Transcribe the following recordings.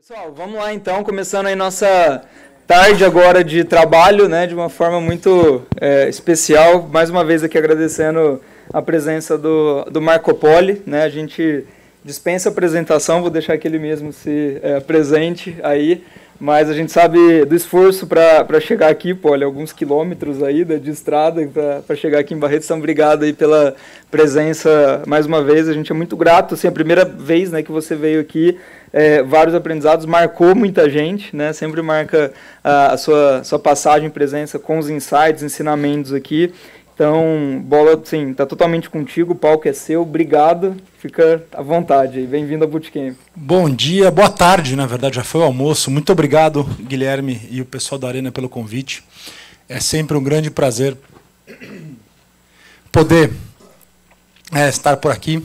Pessoal, vamos lá então, começando aí nossa tarde agora de trabalho, né, de uma forma muito especial. Mais uma vez aqui agradecendo a presença do Marco Poli, né, a gente dispensa a apresentação, vou deixar que ele mesmo se apresente aí, mas a gente sabe do esforço para chegar aqui, Poli, alguns quilômetros aí de estrada para chegar aqui em Barretos, então obrigado aí pela presença mais uma vez, a gente é muito grato, assim, a primeira vez, né, que você veio aqui, vários aprendizados, marcou muita gente, né? Sempre marca a sua passagem, presença com os insights, ensinamentos aqui. Então, bola, sim, tá totalmente contigo, o palco é seu, obrigado, fica à vontade, bem-vindo ao Bootcamp. Bom dia, boa tarde, na verdade já foi o almoço. Muito obrigado, Guilherme e o pessoal da Arena pelo convite. É sempre um grande prazer poder estar por aqui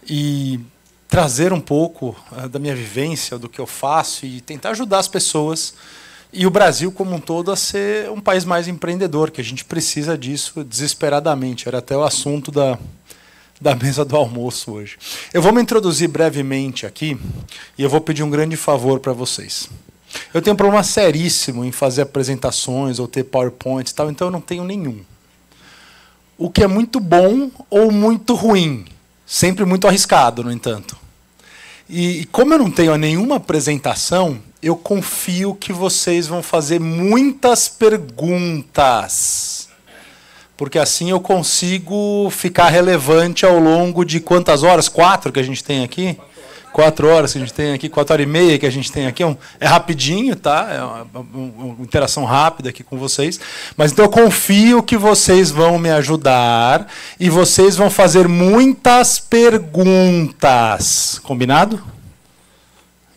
e trazer um pouco da minha vivência, do que eu faço e tentar ajudar as pessoas e o Brasil como um todo a ser um país mais empreendedor, que a gente precisa disso desesperadamente. Era até o assunto da mesa do almoço hoje. Eu vou me introduzir brevemente aqui e eu vou pedir um grande favor para vocês. Eu tenho um problema seríssimo em fazer apresentações ou ter PowerPoint e tal, então eu não tenho nenhum. O que é muito bom ou muito ruim. Sempre muito arriscado, no entanto. E como eu não tenho nenhuma apresentação, eu confio que vocês vão fazer muitas perguntas. Porque assim eu consigo ficar relevante ao longo de quantas horas? 4 que a gente tem aqui? 4 horas que a gente tem aqui, 4 horas e meia que a gente tem aqui. É rapidinho, tá? É uma interação rápida aqui com vocês. Mas então eu confio que vocês vão me ajudar e vocês vão fazer muitas perguntas. Combinado?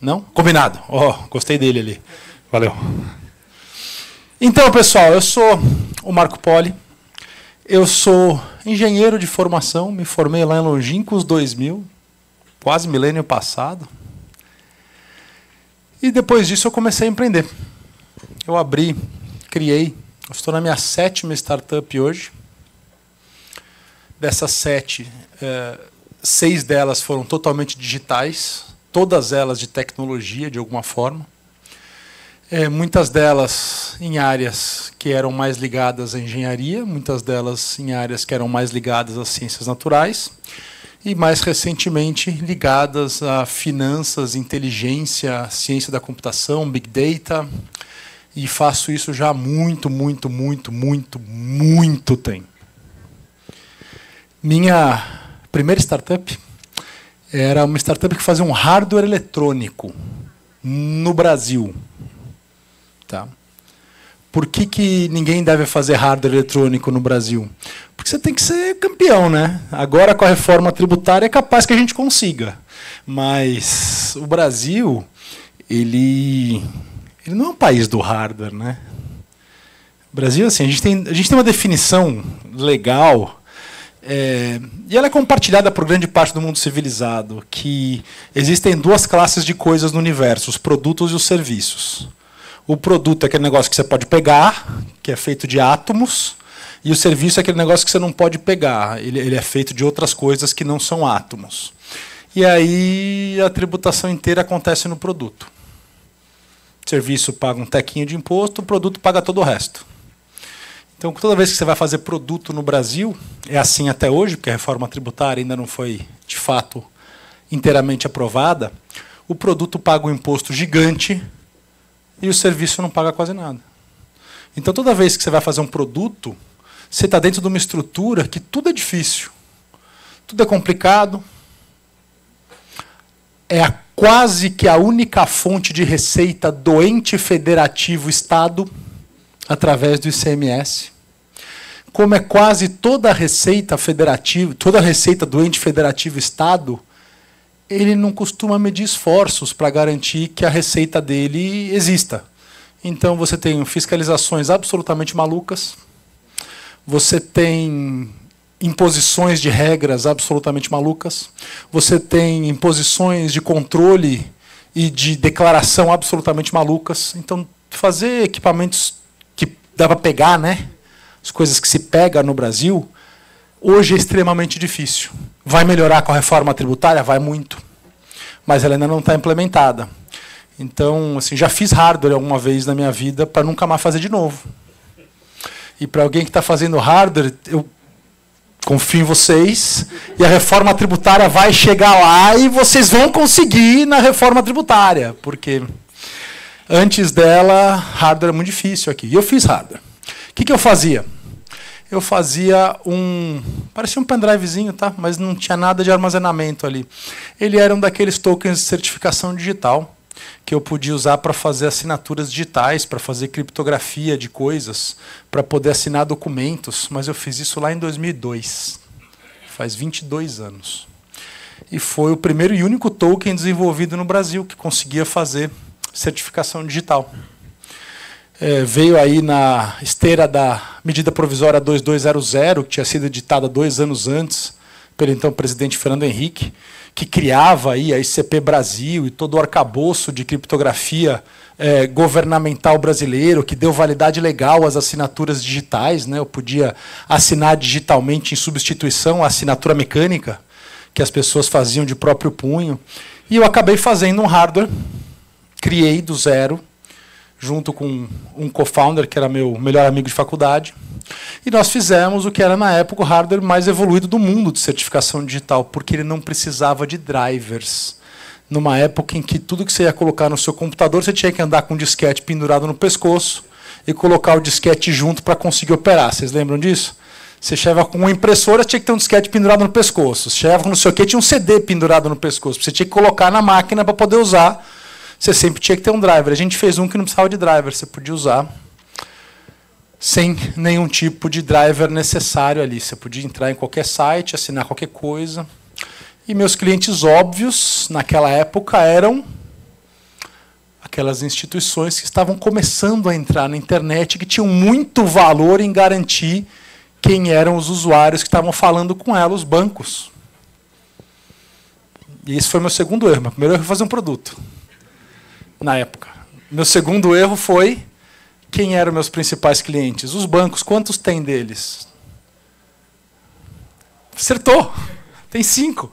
Não? Combinado. Oh, gostei dele ali. Valeu. Então, pessoal, eu sou o Marco Poli. Eu sou engenheiro de formação, me formei lá em longínquos 2000. Quase milênio passado. E depois disso eu comecei a empreender. Eu criei, eu estou na minha 7ª startup hoje. Dessas 7, 6 delas foram totalmente digitais, todas elas de tecnologia de alguma forma. Muitas delas em áreas que eram mais ligadas à engenharia, muitas delas em áreas que eram mais ligadas às ciências naturais. E, mais recentemente, ligadas a finanças, inteligência, ciência da computação, Big Data. E faço isso já há muito tempo. Minha primeira startup era uma startup que fazia um hardware eletrônico no Brasil. Tá? Por que ninguém deve fazer hardware eletrônico no Brasil? Porque você tem que ser campeão, né? Agora, com a reforma tributária, é capaz que a gente consiga. Mas o Brasil, ele não é um país do hardware, né? O Brasil, assim, a gente tem uma definição legal, e ela é compartilhada por grande parte do mundo civilizado, que existem 2 classes de coisas no universo, os produtos e os serviços. O produto é aquele negócio que você pode pegar, que é feito de átomos, e o serviço é aquele negócio que você não pode pegar. Ele é feito de outras coisas que não são átomos. E aí a tributação inteira acontece no produto. O serviço paga um tequinho de imposto, o produto paga todo o resto. Então, toda vez que você vai fazer produto no Brasil, é assim até hoje, porque a reforma tributária ainda não foi, de fato, inteiramente aprovada, o produto paga um imposto gigante e o serviço não paga quase nada. Então, toda vez que você vai fazer um produto, você está dentro de uma estrutura que tudo é difícil, tudo é complicado, quase que a única fonte de receita do ente federativo Estado, através do ICMS. Como é quase toda a receita federativa, toda a receita do ente federativo Estado, ele não costuma medir esforços para garantir que a receita dele exista. Então você tem fiscalizações absolutamente malucas, você tem imposições de regras absolutamente malucas, você tem imposições de controle e de declaração absolutamente malucas. Então, fazer equipamentos que dá para pegar, né? As coisas que se pega no Brasil, hoje é extremamente difícil. Vai melhorar com a reforma tributária? Vai muito. Mas ela ainda não está implementada. Então, assim, já fiz hardware alguma vez na minha vida para nunca mais fazer de novo. E para alguém que está fazendo hardware, eu confio em vocês, e a reforma tributária vai chegar lá e vocês vão conseguir na reforma tributária, porque antes dela, hardware é muito difícil aqui. E eu fiz hardware. O que eu fazia? Eu fazia parecia um pendrivezinho, tá? Mas não tinha nada de armazenamento ali. Ele era um daqueles tokens de certificação digital que eu podia usar para fazer assinaturas digitais, para fazer criptografia de coisas, para poder assinar documentos, mas eu fiz isso lá em 2002, faz 22 anos. E foi o primeiro e único token desenvolvido no Brasil que conseguia fazer certificação digital. Veio aí na esteira da medida provisória 2200, que tinha sido editada 2 anos antes, pelo então presidente Fernando Henrique, que criava aí a ICP Brasil e todo o arcabouço de criptografia governamental brasileiro, que deu validade legal às assinaturas digitais, né? Eu podia assinar digitalmente em substituição à assinatura mecânica, que as pessoas faziam de próprio punho. E eu acabei fazendo um hardware, criei do zero, junto com um co-founder, que era meu melhor amigo de faculdade. E nós fizemos o que era, na época, o hardware mais evoluído do mundo de certificação digital, porque ele não precisava de drivers. Numa época em que tudo que você ia colocar no seu computador, você tinha que andar com um disquete pendurado no pescoço e colocar o disquete junto para conseguir operar. Vocês lembram disso? Você chegava com uma impressora, tinha que ter um disquete pendurado no pescoço. Você chegava com não sei o quê, tinha um CD pendurado no pescoço. Você tinha que colocar na máquina para poder usar. Você sempre tinha que ter um driver. A gente fez um que não precisava de driver. Você podia usar sem nenhum tipo de driver necessário ali. Você podia entrar em qualquer site, assinar qualquer coisa. E meus clientes óbvios, naquela época, eram aquelas instituições que estavam começando a entrar na internet, que tinham muito valor em garantir quem eram os usuários que estavam falando com ela, os bancos. E esse foi meu segundo erro. Meu primeiro erro foi fazer um produto, na época. Meu segundo erro foi quem eram meus principais clientes. Os bancos, quantos tem deles? Acertou! Tem 5.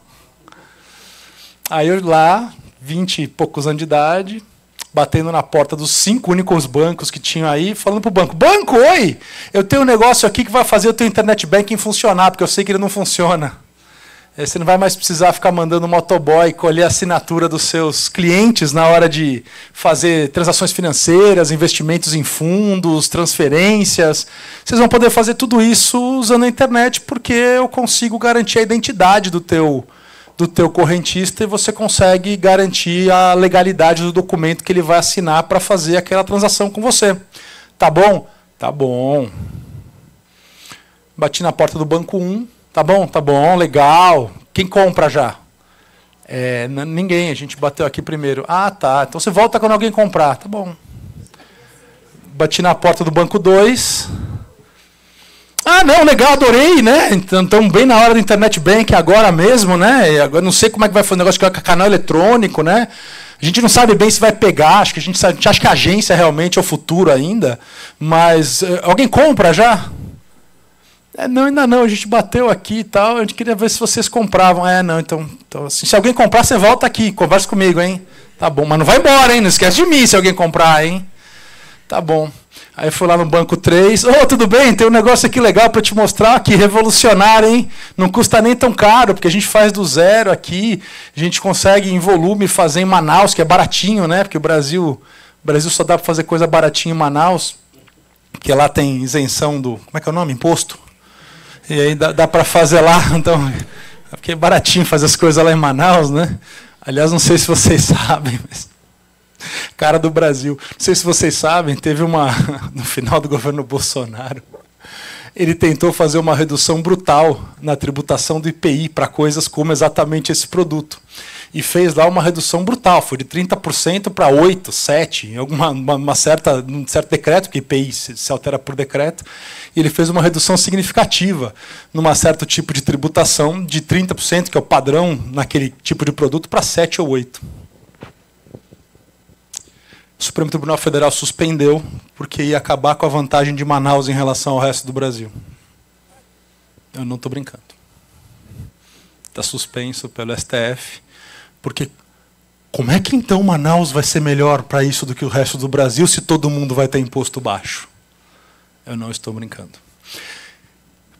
Aí eu lá, 20 e poucos anos de idade, batendo na porta dos 5 únicos bancos que tinham aí, falando para o banco: banco, oi, eu tenho um negócio aqui que vai fazer o teu internet banking funcionar, porque eu sei que ele não funciona. Você não vai mais precisar ficar mandando um motoboy colher a assinatura dos seus clientes na hora de fazer transações financeiras, investimentos em fundos, transferências. Vocês vão poder fazer tudo isso usando a internet, porque eu consigo garantir a identidade do teu correntista e você consegue garantir a legalidade do documento que ele vai assinar para fazer aquela transação com você. Tá bom? Tá bom. Bati na porta do banco 1. Tá bom, legal. Quem compra já? Ninguém, a gente bateu aqui primeiro. Ah, tá. Então você volta quando alguém comprar. Tá bom. Bati na porta do banco 2. Ah, não, legal, adorei, né? Então, bem na hora do Internet Bank, agora mesmo, né? Agora não sei como é que vai fazer o negócio com canal eletrônico, né? A gente não sabe bem se vai pegar, a gente acha que a agência realmente é o futuro ainda, mas alguém compra já? Não, ainda não, a gente bateu aqui e tal, a gente queria ver se vocês compravam. Não, então assim, se alguém comprar, você volta aqui, conversa comigo, hein? Tá bom, mas não vai embora, hein? Não esquece de mim se alguém comprar, hein? Tá bom. Aí fui lá no banco 3. Tudo bem? Tem um negócio aqui legal para te mostrar, aqui, revolucionário, hein? Não custa nem tão caro, porque a gente faz do zero aqui, a gente consegue em volume fazer em Manaus, que é baratinho, né? Porque o Brasil só dá para fazer coisa baratinha em Manaus, porque lá tem isenção do... Como é que é o nome? Imposto. E aí dá para fazer lá, então... Porque é baratinho fazer as coisas lá em Manaus, né? Aliás, não sei se vocês sabem, mas... Cara do Brasil. Não sei se vocês sabem, teve no final do governo Bolsonaro, ele tentou fazer uma redução brutal na tributação do IPI para coisas como exatamente esse produto. E fez lá uma redução brutal, foi de 30% para 8%, 7%, em um certo decreto, que IPI se altera por decreto, e ele fez uma redução significativa num certo tipo de tributação, de 30%, que é o padrão naquele tipo de produto, para 7% ou 8%. O Supremo Tribunal Federal suspendeu porque ia acabar com a vantagem de Manaus em relação ao resto do Brasil. Eu não estou brincando. Está suspenso pelo STF, porque como é que então Manaus vai ser melhor para isso do que o resto do Brasil se todo mundo vai ter imposto baixo? Eu não estou brincando.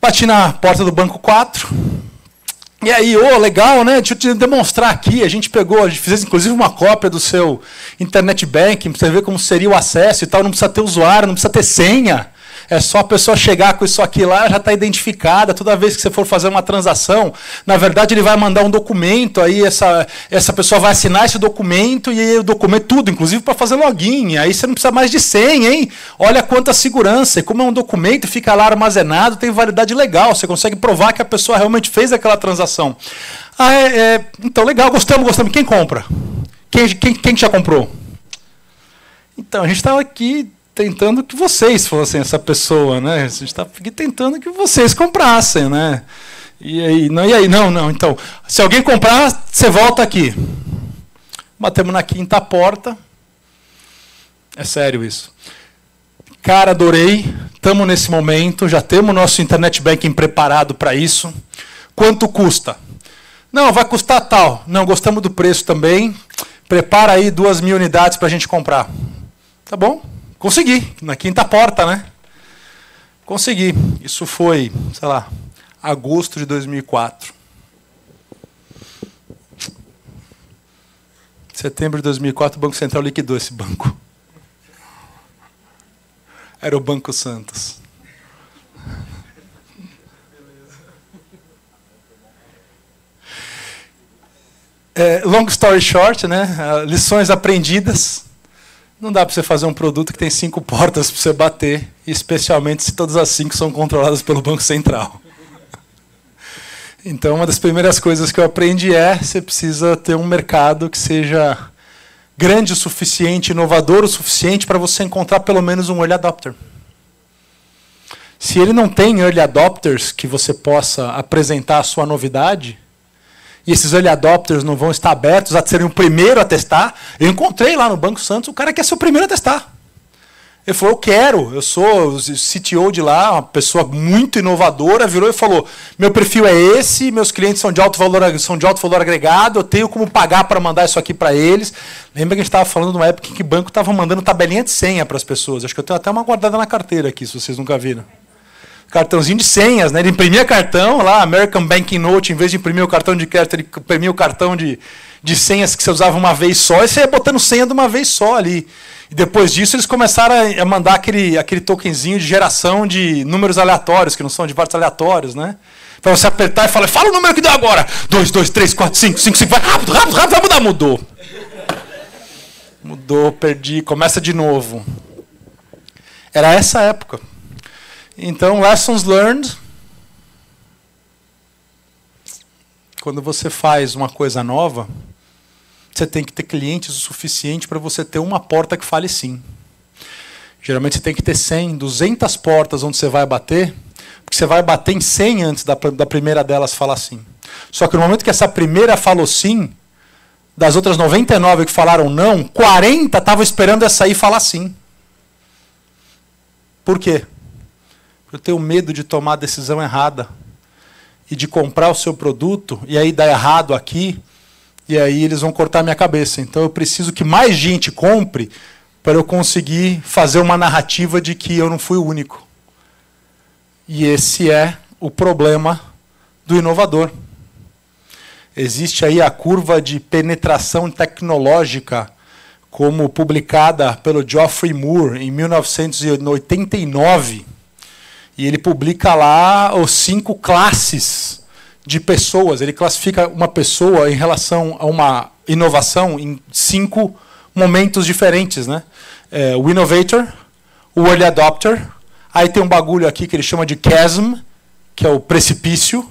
Bati na porta do Banco 4. E aí, legal, né? Deixa eu te demonstrar aqui. A gente fez inclusive uma cópia do seu Internet Banking, para você ver como seria o acesso e tal. Não precisa ter usuário, não precisa ter senha. É só a pessoa chegar com isso aqui lá, já está identificada. Toda vez que você for fazer uma transação, na verdade ele vai mandar um documento, aí essa pessoa vai assinar esse documento, e aí o documento, tudo, inclusive para fazer login. Aí você não precisa mais de senha, hein? Olha quanta segurança. E como é um documento, fica lá armazenado, tem validade legal. Você consegue provar que a pessoa realmente fez aquela transação. Então, legal, gostamos. Quem compra? Quem já comprou? Então, a gente estava aqui tentando que vocês fossem essa pessoa, né? A gente está aqui tentando que vocês comprassem, né? E aí, não. Então, se alguém comprar, você volta aqui. Batemos na quinta porta. É sério isso. Cara, adorei. Estamos nesse momento. Já temos nosso Internet Banking preparado para isso. Quanto custa? Não, vai custar tal. Não, gostamos do preço também. Prepara aí 2.000 unidades para a gente comprar. Tá bom? Consegui, na quinta porta, né? Consegui. Isso foi, sei lá, agosto de 2004. Setembro de 2004, o Banco Central liquidou esse banco. Era o Banco Santos. Long story short, né? Lições aprendidas. Não dá para você fazer um produto que tem 5 portas para você bater, especialmente se todas as 5 são controladas pelo Banco Central. Então, uma das primeiras coisas que eu aprendi você precisa ter um mercado que seja grande o suficiente, inovador o suficiente para você encontrar pelo menos um early adopter. Se ele não tem early adopters que você possa apresentar a sua novidade, e esses early adopters não vão estar abertos a serem o primeiro a testar. Eu encontrei lá no Banco Santos o cara que quer ser o primeiro a testar. Ele falou, eu sou o CTO de lá, uma pessoa muito inovadora, virou e falou, meu perfil é esse, meus clientes são de alto valor agregado, eu tenho como pagar para mandar isso aqui para eles. Lembra que a gente estava falando de uma época em que o banco estava mandando tabelinha de senha para as pessoas. Acho que eu tenho até uma guardada na carteira aqui, se vocês nunca viram. Cartãozinho de senhas, né? Ele imprimia cartão lá, American Banking Note, em vez de imprimir o cartão de crédito, ele imprimia o cartão de senhas que você usava uma vez só, e você ia botando senha de uma vez só ali. E depois disso eles começaram a mandar aquele tokenzinho de geração de números aleatórios, que não são de vários aleatórios, né? Para você apertar e falar, fala o número que deu agora! 2, 2, 3, 4, 5, 5, 5, vai rápido, vai mudar, mudou. Mudou, perdi, começa de novo. Era essa época. Então, lessons learned. Quando você faz uma coisa nova, você tem que ter clientes o suficiente para você ter uma porta que fale sim. Geralmente você tem que ter 100, 200 portas onde você vai bater, porque você vai bater em 100 antes da primeira delas falar sim. Só que no momento que essa primeira falou sim, das outras 99 que falaram não, 40 estavam esperando essa aí falar sim. Por quê? Eu tenho medo de tomar a decisão errada e de comprar o seu produto e aí dar errado aqui e aí eles vão cortar minha cabeça. Então eu preciso que mais gente compre para eu conseguir fazer uma narrativa de que eu não fui o único. E esse é o problema do inovador. Existe aí a curva de penetração tecnológica, como publicada pelo Geoffrey Moore em 1989. E ele publica lá os 5 classes de pessoas. Ele classifica uma pessoa em relação a uma inovação em 5 momentos diferentes, né? O innovator, o early adopter, aí tem um bagulho aqui que ele chama de chasm, que é o precipício.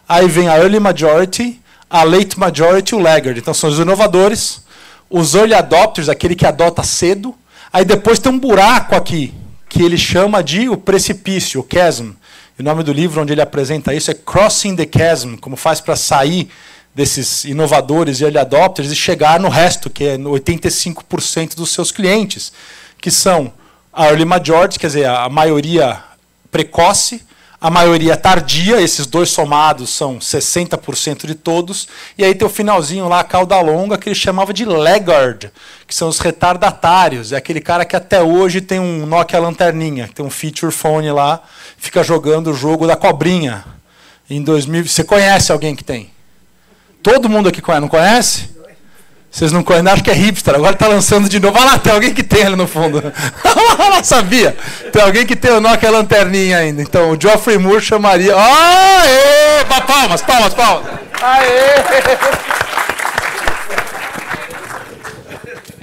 Aí vem a early majority, a late majority e o laggard. Então são os inovadores, os early adopters, aquele que adota cedo. Aí depois tem um buraco aqui, que ele chama de o precipício, o chasm. E o nome do livro onde ele apresenta isso é Crossing the Chasm, como faz para sair desses inovadores e early adopters e chegar no resto, que é 85% dos seus clientes, que são a early majority, quer dizer, a maioria precoce, a maioria tardia, esses dois somados são 60% de todos, e aí tem o finalzinho lá, a cauda longa, que ele chamava de laggard, que são os retardatários, é aquele cara que até hoje tem um Nokia lanterninha, tem um feature phone lá, fica jogando o jogo da cobrinha. Em 2000, você conhece alguém que tem? Todo mundo aqui conhece, não conhece? Vocês não conhecem, acho que é hipster, agora está lançando de novo. Olha lá, tem alguém que tem ali no fundo. Não sabia. Tem alguém que tem o Nokia lanterninha ainda. Então, o Geoffrey Moore chamaria... Aê! Palmas, palmas, palmas. Aê!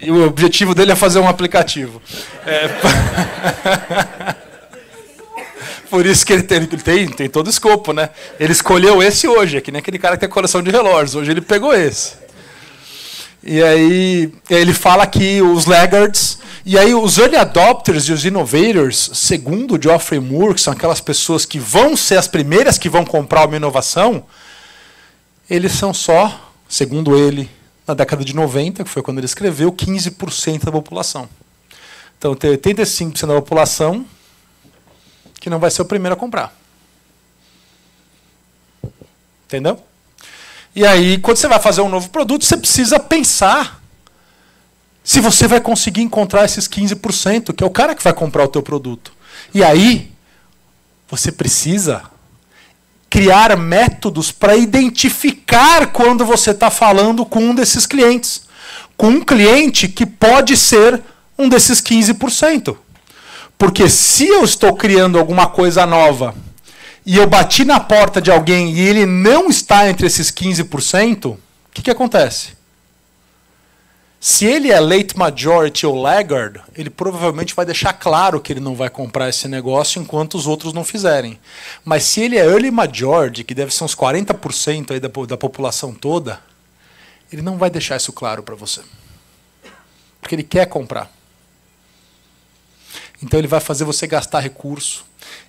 E o objetivo dele é fazer um aplicativo. Por isso que ele tem todo o escopo, né? Ele escolheu esse hoje, é que nem aquele cara que tem coleção de relógios. Hoje ele pegou esse. E aí ele fala que os laggards, e aí os early adopters e os innovators, segundo o Geoffrey Moore, que são aquelas pessoas que vão ser as primeiras que vão comprar uma inovação, eles são só, segundo ele, na década de 90, que foi quando ele escreveu, 15% da população. Então tem 85% da população que não vai ser o primeiro a comprar. Entendeu? E aí, quando você vai fazer um novo produto, você precisa pensar se você vai conseguir encontrar esses 15%, que é o cara que vai comprar o teu produto. E aí, você precisa criar métodos para identificar quando você está falando com um desses clientes. Com um cliente que pode ser um desses 15%. Porque se eu estou criando alguma coisa nova e eu bati na porta de alguém e ele não está entre esses 15%, o que acontece? Se ele é late majority ou laggard, ele provavelmente vai deixar claro que ele não vai comprar esse negócio enquanto os outros não fizerem. Mas se ele é early majority, que deve ser uns 40% aí da população toda, ele não vai deixar isso claro para você. Porque ele quer comprar. Então ele vai fazer você gastar recurso,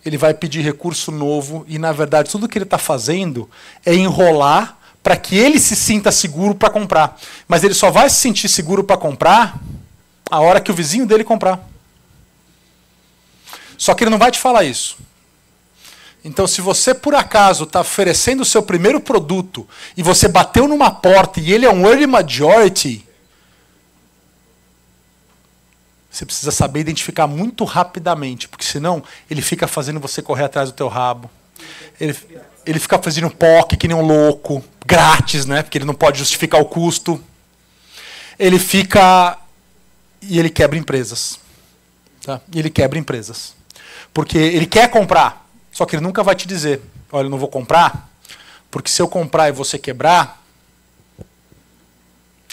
ele vai pedir recurso novo e, na verdade, tudo que ele está fazendo é enrolar para que ele se sinta seguro para comprar. Mas ele só vai se sentir seguro para comprar a hora que o vizinho dele comprar. Só que ele não vai te falar isso. Então, se você, por acaso, está oferecendo o seu primeiro produto e você bateu numa porta e ele é um early majority, você precisa saber identificar muito rapidamente, porque senão ele fica fazendo você correr atrás do teu rabo. Ele fica fazendo POC que nem um louco, grátis, né? Porque ele não pode justificar o custo. Ele fica... E ele quebra empresas. Tá? E ele quebra empresas. Porque ele quer comprar, só que ele nunca vai te dizer, olha, eu não vou comprar, porque se eu comprar e você quebrar,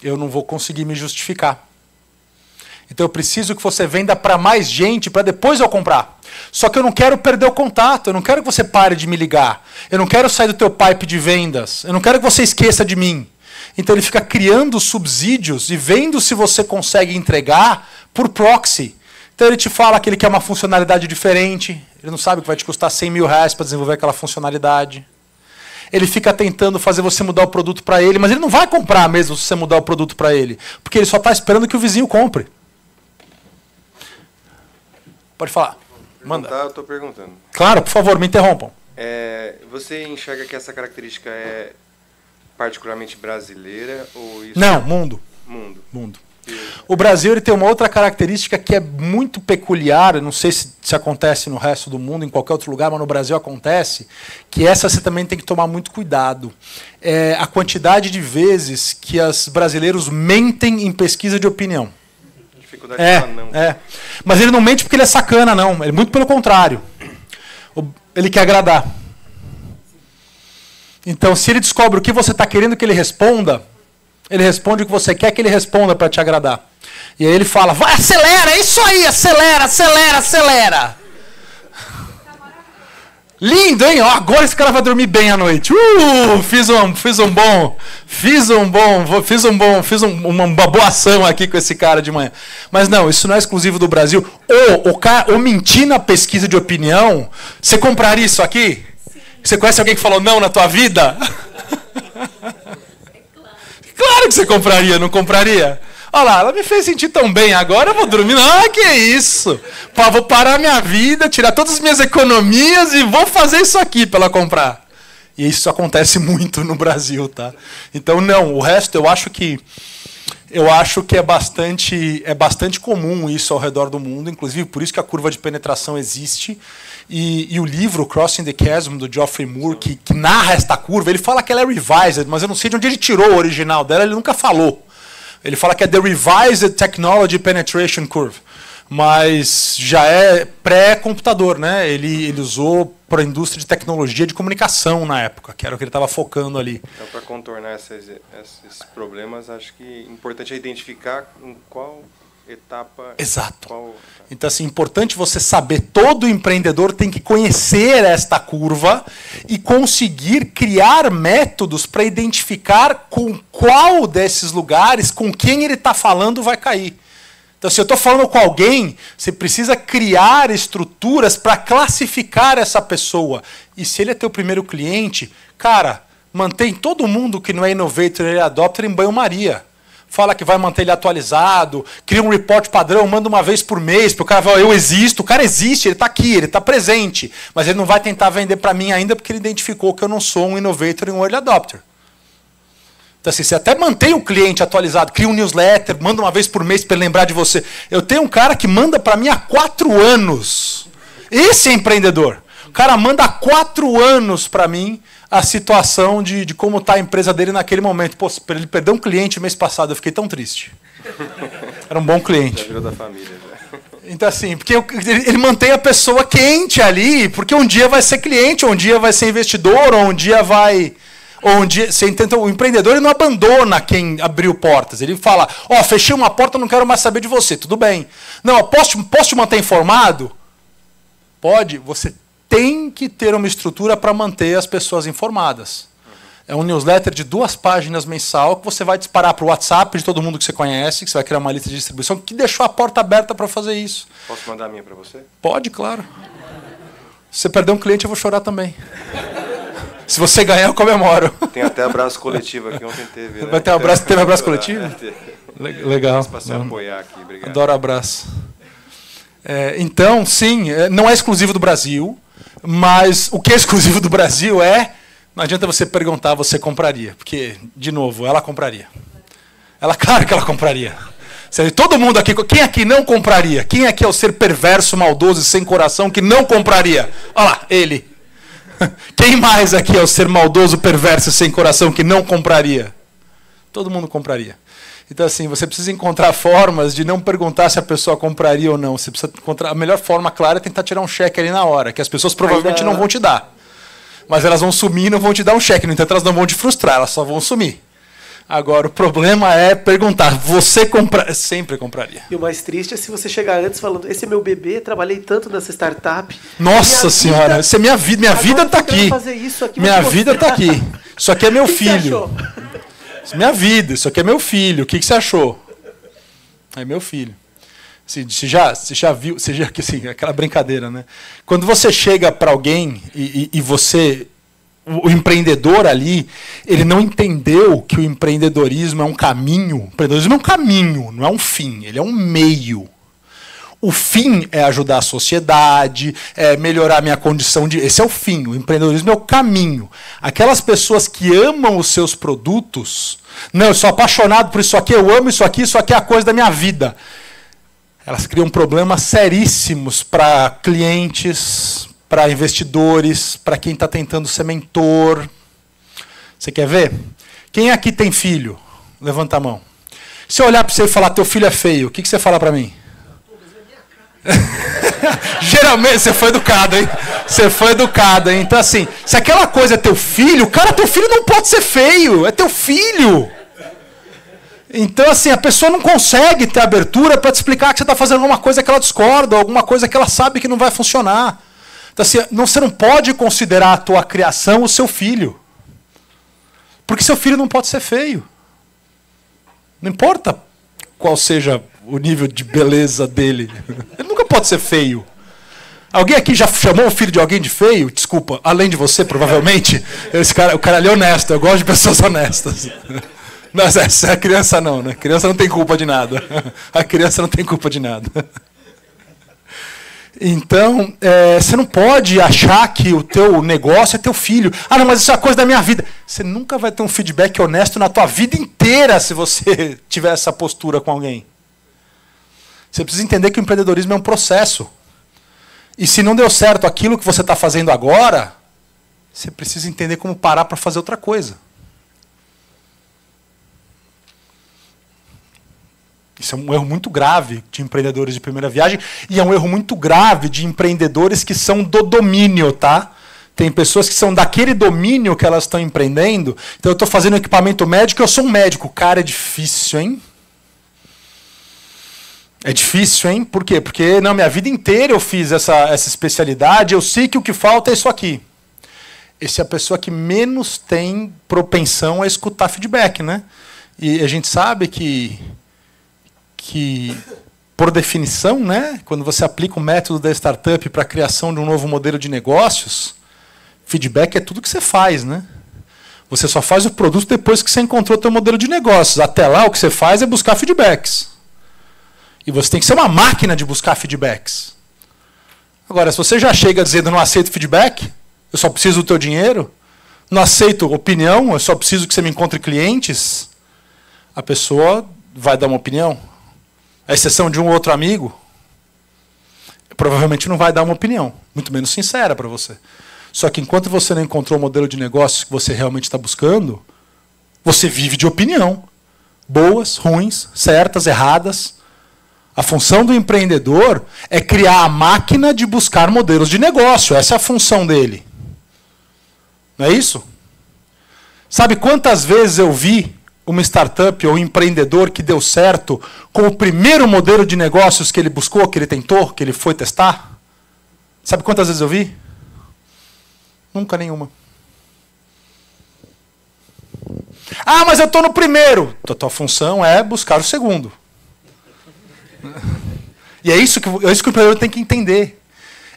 eu não vou conseguir me justificar. Então eu preciso que você venda para mais gente para depois eu comprar. Só que eu não quero perder o contato, eu não quero que você pare de me ligar. Eu não quero sair do teu pipe de vendas. Eu não quero que você esqueça de mim. Então ele fica criando subsídios e vendo se você consegue entregar por proxy. Então ele te fala que ele quer uma funcionalidade diferente. Ele não sabe que vai te custar 100 mil reais para desenvolver aquela funcionalidade. Ele fica tentando fazer você mudar o produto para ele, mas ele não vai comprar mesmo se você mudar o produto para ele. Porque ele só está esperando que o vizinho compre. Pode falar. Manda. Eu estou perguntando. Claro, por favor, me interrompam. Você enxerga que essa característica é particularmente brasileira ou isso? Não, mundo. Mundo. O Brasil ele tem uma outra característica que é muito peculiar, eu não sei se acontece no resto do mundo, em qualquer outro lugar, mas no Brasil acontece, que essa você também tem que tomar muito cuidado. É a quantidade de vezes que os brasileiros mentem em pesquisa de opinião. Mas ele não mente porque ele é sacana, não. Ele, muito pelo contrário. Ele quer agradar. Então, se ele descobre o que você está querendo que ele responda, ele responde o que você quer que ele responda para te agradar. E aí ele fala, vai, acelera, é isso aí, acelera, acelera, acelera. Lindo, hein? Agora esse cara vai dormir bem à noite. Fiz uma boa ação aqui com esse cara de manhã. Mas não, isso não é exclusivo do Brasil. Ou mentir na pesquisa de opinião. Você compraria isso aqui? Sim. Você conhece alguém que falou não na tua vida? Claro que você compraria, não compraria? Olha lá, ela me fez sentir tão bem, agora eu vou dormir. Ah, que isso? Vou parar minha vida, tirar todas as minhas economias e vou fazer isso aqui para ela comprar. E isso acontece muito no Brasil, tá? Então, não, o resto eu acho que é bastante comum isso ao redor do mundo, inclusive por isso que a curva de penetração existe. E o livro Crossing the Chasm, do Geoffrey Moore, que narra esta curva, ele fala que ela é revised, mas eu não sei de onde ele tirou o original dela, ele nunca falou. Ele fala que é The Revised Technology Penetration Curve, mas já é pré-computador, né? Ele usou para a indústria de tecnologia de comunicação na época, que era o que ele estava focando ali. Então, para contornar esses problemas, acho que é importante identificar em qual etapa... Exato. Então, assim, é importante você saber, todo empreendedor tem que conhecer esta curva e conseguir criar métodos para identificar com qual desses lugares, com quem ele está falando, vai cair. Então, se eu estou falando com alguém, você precisa criar estruturas para classificar essa pessoa. E se ele é teu primeiro cliente, cara, mantém todo mundo que não é innovator e adopter em banho-maria. Fala que vai manter ele atualizado, cria um report padrão, manda uma vez por mês, para o cara falar, eu existo. O cara existe, ele está aqui, ele está presente. Mas ele não vai tentar vender para mim ainda porque ele identificou que eu não sou um innovator e um early adopter. Então, assim, você até mantém o cliente atualizado, cria um newsletter, manda uma vez por mês para ele lembrar de você. Eu tenho um cara que manda para mim há 4 anos. Esse é empreendedor. O cara manda há 4 anos para mim a situação de como está a empresa dele naquele momento. Pô, ele perdeu um cliente mês passado, eu fiquei tão triste. Era um bom cliente. Já virou da família, já. Então, assim, porque ele mantém a pessoa quente ali, porque um dia vai ser cliente, ou um dia vai ser investidor, ou um dia vai... Você entende? O empreendedor ele não abandona quem abriu portas. Ele fala, fechei uma porta, não quero mais saber de você. Tudo bem. Não, posso te manter informado? Pode. Você tem que ter uma estrutura para manter as pessoas informadas. É um newsletter de 2 páginas mensal que você vai disparar para o WhatsApp de todo mundo que você conhece, que você vai criar uma lista de distribuição, que deixou a porta aberta para fazer isso. Posso mandar a minha para você? Pode, claro. Se você perder um cliente, eu vou chorar também. Se você ganhar, eu comemoro. Tem até abraço coletivo aqui, ontem teve, né? Vai ter um abraço, teve abraço coletivo? Legal. Para se apoiar aqui, obrigado. Adoro abraço. Então, sim, não é exclusivo do Brasil, mas o que é exclusivo do Brasil não adianta você perguntar, você compraria. Porque, de novo, ela compraria. Claro que ela compraria. Todo mundo aqui, quem aqui não compraria? Quem aqui é o ser perverso, maldoso e sem coração que não compraria? Olha lá, ele. Quem mais aqui é o ser maldoso, perverso e sem coração que não compraria? Todo mundo compraria. Então, assim, você precisa encontrar formas de não perguntar se a pessoa compraria ou não. Você precisa encontrar a melhor forma, claro, é tentar tirar um cheque ali na hora, que as pessoas provavelmente não vão te dar. Mas elas vão sumir e não vão te dar um cheque. No entanto, elas não vão te frustrar, elas só vão sumir. Agora, o problema é perguntar, você sempre compraria. E o mais triste é se você chegar antes falando, esse é meu bebê, trabalhei tanto nessa startup. Nossa senhora, essa é minha vida. Minha vida está aqui. Minha vida está aqui. Isso aqui é meu filho. Isso é minha vida, isso aqui é meu filho. O que você achou? É meu filho. Você já viu, assim, aquela brincadeira, né? Quando você chega para alguém e você... O empreendedor ali, ele não entendeu que o empreendedorismo é um caminho. O empreendedorismo é um caminho, não é um fim, ele é um meio. O fim é ajudar a sociedade, é melhorar a minha condição de... Esse é o fim, o empreendedorismo é o caminho. Aquelas pessoas que amam os seus produtos, não, eu sou apaixonado por isso aqui, eu amo isso aqui é a coisa da minha vida. Elas criam problemas seríssimos para clientes, para investidores, para quem está tentando ser mentor. Você quer ver? Quem aqui tem filho? Levanta a mão. Se eu olhar para você e falar, teu filho é feio, o que você fala para mim? Geralmente, você foi educado, hein? Você foi educado, hein? Então, assim, se aquela coisa é teu filho, cara, teu filho não pode ser feio, é teu filho. Então, assim, a pessoa não consegue ter abertura para te explicar que você está fazendo alguma coisa que ela discorda, alguma coisa que ela sabe que não vai funcionar. Então, assim, você não pode considerar a tua criação o seu filho. Porque seu filho não pode ser feio. Não importa qual seja o nível de beleza dele. Ele nunca pode ser feio. Alguém aqui já chamou o filho de alguém de feio? Desculpa, além de você, provavelmente. O cara ali é honesto, eu gosto de pessoas honestas. Mas essa criança não, né? A criança não tem culpa de nada. A criança não tem culpa de nada. Então, você não pode achar que o teu negócio é teu filho. Ah, não, mas isso é uma coisa da minha vida. Você nunca vai ter um feedback honesto na tua vida inteira se você tiver essa postura com alguém. Você precisa entender que o empreendedorismo é um processo. E se não deu certo aquilo que você está fazendo agora, você precisa entender como parar para fazer outra coisa. Isso é um erro muito grave de empreendedores de primeira viagem e é um erro muito grave de empreendedores que são do domínio, tá? Tem pessoas que são daquele domínio que elas estão empreendendo. Então eu estou fazendo equipamento médico e eu sou um médico. Cara, é difícil, hein? É difícil, hein? Por quê? Porque não, minha vida inteira eu fiz essa especialidade, eu sei que o que falta é isso aqui. Essa é a pessoa que menos tem propensão a escutar feedback, né? E a gente sabe que por definição, né, quando você aplica o método da startup para a criação de um novo modelo de negócios, feedback é tudo que você faz, né? Você só faz o produto depois que você encontrou o seu modelo de negócios. Até lá, o que você faz é buscar feedbacks. E você tem que ser uma máquina de buscar feedbacks. Agora, se você já chega dizendo não aceito feedback, eu só preciso do teu dinheiro, não aceito opinião, eu só preciso que você me encontre clientes, a pessoa vai dar uma opinião. À exceção de um outro amigo, provavelmente não vai dar uma opinião, muito menos sincera para você. Só que enquanto você não encontrou o modelo de negócio que você realmente está buscando, você vive de opinião. Boas, ruins, certas, erradas. A função do empreendedor é criar a máquina de buscar modelos de negócio. Essa é a função dele. Não é isso? Sabe quantas vezes eu vi uma startup ou um empreendedor que deu certo com o primeiro modelo de negócios que ele buscou, que ele tentou, que ele foi testar? Sabe quantas vezes eu vi? Nunca nenhuma. Ah, mas eu estou no primeiro. A tua função é buscar o segundo. E é isso que o empreendedor tem que entender.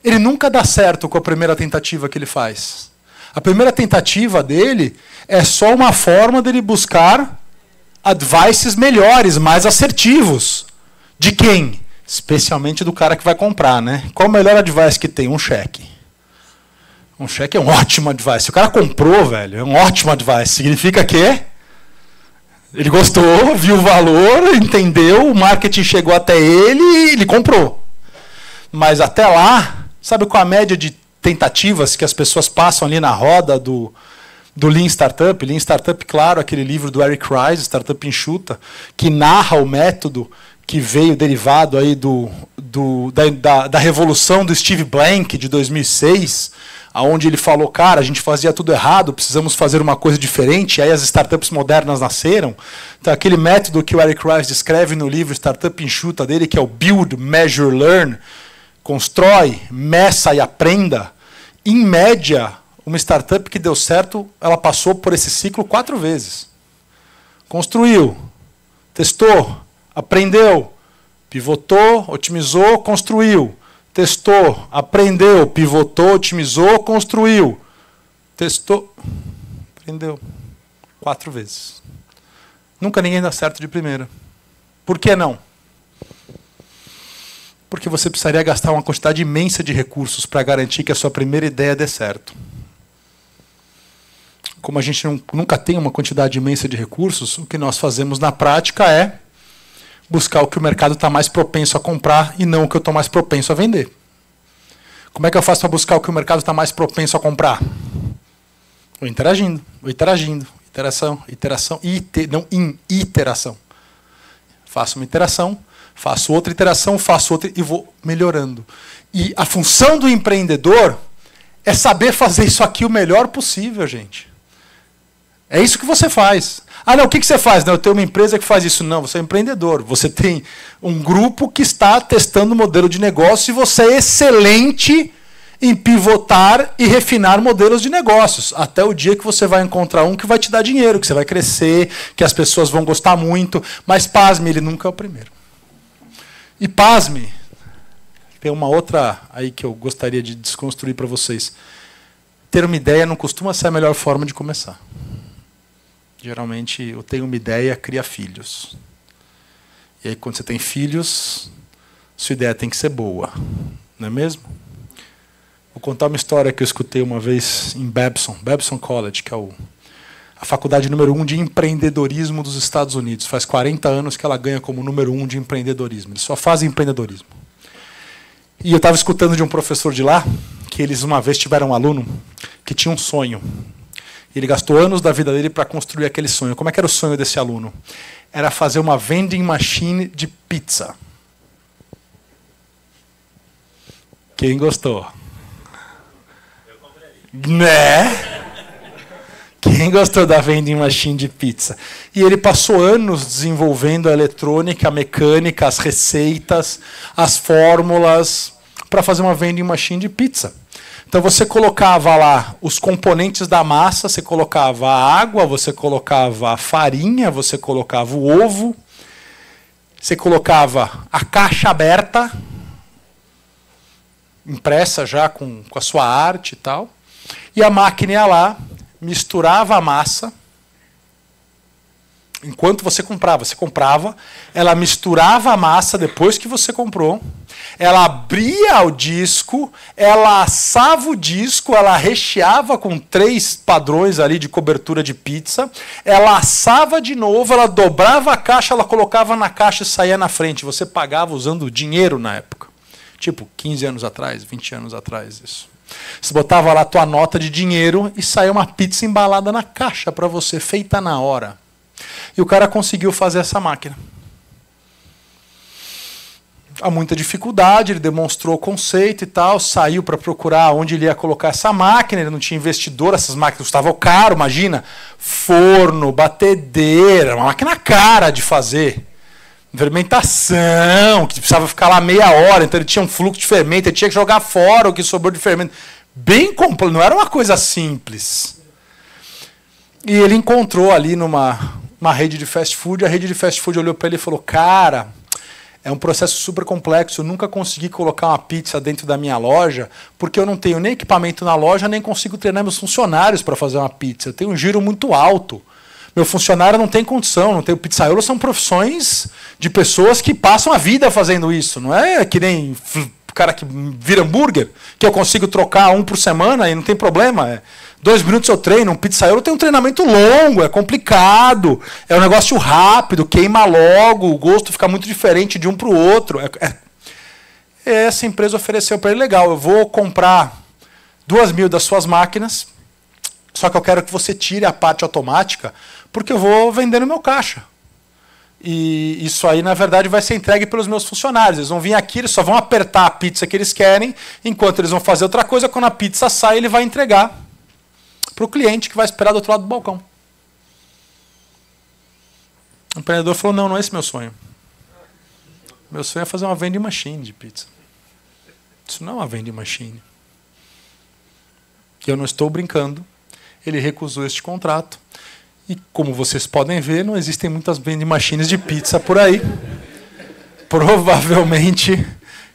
Ele nunca dá certo com a primeira tentativa que ele faz. A primeira tentativa dele é só uma forma dele buscar advices melhores, mais assertivos. De quem? Especialmente do cara que vai comprar, né? Qual o melhor advice que tem? Um cheque. Um cheque é um ótimo advice. Se o cara comprou, velho, é um ótimo advice. Significa que ele gostou, viu o valor, entendeu, o marketing chegou até ele e ele comprou. Mas até lá, sabe qual a média de tentativas que as pessoas passam ali na roda do Lean Startup? Lean Startup, claro, aquele livro do Eric Rice, Startup Enxuta, que narra o método que veio derivado aí da revolução do Steve Blank de 2006, onde ele falou, cara, a gente fazia tudo errado, precisamos fazer uma coisa diferente, e aí as startups modernas nasceram. Então, aquele método que o Eric Rice descreve no livro Startup Enxuta dele, que é o Build, Measure, Learn, constrói, meça e aprenda. Em média, uma startup que deu certo, ela passou por esse ciclo 4 vezes. Construiu, testou, aprendeu, pivotou, otimizou, construiu. Testou, aprendeu, pivotou, otimizou, construiu. Testou, aprendeu. 4 vezes. Nunca ninguém dá certo de primeira. Por que não? Porque você precisaria gastar uma quantidade imensa de recursos para garantir que a sua primeira ideia dê certo. Como a gente nunca tem uma quantidade imensa de recursos, o que nós fazemos na prática é buscar o que o mercado está mais propenso a comprar e não o que eu estou mais propenso a vender. Como é que eu faço para buscar o que o mercado está mais propenso a comprar? Vou interagindo. Iteração, iteração. Faço uma iteração, faço outra iteração, faço outra e vou melhorando. E a função do empreendedor é saber fazer isso aqui o melhor possível, gente. É isso que você faz. Ah, não, o que você faz? Não, eu tenho uma empresa que faz isso. Não, você é um empreendedor. Você tem um grupo que está testando o modelo de negócio e você é excelente em pivotar e refinar modelos de negócios. Até o dia que você vai encontrar um que vai te dar dinheiro, que você vai crescer, que as pessoas vão gostar muito. Mas, pasme, ele nunca é o primeiro. E, pasme, tem uma outra aí que eu gostaria de desconstruir para vocês. Ter uma ideia não costuma ser a melhor forma de começar. Geralmente, eu tenho uma ideia, cria filhos. E aí, quando você tem filhos, sua ideia tem que ser boa, não é mesmo? Vou contar uma história que eu escutei uma vez em Babson College, que é a faculdade número 1 de empreendedorismo dos Estados Unidos. Faz 40 anos que ela ganha como número 1 de empreendedorismo. Eles só fazem empreendedorismo. E eu estava escutando de um professor de lá, que eles uma vez tiveram um aluno que tinha um sonho. Ele gastou anos da vida dele para construir aquele sonho. Como é que era o sonho desse aluno? Era fazer uma vending machine de pizza. Quem gostou? Né? Quem gostou da vending machine de pizza? E ele passou anos desenvolvendo a eletrônica, a mecânica, as receitas, as fórmulas para fazer uma vending machine de pizza. Então você colocava lá os componentes da massa, você colocava a água, você colocava a farinha, você colocava o ovo, você colocava a caixa aberta, impressa já com a sua arte e tal. E a máquina ia lá, misturava a massa. Enquanto você comprava, ela misturava a massa depois que você comprou, ela abria o disco, ela assava o disco, ela recheava com 3 padrões ali de cobertura de pizza, ela assava de novo, ela dobrava a caixa, ela colocava na caixa e saía na frente. Você pagava usando dinheiro na época. Tipo, 15 anos atrás, 20 anos atrás, isso. Você botava lá a tua nota de dinheiro e saía uma pizza embalada na caixa para você, feita na hora. E o cara conseguiu fazer essa máquina. Há muita dificuldade, ele demonstrou o conceito e tal, saiu para procurar onde ele ia colocar essa máquina, ele não tinha investidor, essas máquinas custavam caro, imagina, forno, batedeira, uma máquina cara de fazer. Fermentação, que precisava ficar lá meia hora, então ele tinha um fluxo de fermento, ele tinha que jogar fora o que sobrou de fermento. Bem complexo, não era uma coisa simples. E ele encontrou ali numa rede de fast food, a rede de fast food olhou para ele e falou: cara, é um processo super complexo, eu nunca consegui colocar uma pizza dentro da minha loja, porque eu não tenho nem equipamento na loja, nem consigo treinar meus funcionários para fazer uma pizza. Eu tenho um giro muito alto. Meu funcionário não tem condição, não tem. Pizzaiolo são profissões de pessoas que passam a vida fazendo isso. Não é que nem o cara que vira hambúrguer, que eu consigo trocar um por semana e não tem problema. 2 minutos eu treino. Um pizzaiolo tem um treinamento longo, é complicado, é um negócio rápido, queima logo, o gosto fica muito diferente de um para o outro. Essa empresa ofereceu para ele: legal, eu vou comprar 2.000 das suas máquinas, só que eu quero que você tire a parte automática, porque eu vou vender no meu caixa. E isso aí, na verdade, vai ser entregue pelos meus funcionários. Eles vão vir aqui, eles só vão apertar a pizza que eles querem, enquanto eles vão fazer outra coisa. Quando a pizza sai, ele vai entregar para o cliente que vai esperar do outro lado do balcão. O empreendedor falou: não, não é esse meu sonho. Meu sonho é fazer uma vending machine de pizza. Isso não é uma vending machine. E eu não estou brincando. Ele recusou este contrato. E, como vocês podem ver, não existem muitas vending machines de pizza por aí. Provavelmente,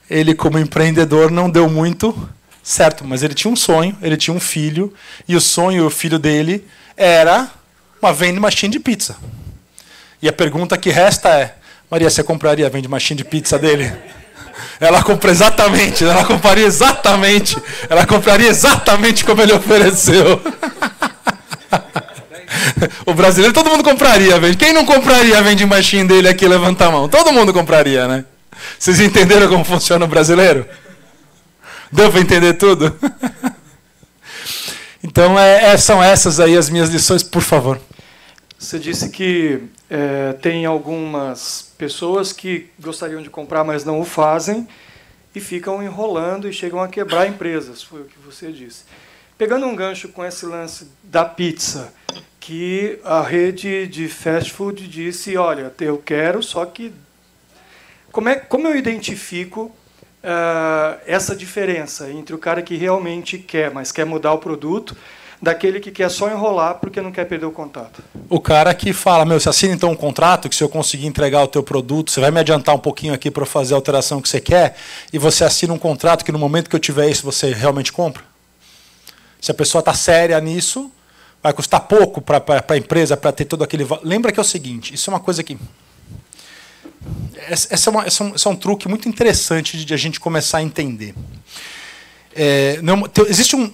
ele, como empreendedor, não deu muito certo. Mas ele tinha um sonho, ele tinha um filho. E o sonho e o filho dele era uma vending machine de pizza. E a pergunta que resta é: Maria, você compraria a vending machine de pizza dele? Ela compra exatamente, ela compraria exatamente como ele ofereceu. O brasileiro, todo mundo compraria. Quem não compraria a vending machine dele aqui? Levanta a mão. Todo mundo compraria, né? Vocês entenderam como funciona o brasileiro? Deu para entender tudo? Então, são essas aí as minhas lições, por favor. Você disse que tem algumas pessoas que gostariam de comprar, mas não o fazem, e ficam enrolando e chegam a quebrar empresas, foi o que você disse. Pegando um gancho com esse lance da pizza, que a rede de fast food disse: olha, eu quero, só que... Como eu identifico essa diferença entre o cara que realmente quer, mas quer mudar o produto, daquele que quer só enrolar porque não quer perder o contato? O cara que fala: meu, você assina então um contrato que, se eu conseguir entregar o teu produto, você vai me adiantar um pouquinho aqui para fazer a alteração que você quer, e você assina um contrato que no momento que eu tiver isso, você realmente compra? Se a pessoa está séria nisso, vai custar pouco para a empresa para ter todo aquele... Lembra que é o seguinte, isso é uma coisa que... Esse é um truque muito interessante de a gente começar a entender.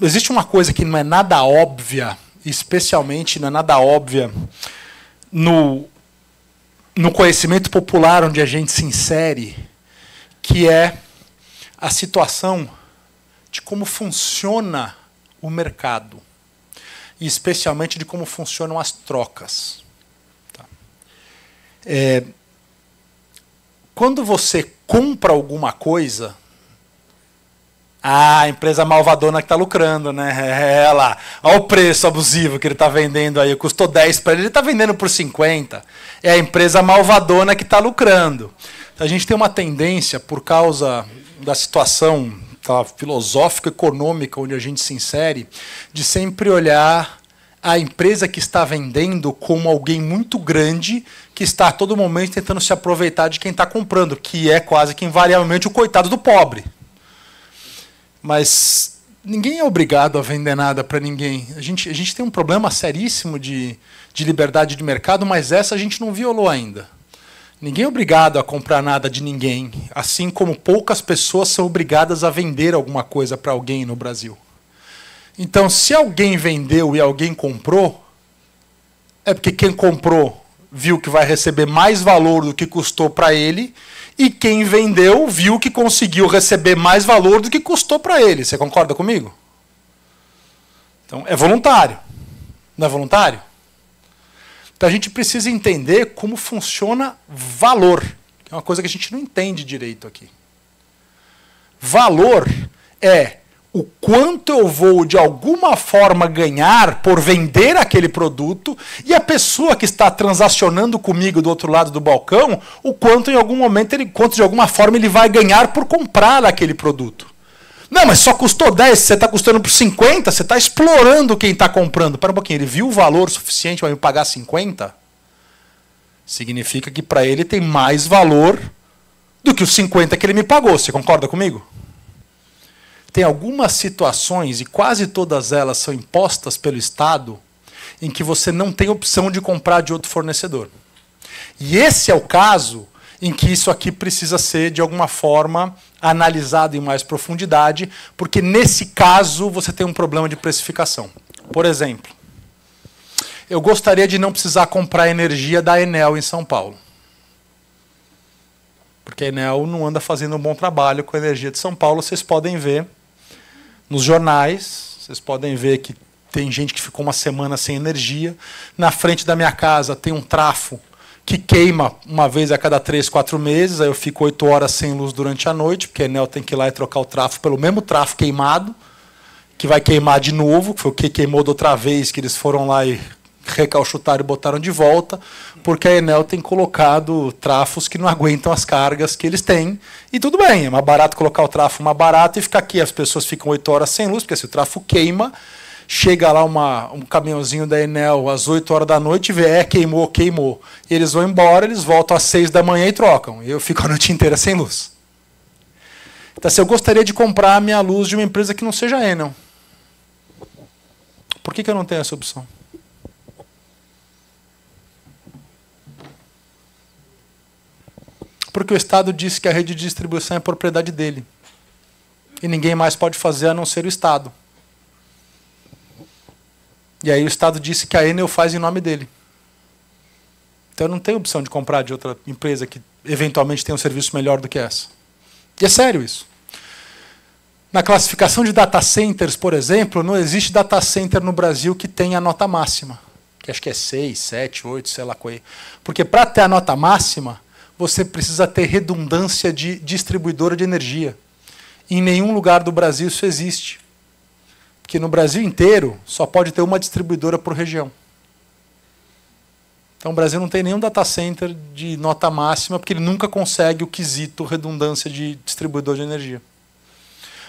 Existe uma coisa que não é nada óbvia, especialmente não é nada óbvia no conhecimento popular onde a gente se insere, que é a situação de como funciona o mercado, e especialmente de como funcionam as trocas. Tá? Quando você compra alguma coisa, a empresa malvadona que está lucrando, né? Olha o preço abusivo que ele está vendendo aí, custou 10 para ele está vendendo por 50. É a empresa malvadona que está lucrando. A gente tem uma tendência, por causa da situação filosófica, econômica, onde a gente se insere, de sempre olhar a empresa que está vendendo como alguém muito grande que está a todo momento tentando se aproveitar de quem está comprando, que é quase que invariavelmente o coitado do pobre. Mas ninguém é obrigado a vender nada para ninguém. A gente tem um problema seríssimo de liberdade de mercado, mas essa a gente não violou ainda. Ninguém é obrigado a comprar nada de ninguém, assim como poucas pessoas são obrigadas a vender alguma coisa para alguém no Brasil. Então, se alguém vendeu e alguém comprou, é porque quem comprou viu que vai receber mais valor do que custou para ele, e quem vendeu viu que conseguiu receber mais valor do que custou para ele. Você concorda comigo? Então, é voluntário. Não é voluntário? Então, a gente precisa entender como funciona valor, que é uma coisa que a gente não entende direito aqui. Valor é o quanto eu vou, de alguma forma, ganhar por vender aquele produto, e a pessoa que está transacionando comigo do outro lado do balcão, o quanto, em algum momento, quanto de alguma forma ele vai ganhar por comprar aquele produto. Não, mas só custou 10, você está custando por 50, você está explorando quem está comprando. Para um pouquinho, ele viu o valor suficiente para me pagar 50? Significa que para ele tem mais valor do que os 50 que ele me pagou. Você concorda comigo? Tem algumas situações, e quase todas elas são impostas pelo Estado, em que você não tem opção de comprar de outro fornecedor. E esse é o caso em que isso aqui precisa ser, de alguma forma, analisado em mais profundidade, porque nesse caso você tem um problema de precificação. Por exemplo, eu gostaria de não precisar comprar energia da Enel em São Paulo. Porque a Enel não anda fazendo um bom trabalho com a energia de São Paulo, vocês podem ver nos jornais, vocês podem ver que tem gente que ficou uma semana sem energia. Na frente da minha casa tem um trafo que queima uma vez a cada 3, 4 meses, aí eu fico 8 horas sem luz durante a noite, porque a Enel tem que ir lá e trocar o trafo pelo mesmo trafo queimado, que vai queimar de novo, que foi o que queimou da outra vez, que eles foram lá e recalchutaram e botaram de volta, porque a Enel tem colocado trafos que não aguentam as cargas que eles têm. E tudo bem, é mais barato colocar o trafo mais barato e ficar aqui. As pessoas ficam 8 horas sem luz, porque se o trafo queima, chega lá um caminhãozinho da Enel às 8 horas da noite e vê, queimou, queimou. E eles vão embora, eles voltam às 6 da manhã e trocam. E eu fico a noite inteira sem luz. Então, se eu gostaria de comprar a minha luz de uma empresa que não seja a Enel, por que eu não tenho essa opção? Porque o Estado disse que a rede de distribuição é propriedade dele. E ninguém mais pode fazer a não ser o Estado. E aí o Estado disse que a Enel faz em nome dele. Então eu não tenho opção de comprar de outra empresa que eventualmente tenha um serviço melhor do que essa. E é sério isso. Na classificação de data centers, por exemplo, não existe data center no Brasil que tenha a nota máxima. Que acho que é 6, 7, 8, sei lá qual é. Porque para ter a nota máxima, você precisa ter redundância de distribuidora de energia. Em nenhum lugar do Brasil isso existe. Porque no Brasil inteiro só pode ter uma distribuidora por região. Então o Brasil não tem nenhum data center de nota máxima, porque ele nunca consegue o quesito redundância de distribuidor de energia.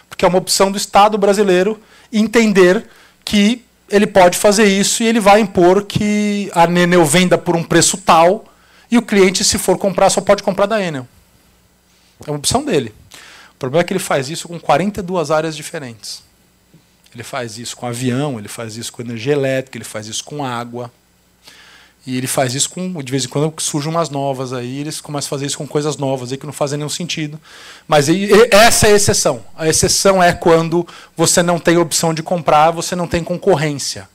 Porque é uma opção do Estado brasileiro entender que ele pode fazer isso e ele vai impor que a Enel venda por um preço tal, e o cliente, se for comprar, só pode comprar da Enel. É uma opção dele. O problema é que ele faz isso com 42 áreas diferentes. Ele faz isso com avião, ele faz isso com energia elétrica, ele faz isso com água. E ele faz isso com, de vez em quando surgem umas novas aí, eles começam a fazer isso com coisas novas aí que não fazem nenhum sentido. Mas essa é a exceção. A exceção é quando você não tem opção de comprar, você não tem concorrência.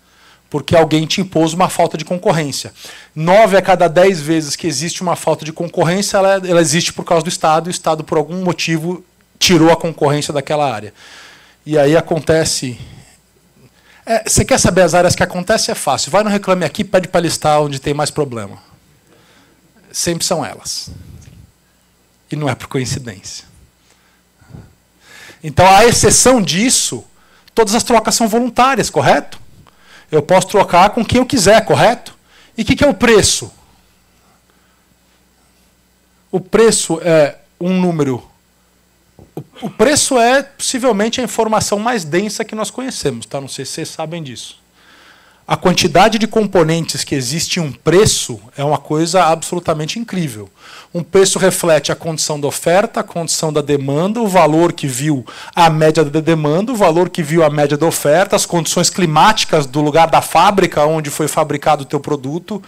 Porque alguém te impôs uma falta de concorrência. 9 a cada 10 vezes que existe uma falta de concorrência, ela existe por causa do Estado, e o Estado, por algum motivo, tirou a concorrência daquela área. E aí acontece... você quer saber as áreas que acontecem? É fácil. Vai no Reclame Aqui, pede para listar onde tem mais problema. Sempre são elas. E não é por coincidência. Então, a exceção disso, todas as trocas são voluntárias, correto? Eu posso trocar com quem eu quiser, correto? E o que é o preço? O preço é um número... O preço é, possivelmente, a informação mais densa que nós conhecemos. Tá? Não sei se vocês sabem disso. A quantidade de componentes que existe em um preço é uma coisa absolutamente incrível. Um preço reflete a condição da oferta, a condição da demanda, o valor que viu a média da demanda, o valor que viu a média da oferta, as condições climáticas do lugar da fábrica onde foi fabricado o teu produto.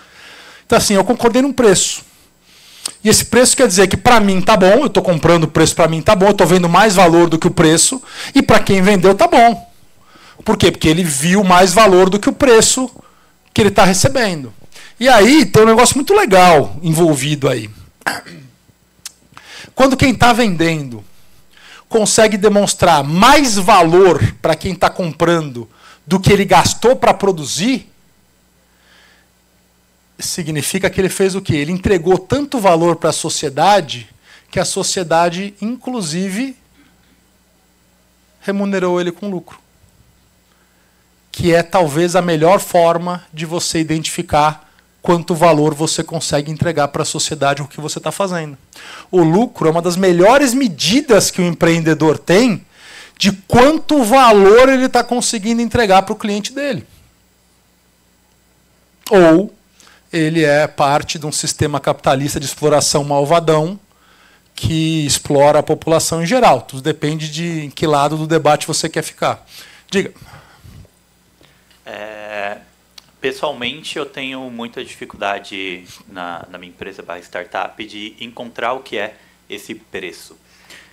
Então, assim, eu concordei num preço. E esse preço quer dizer que para mim tá bom, eu estou comprando o preço para mim tá bom, eu estou vendo mais valor do que o preço, e para quem vendeu tá bom. Por quê? Porque ele viu mais valor do que o preço que ele está recebendo. E aí tem um negócio muito legal envolvido aí. Quando quem está vendendo consegue demonstrar mais valor para quem está comprando do que ele gastou para produzir, significa que ele fez o quê? Ele entregou tanto valor para a sociedade que a sociedade, inclusive, remunerou ele com lucro. Que é talvez a melhor forma de você identificar quanto valor você consegue entregar para a sociedade o que você está fazendo. O lucro é uma das melhores medidas que o empreendedor tem de quanto valor ele está conseguindo entregar para o cliente dele. Ou ele é parte de um sistema capitalista de exploração malvadão que explora a população em geral. Tudo depende de em que lado do debate você quer ficar. Diga. Pessoalmente, eu tenho muita dificuldade na minha empresa / startup de encontrar o que é esse preço.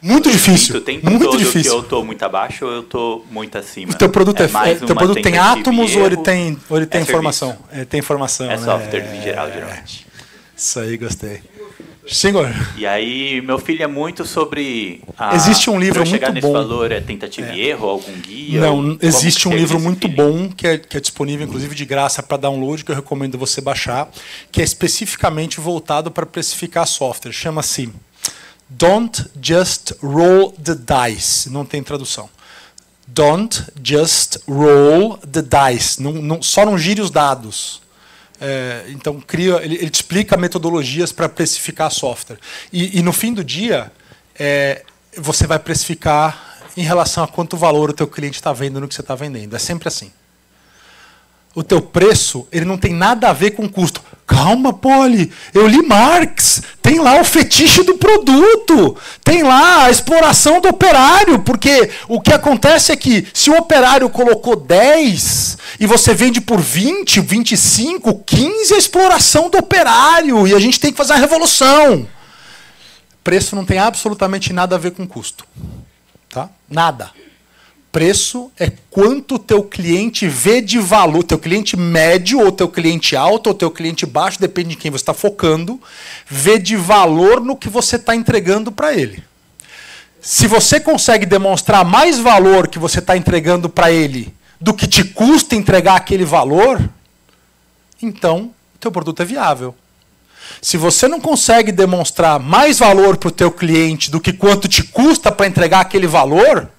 Muito difícil. O tempo muito todo difícil. que eu estou muito abaixo ou eu estou muito acima. O teu produto, teu produto tem átomos ou ele tem informação? Tem informação. É software em geral, geralmente. Isso aí, gostei. Senhor. E aí, meu filho é muito sobre... Existe um livro muito chegar nesse bom. valor, é tentativa e erro, algum guia? Não, existe um livro muito feeling? bom que é disponível, inclusive, de graça para download, que eu recomendo você baixar, que é especificamente voltado para precificar software. Chama-se Don't Just Roll the Dice. Não tem tradução. Don't Just Roll the Dice. Só não gire os dados. Então, ele te explica metodologias para precificar software. E no fim do dia, você vai precificar em relação a quanto valor o teu cliente está vendo no que você está vendendo. É sempre assim. O teu preço, ele não tem nada a ver com custo. Calma, Poli, eu li Marx. Tem lá o fetiche do produto. Tem lá a exploração do operário. Porque o que acontece é que se o operário colocou 10 e você vende por 20, 25, 15, é a exploração do operário. E a gente tem que fazer uma revolução. Preço não tem absolutamente nada a ver com custo. Tá? Nada. Preço é quanto o teu cliente vê de valor, teu cliente médio, ou teu cliente alto, ou teu cliente baixo, depende de quem você está focando, vê de valor no que você está entregando para ele. Se você consegue demonstrar mais valor que você está entregando para ele do que te custa entregar aquele valor, então o teu produto é viável. Se você não consegue demonstrar mais valor para o teu cliente do que quanto te custa para entregar aquele valor,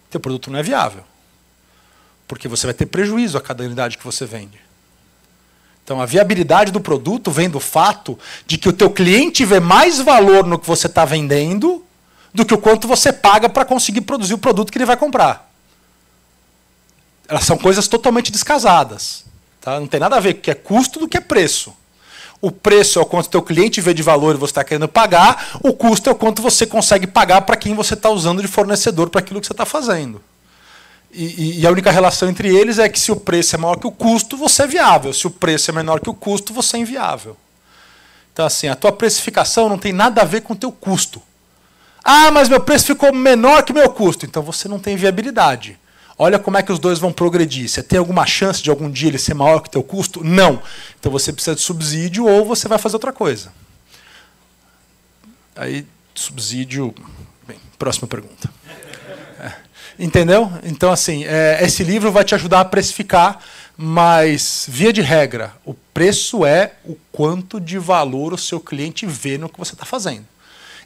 teu produto não é viável. Porque você vai ter prejuízo a cada unidade que você vende. Então, a viabilidade do produto vem do fato de que o teu cliente vê mais valor no que você está vendendo do que o quanto você paga para conseguir produzir o produto que ele vai comprar. Elas são coisas totalmente descasadas. Tá? Não tem nada a ver com o que é custo do que é preço. O preço é o quanto o teu cliente vê de valor e você está querendo pagar. O custo é o quanto você consegue pagar para quem você está usando de fornecedor para aquilo que você está fazendo. E a única relação entre eles é que se o preço é maior que o custo, você é viável. Se o preço é menor que o custo, você é inviável. Então, assim, a tua precificação não tem nada a ver com o teu custo. Ah, mas meu preço ficou menor que meu custo. Então você não tem viabilidade. Olha como é que os dois vão progredir. Você tem alguma chance de algum dia ele ser maior que o teu custo? Não. Então você precisa de subsídio ou você vai fazer outra coisa. Aí, subsídio... Bem, próxima pergunta. Entendeu? Então, assim, esse livro vai te ajudar a precificar, mas, via de regra, o preço é o quanto de valor o seu cliente vê no que você está fazendo.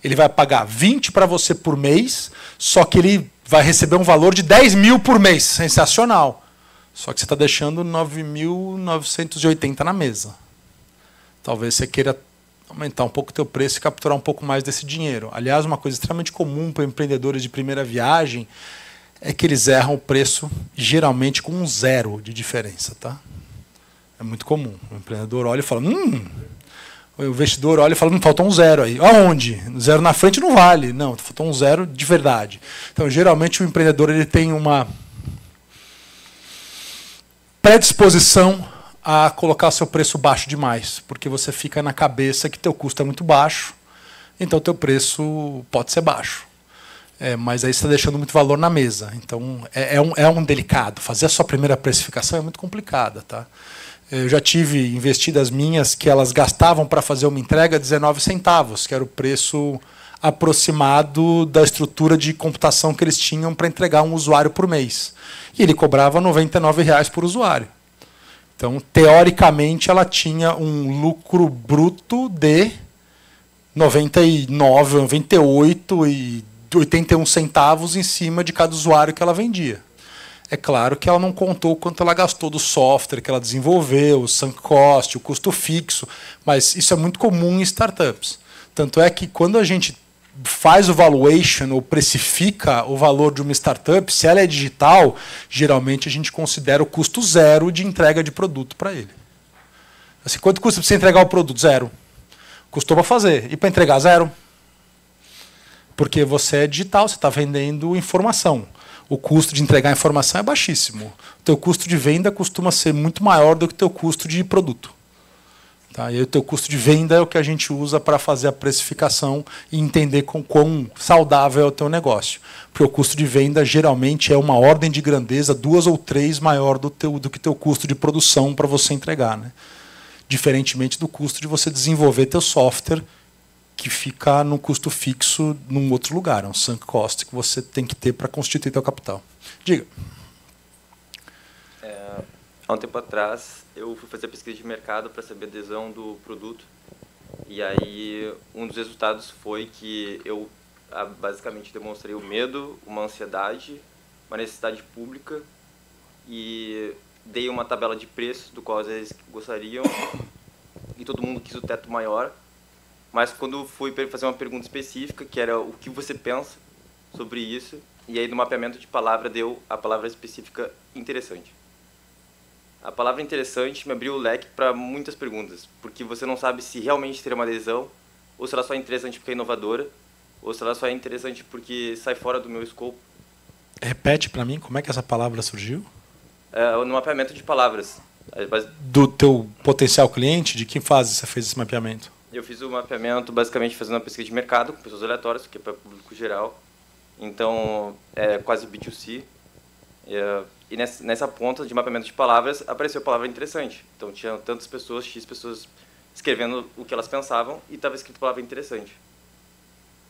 Ele vai pagar 20 para você por mês, só que ele vai receber um valor de 10 mil por mês. Sensacional. Só que você está deixando 9.980 na mesa. Talvez você queira aumentar um pouco o teu preço e capturar um pouco mais desse dinheiro. Aliás, uma coisa extremamente comum para empreendedores de primeira viagem é que eles erram o preço geralmente com um 0 de diferença. Tá? É muito comum. O empreendedor olha e fala, o investidor olha e fala, faltou um 0 aí. Aonde? 0 na frente não vale. Não, faltou um 0 de verdade. Então, geralmente, o empreendedor ele tem uma predisposição a colocar seu preço baixo demais, porque você fica na cabeça que teu custo é muito baixo, então teu preço pode ser baixo. Mas aí você está deixando muito valor na mesa. Então, é um delicado. Fazer a sua primeira precificação é muito complicada. Tá? Eu já tive investidas minhas que elas gastavam para fazer uma entrega 19 centavos, que era o preço aproximado da estrutura de computação que eles tinham para entregar um usuário por mês. E ele cobrava R$ 99,00 por usuário. Então, teoricamente, ela tinha um lucro bruto de 99, 98 e 81 centavos em cima de cada usuário que ela vendia. É claro que ela não contou o quanto ela gastou do software que ela desenvolveu, o sunk cost, o custo fixo, mas isso é muito comum em startups. Tanto é que quando a gente faz o valuation ou precifica o valor de uma startup, se ela é digital, geralmente a gente considera o custo 0 de entrega de produto para ele. Assim, quanto custa para você entregar o produto? 0. Custou para fazer. E para entregar? 0. Porque você é digital, você está vendendo informação. O custo de entregar informação é baixíssimo. O teu custo de venda costuma ser muito maior do que o teu custo de produto. Tá? E aí o teu custo de venda é o que a gente usa para fazer a precificação e entender quão saudável é o teu negócio. Porque o custo de venda geralmente é uma ordem de grandeza 2 ou 3 maior do que teu custo de produção para você entregar. Né? Diferentemente do custo de você desenvolver teu software, que fica no custo fixo num outro lugar. É um sunk cost que você tem que ter para constituir teu capital. Diga. Há um tempo atrás, eu fui fazer pesquisa de mercado para saber a adesão do produto. E aí, um dos resultados foi que eu basicamente demonstrei o medo, uma ansiedade, uma necessidade pública e dei uma tabela de preços do qual eles gostariam e todo mundo quis o teto maior. Mas quando fui fazer uma pergunta específica, que era o que você pensa sobre isso, e aí no mapeamento de palavra deu a palavra específica interessante. A palavra interessante me abriu o leque para muitas perguntas, porque você não sabe se realmente terá uma adesão, ou se ela só é interessante porque é inovadora, ou se ela só é interessante porque sai fora do meu escopo. Repete para mim, como é que essa palavra surgiu? No mapeamento de palavras. Do teu potencial cliente? De que fase você fez esse mapeamento? Eu fiz o mapeamento basicamente fazendo uma pesquisa de mercado com pessoas aleatórias, que é para público geral. Então, é quase B2C. E nessa ponta de mapeamento de palavras, apareceu a palavra interessante. Então, tinha tantas pessoas, X pessoas, escrevendo o que elas pensavam e estava escrito a palavra interessante.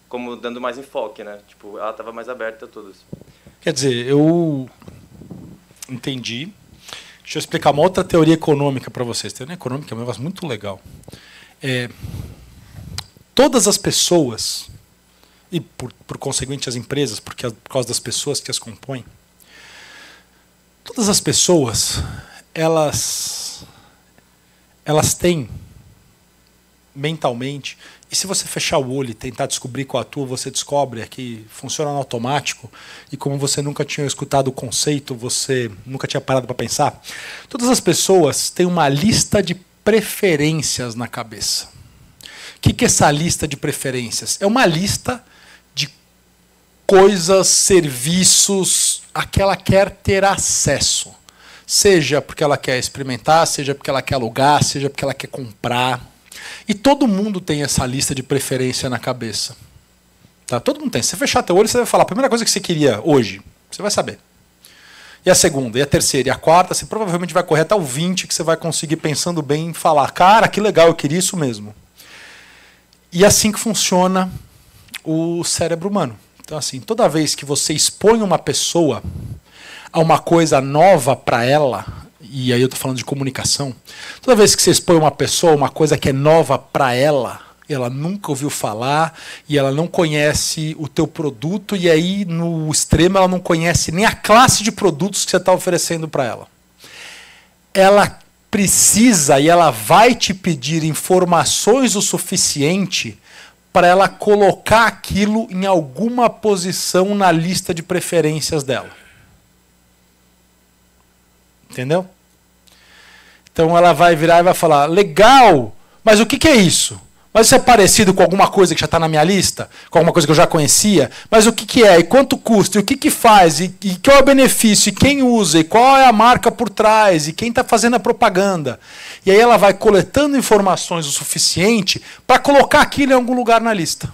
Como dando mais enfoque, né? Tipo, ela estava mais aberta a todas. Quer dizer, eu entendi. Deixa eu explicar uma outra teoria econômica para vocês. Teoria econômica é um negócio muito legal. Todas as pessoas, e por conseguinte as empresas, porque por causa das pessoas que as compõem, todas as pessoas, elas têm mentalmente, e se você fechar o olho e tentar descobrir qual a tua, você descobre que funciona no automático, e como você nunca tinha escutado o conceito, você nunca tinha parado para pensar, todas as pessoas têm uma lista de preferências na cabeça. O que é essa lista de preferências? É uma lista de coisas, serviços, a que ela quer ter acesso. Seja porque ela quer experimentar, seja porque ela quer alugar, seja porque ela quer comprar. E todo mundo tem essa lista de preferência na cabeça. Tá? Todo mundo tem. Se você fechar teu olho, você vai falar a primeira coisa que você queria hoje. Você vai saber. E a segunda, e a terceira, e a quarta, você provavelmente vai correr até o 20, que você vai conseguir, pensando bem, falar, cara, que legal, eu queria isso mesmo. E é assim que funciona o cérebro humano. Então, assim, toda vez que você expõe uma pessoa a uma coisa nova para ela, e aí eu estou falando de comunicação, toda vez que você expõe uma pessoa a uma coisa que é nova para ela nunca ouviu falar, e ela não conhece o teu produto, e aí, no extremo, ela não conhece nem a classe de produtos que você está oferecendo para ela. Ela precisa e ela vai te pedir informações o suficiente para ela colocar aquilo em alguma posição na lista de preferências dela. Entendeu? Então ela vai virar e vai falar, legal, mas o que é isso? Mas isso é parecido com alguma coisa que já está na minha lista? Com alguma coisa que eu já conhecia? Mas o que é? E quanto custa? E o que faz? E qual é o benefício? E quem usa? E qual é a marca por trás? E quem está fazendo a propaganda? E aí ela vai coletando informações o suficiente para colocar aquilo em algum lugar na lista.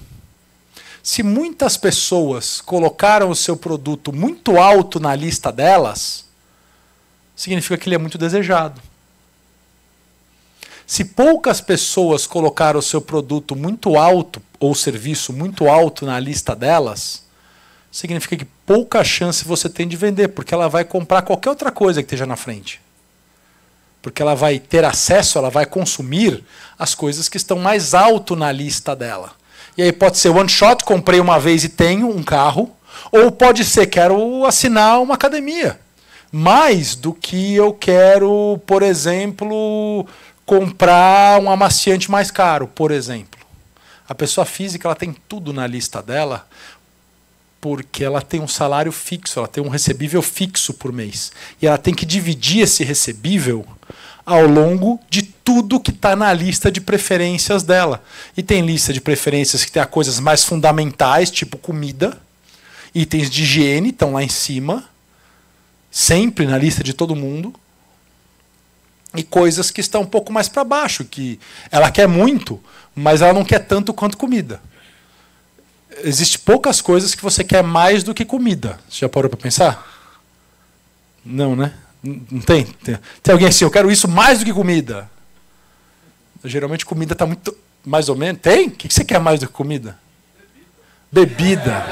Se muitas pessoas colocaram o seu produto muito alto na lista delas, significa que ele é muito desejado. Se poucas pessoas colocaram o seu produto muito alto, ou serviço muito alto na lista delas, significa que pouca chance você tem de vender, porque ela vai comprar qualquer outra coisa que esteja na frente. Porque ela vai ter acesso, ela vai consumir as coisas que estão mais alto na lista dela. E aí pode ser one shot, comprei uma vez e tenho um carro, ou pode ser, quero assinar uma academia. Mais do que eu quero, por exemplo, comprar um amaciante mais caro, por exemplo. A pessoa física ela tem tudo na lista dela porque ela tem um salário fixo, ela tem um recebível fixo por mês. E ela tem que dividir esse recebível ao longo de tudo que está na lista de preferências dela. E tem lista de preferências que tem coisas mais fundamentais, tipo comida, itens de higiene estão lá em cima, sempre na lista de todo mundo. E coisas que estão um pouco mais para baixo, que ela quer muito, mas ela não quer tanto quanto comida. Existem poucas coisas que você quer mais do que comida. Você já parou para pensar? Não, né? Não tem? Tem alguém assim, eu quero isso mais do que comida. Geralmente comida está muito, mais ou menos. Tem? O que você quer mais do que comida? Bebida.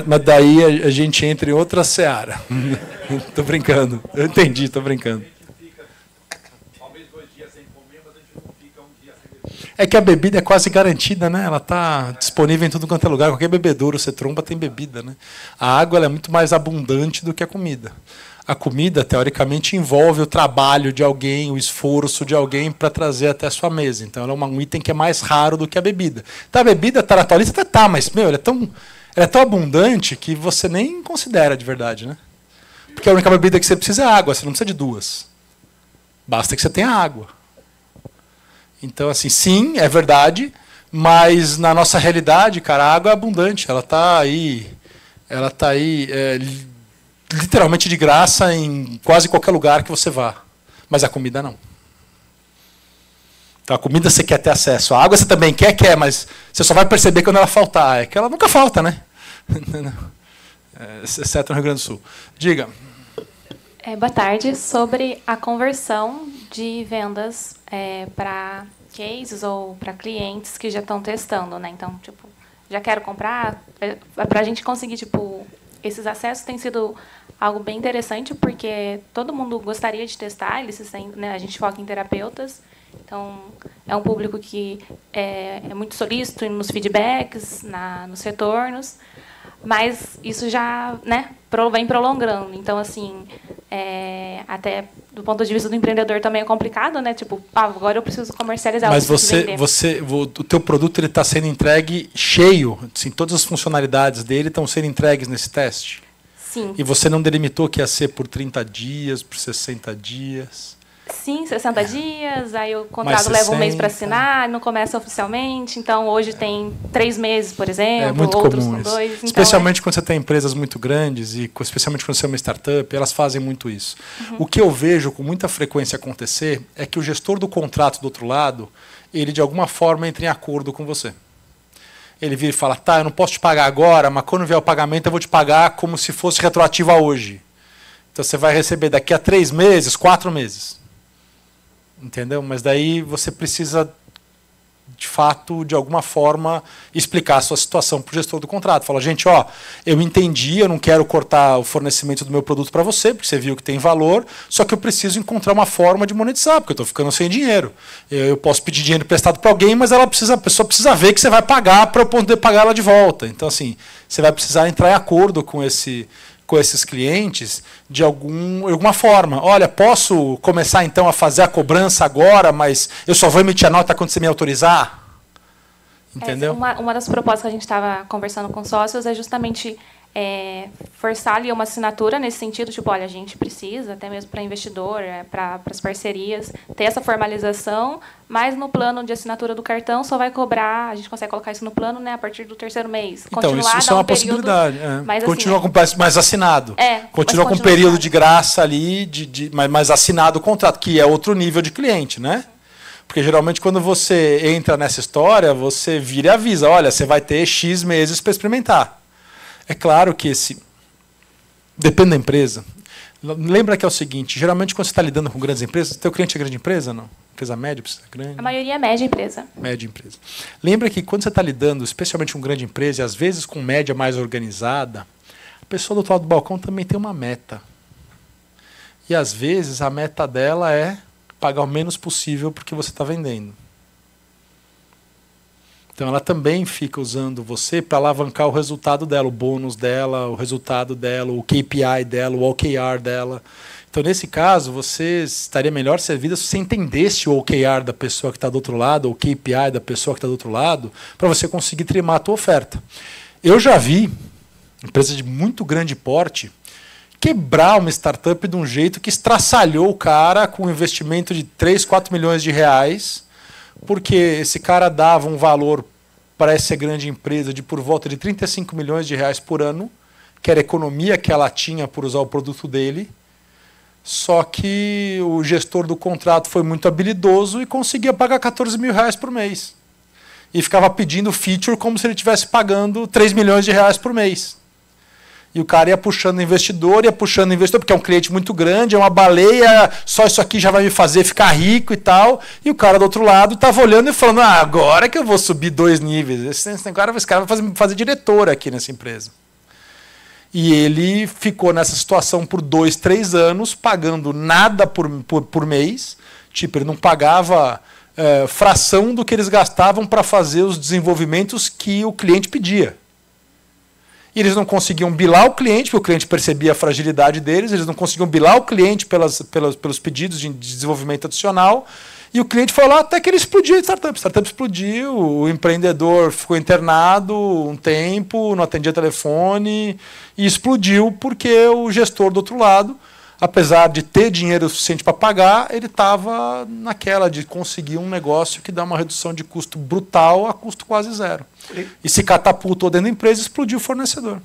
Mas daí a gente entra em outra seara. Tô brincando. Eu entendi, tô brincando. É que a bebida é quase garantida, né? Ela está disponível em tudo quanto é lugar. Qualquer bebedouro você tromba tem bebida, né? A água ela é muito mais abundante do que a comida. A comida, teoricamente, envolve o trabalho de alguém, o esforço de alguém para trazer até a sua mesa. Então ela é um item que é mais raro do que a bebida. Então a bebida está na tua lista? Tá, mas meu, ela é tão abundante que você nem considera de verdade, né? Porque a única bebida que você precisa é água, você não precisa de duas. Basta que você tenha água. Então, assim, sim, é verdade, mas na nossa realidade, cara, a água é abundante, ela está aí literalmente de graça em quase qualquer lugar que você vá. Mas a comida não. Então, a comida você quer ter acesso. A água você também quer, mas você só vai perceber quando ela faltar. É que ela nunca falta, né? Exceto no Rio Grande do Sul. Diga. Boa tarde. Sobre a conversão de vendas para cases ou para clientes que já estão testando, né? Então, tipo, já quero comprar. Para a gente conseguir, tipo, esses acessos tem sido algo bem interessante, porque todo mundo gostaria de testar, eles se sentem, né? A gente foca em terapeutas, então é um público que é muito solícito nos feedbacks, nos retornos, mas isso já, né, vem prolongando. Então, assim, até do ponto de vista do empreendedor também é complicado, né? Tipo, agora eu preciso comercializar. Mas o teu produto ele está sendo entregue cheio, assim, todas as funcionalidades dele estão sendo entregues nesse teste? Sim. E você não delimitou que ia ser por 30 dias, por 60 dias? Sim, 60 dias, aí o contrato Mais leva um mês 60. para assinar, não começa oficialmente, então hoje tem 3 meses, por exemplo, É muito outros comum com isso. 2. Então Especialmente quando você tem empresas muito grandes e especialmente quando você é uma startup, elas fazem muito isso. O que eu vejo com muita frequência acontecer é que o gestor do contrato do outro lado, ele de alguma forma entra em acordo com você. Ele vira e fala, tá, eu não posso te pagar agora, mas quando vier o pagamento eu vou te pagar como se fosse retroativo a hoje. Então você vai receber daqui a 3 meses, 4 meses. Entendeu? Mas daí você precisa, de fato, de alguma forma, explicar a sua situação para o gestor do contrato. Fala, gente, ó, eu entendi, eu não quero cortar o fornecimento do meu produto para você, porque você viu que tem valor, só que eu preciso encontrar uma forma de monetizar, porque eu estou ficando sem dinheiro. Eu posso pedir dinheiro emprestado para alguém, mas a pessoa precisa ver que você vai pagar para eu poder pagar ela de volta. Então, assim, você vai precisar entrar em acordo com esses clientes de alguma forma. Olha, posso começar então a fazer a cobrança agora, mas eu só vou emitir a nota quando você me autorizar? Entendeu? Uma das propostas que a gente estava conversando com sócios é justamente forçar ali uma assinatura nesse sentido, tipo, olha, a gente precisa, até mesmo para investidor, para as parcerias, ter essa formalização, mas no plano de assinatura do cartão só vai cobrar, a gente consegue colocar isso no plano, né, a partir do 3º mês. Então, isso é uma possibilidade. Mas, continua assim, com mais assinado. Continua com um período de graça ali, mas assinado o contrato, que é outro nível de cliente, né? Porque geralmente quando você entra nessa história, você vira e avisa, olha, você vai ter X meses para experimentar. É claro que depende da empresa. Lembra que é o seguinte, geralmente quando você está lidando com grandes empresas, teu cliente é grande empresa, não? Empresa média, precisa grande? A maioria é média empresa. Média empresa. Lembra que quando você está lidando, especialmente com grande empresa, e às vezes com média mais organizada, a pessoa do outro lado do balcão também tem uma meta. E às vezes a meta dela é pagar o menos possível porque você está vendendo. Então ela também fica usando você para alavancar o resultado dela, o bônus dela, o resultado dela, o KPI dela, o OKR dela. Então nesse caso você estaria melhor servida se você entendesse o OKR da pessoa que está do outro lado, ou o KPI da pessoa que está do outro lado, para você conseguir trimar a tua oferta. Eu já vi empresa de muito grande porte quebrar uma startup de um jeito que estraçalhou o cara com um investimento de 3, 4 milhões de reais, porque esse cara dava um valor para essa grande empresa de por volta de 35 milhões de reais por ano, que era a economia que ela tinha por usar o produto dele, só que o gestor do contrato foi muito habilidoso e conseguia pagar 14 mil reais por mês. E ficava pedindo feature como se ele estivesse pagando 3 milhões de reais por mês. E o cara ia puxando investidor, porque é um cliente muito grande, é uma baleia, só isso aqui já vai me fazer ficar rico e tal. E o cara do outro lado estava olhando e falando, agora que eu vou subir 2 níveis. Esse cara vai fazer diretor aqui nessa empresa. E ele ficou nessa situação por 2, 3 anos, pagando nada por mês. Tipo, ele não pagava fração do que eles gastavam para fazer os desenvolvimentos que o cliente pedia. E eles não conseguiam bilar o cliente, porque o cliente percebia a fragilidade deles, eles não conseguiam bilar o cliente pelos pedidos de desenvolvimento adicional, e o cliente foi lá até que ele explodiu a startup explodiu, o empreendedor ficou internado um tempo, não atendia telefone, e explodiu porque o gestor do outro lado, apesar de ter dinheiro suficiente para pagar, ele estava naquela de conseguir um negócio que dá uma redução de custo brutal a custo quase zero. E se catapultou dentro da empresa, explodiu o fornecedor.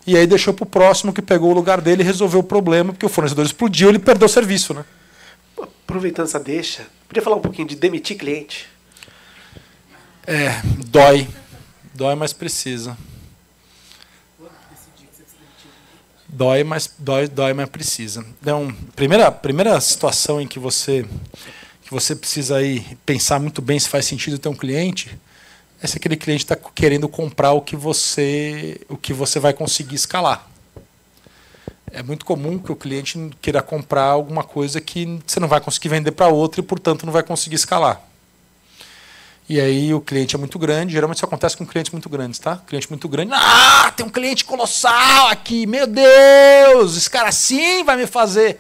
E aí deixou para o próximo que pegou o lugar dele e resolveu o problema, porque o fornecedor explodiu, ele perdeu o serviço, né? Aproveitando essa deixa, podia falar um pouquinho de demitir cliente? Dói. Dói, mas precisa. Dói, mas precisa. Então, primeira situação em que você precisa aí pensar muito bem se faz sentido ter um cliente, é se aquele cliente está querendo comprar o que você vai conseguir escalar. É muito comum que o cliente queira comprar alguma coisa que você não vai conseguir vender para outro e, portanto, não vai conseguir escalar. E aí o cliente é muito grande, geralmente isso acontece com clientes muito grandes, tá? Cliente muito grande, tem um cliente colossal aqui, meu Deus, esse cara sim vai me fazer.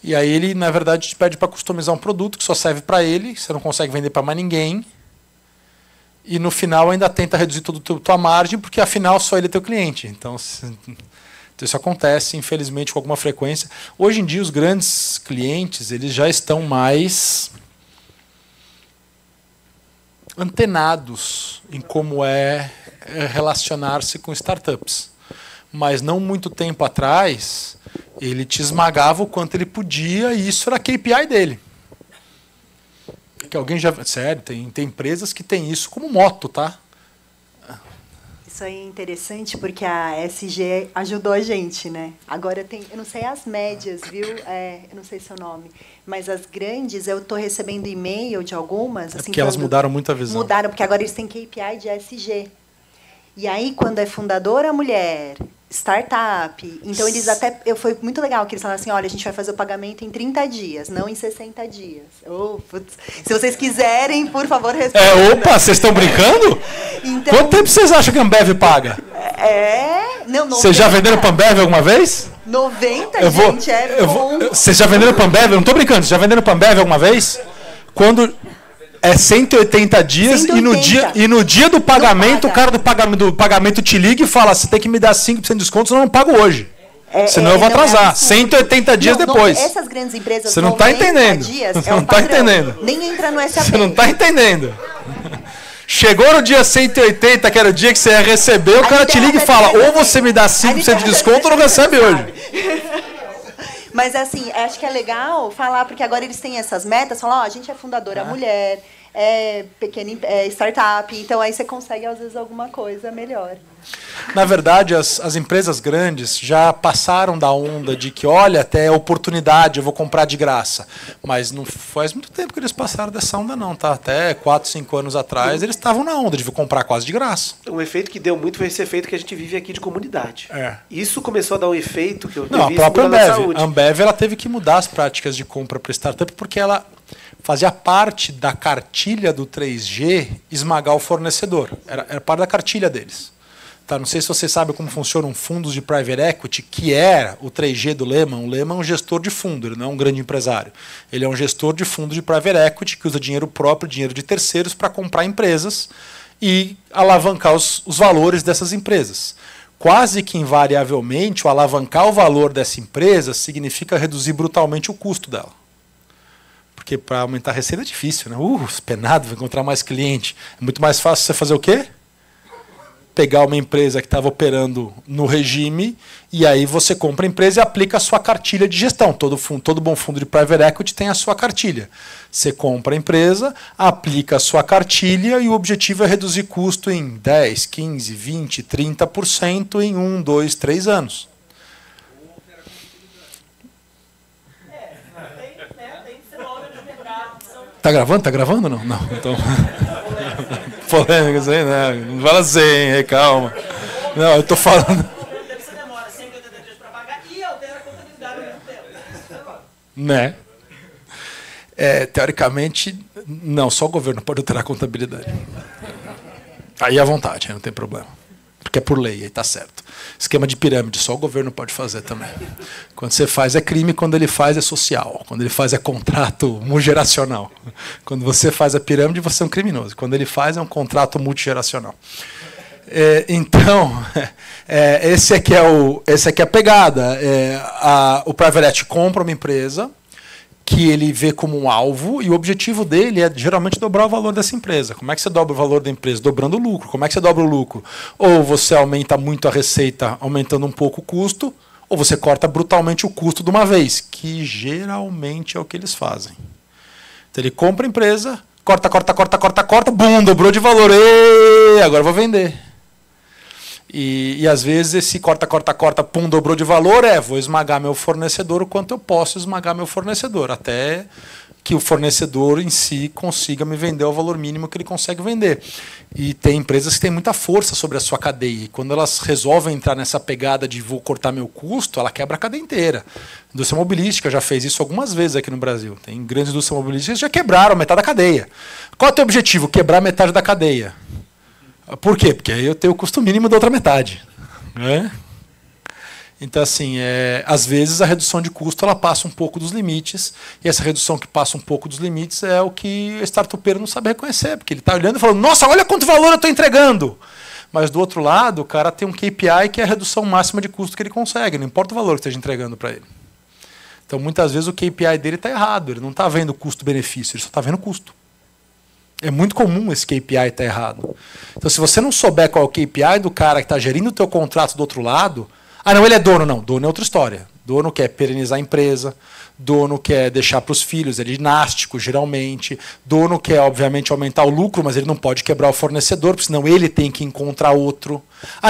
E aí ele, na verdade, te pede para customizar um produto que só serve para ele, você não consegue vender para mais ninguém. E no final ainda tenta reduzir toda a tua margem, porque afinal só ele é teu cliente. Então, se Então, isso acontece, infelizmente, com alguma frequência. Hoje em dia, os grandes clientes eles já estão mais antenados em como é relacionar-se com startups. Mas não muito tempo atrás, ele te esmagava o quanto ele podia e isso era a KPI dele. Que alguém já... Sério, tem empresas que tem isso como moto, tá? Isso aí é interessante porque a SG ajudou a gente, né? Agora tem, eu não sei as médias, viu? Eu não sei seu nome, mas as grandes, eu estou recebendo e-mail de algumas. Assim, porque elas mudaram muito a visão. Mudaram, porque agora eles têm KPI de SG. E aí, quando é fundadora mulher, startup, então eles até... Foi muito legal que eles falaram assim, olha, a gente vai fazer o pagamento em 30 dias, não em 60 dias. Se vocês quiserem, por favor, respondam. Opa, vocês estão brincando? Então, quanto tempo vocês acham que a Ambev paga? Não, vocês já venderam para a Ambev alguma vez? 90, gente, bom. Vocês já venderam para a Ambev? Eu não estou brincando, vocês já venderam para a Ambev alguma vez? Quando... 180 dias 180. E no dia do pagamento, o cara do pagamento te liga e fala, você tem que me dar 5% de desconto, senão eu não pago hoje. Senão eu vou atrasar. 180 dias depois. Essas grandes empresas, você não está entendendo. Dias, você não está entendendo. Nem entra no SAP. Você não está entendendo. Chegou no dia 180, que era o dia que você ia receber, o cara te liga e fala, ou você me dá 5% de desconto ou não recebe hoje. Mas, assim, acho que é legal falar, porque agora eles têm essas metas, falam, a gente é fundadora mulher, pequena startup, então aí você consegue, às vezes, alguma coisa melhor. Na verdade, as empresas grandes já passaram da onda de que, olha, até é oportunidade, eu vou comprar de graça. Mas não faz muito tempo que eles passaram dessa onda, não, tá? Até 4, 5 anos atrás, eles estavam na onda de comprar quase de graça. Um efeito que deu muito foi esse efeito que a gente vive aqui de comunidade. É. Isso começou a dar um efeito que eu não, a própria Ambev. A Ambev ela teve que mudar as práticas de compra para startup porque ela fazia parte da cartilha do 3G esmagar o fornecedor. Era parte da cartilha deles. Tá, não sei se você sabe como funcionam fundos de private equity, que era o 3G do Lehman. O Lehman é um gestor de fundo, ele não é um grande empresário. Ele é um gestor de fundo de private equity que usa dinheiro próprio, dinheiro de terceiros, para comprar empresas e alavancar os valores dessas empresas. Quase que invariavelmente, o alavancar o valor dessa empresa significa reduzir brutalmente o custo dela. Porque para aumentar a receita é difícil, né? Penado, vai encontrar mais cliente. É muito mais fácil você fazer o quê? Pegar uma empresa que estava operando no regime e aí você compra a empresa e aplica a sua cartilha de gestão. Todo bom fundo de private equity tem a sua cartilha. Você compra a empresa, aplica a sua cartilha e o objetivo é reduzir custo em 10, 15, 20, 30% em 1, 2, 3 anos. Tá gravando? Tá gravando ou não? Não. Então... polêmicas aí, né? Não fala assim, hein? Calma. Não, eu tô falando. Você demora 180 dias para pagar e altera a contabilidade ao mesmo tempo. Né? Teoricamente, não, só o governo pode alterar a contabilidade. Aí à vontade, não tem problema. Porque é por lei, aí tá certo. Esquema de pirâmide, só o governo pode fazer também. Quando você faz é crime, quando ele faz é social. Quando ele faz é contrato multigeracional. Quando você faz a pirâmide, você é um criminoso. Quando ele faz é um contrato multigeracional. Então, esse aqui é a pegada. O private equity compra uma empresa que ele vê como um alvo, e o objetivo dele é geralmente dobrar o valor dessa empresa. Como é que você dobra o valor da empresa? Dobrando o lucro. Como é que você dobra o lucro? Ou você aumenta muito a receita, aumentando um pouco o custo, ou você corta brutalmente o custo de uma vez, que geralmente é o que eles fazem. Então ele compra a empresa, corta, bum, dobrou de valor, agora eu vou vender. E às vezes esse corta, pum, dobrou de valor, vou esmagar meu fornecedor o quanto eu posso esmagar meu fornecedor, até que o fornecedor em si consiga me vender o valor mínimo que ele consegue vender. E tem empresas que têm muita força sobre a sua cadeia, e quando elas resolvem entrar nessa pegada de vou cortar meu custo, ela quebra a cadeia inteira. A indústria mobilística já fez isso algumas vezes aqui no Brasil. Tem grandes indústrias mobilísticas que já quebraram metade da cadeia. Qual é o teu objetivo? Quebrar metade da cadeia. Por quê? Porque aí eu tenho o custo mínimo da outra metade. Né? Então, assim, às vezes a redução de custo ela passa um pouco dos limites, e essa redução que passa um pouco dos limites é o que o startupeiro não sabe reconhecer, porque ele está olhando e falando, nossa, olha quanto valor eu estou entregando. Mas do outro lado, o cara tem um KPI que é a redução máxima de custo que ele consegue, não importa o valor que esteja entregando para ele. Então, muitas vezes, o KPI dele está errado, ele não está vendo custo-benefício, ele só está vendo custo. É muito comum esse KPI estar errado. Então, se você não souber qual é o KPI do cara que está gerindo o teu contrato do outro lado, não, ele é dono, não, dono é outra história. Dono quer perenizar a empresa, dono quer deixar para os filhos, ele é dinástico, geralmente. Dono quer, obviamente, aumentar o lucro, mas ele não pode quebrar o fornecedor, porque senão ele tem que encontrar outro.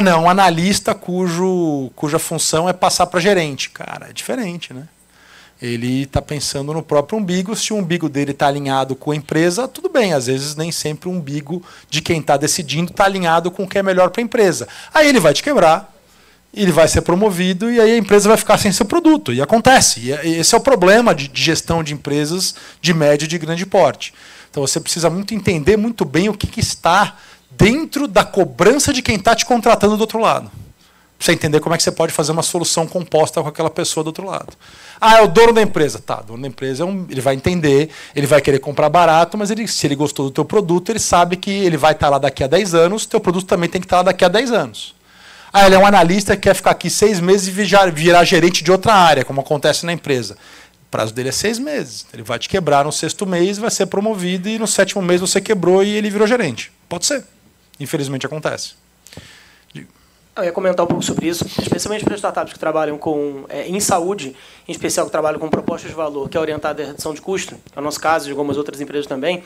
Não, um analista cuja função é passar para gerente. Cara, é diferente, né? Ele está pensando no próprio umbigo. Se o umbigo dele está alinhado com a empresa, tudo bem. Às vezes, nem sempre o umbigo de quem está decidindo está alinhado com o que é melhor para a empresa. Aí ele vai te quebrar, ele vai ser promovido e aí a empresa vai ficar sem seu produto. E acontece. E esse é o problema de gestão de empresas de médio e de grande porte. Então você precisa entender muito bem o que está dentro da cobrança de quem está te contratando do outro lado. Para você entender como é que você pode fazer uma solução composta com aquela pessoa do outro lado. É o dono da empresa. Tá, o dono da empresa ele vai entender, ele vai querer comprar barato, mas se ele gostou do teu produto, ele sabe que ele vai estar lá daqui a 10 anos, o teu produto também tem que estar lá daqui a 10 anos. Ele é um analista que quer ficar aqui 6 meses e virar gerente de outra área, como acontece na empresa. O prazo dele é 6 meses. Ele vai te quebrar no 6º mês, vai ser promovido e no 7º mês você quebrou e ele virou gerente. Pode ser. Infelizmente acontece. Eu ia comentar um pouco sobre isso, especialmente para startups que trabalham em saúde, em especial que trabalham com propostas de valor, que é orientada à redução de custo, é o nosso caso, de algumas outras empresas também.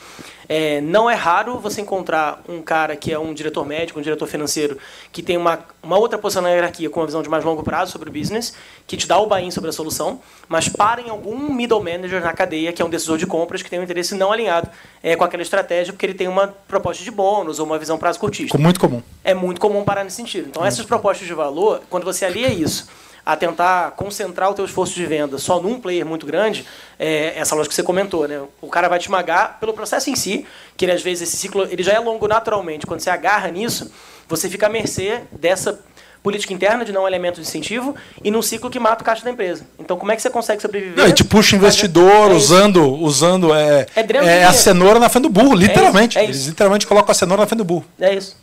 Não é raro você encontrar um cara que é um diretor médico, um diretor financeiro, que tem uma outra posição na hierarquia com uma visão de mais longo prazo sobre o business, que te dá o buy-in sobre a solução, mas para em algum middle manager na cadeia, que é um decisor de compras, que tem um interesse não alinhado com aquela estratégia, porque ele tem uma proposta de bônus ou uma visão prazo curtista. Muito comum. É muito comum parar nesse sentido. Então, essas propostas de valor, quando você alia isso a tentar concentrar o teu esforço de venda só num player muito grande, essa lógica que você comentou, né? O cara vai te esmagar pelo processo em si, que ele, às vezes esse ciclo ele já é longo naturalmente. Quando você agarra nisso, você fica à mercê dessa política interna de não alinhamento de incentivo e num ciclo que mata o caixa da empresa. Então, como é que você consegue sobreviver? Não, e te puxa investidor usando a cenoura na frente do burro, literalmente. Eles literalmente colocam a cenoura na frente do burro. É isso.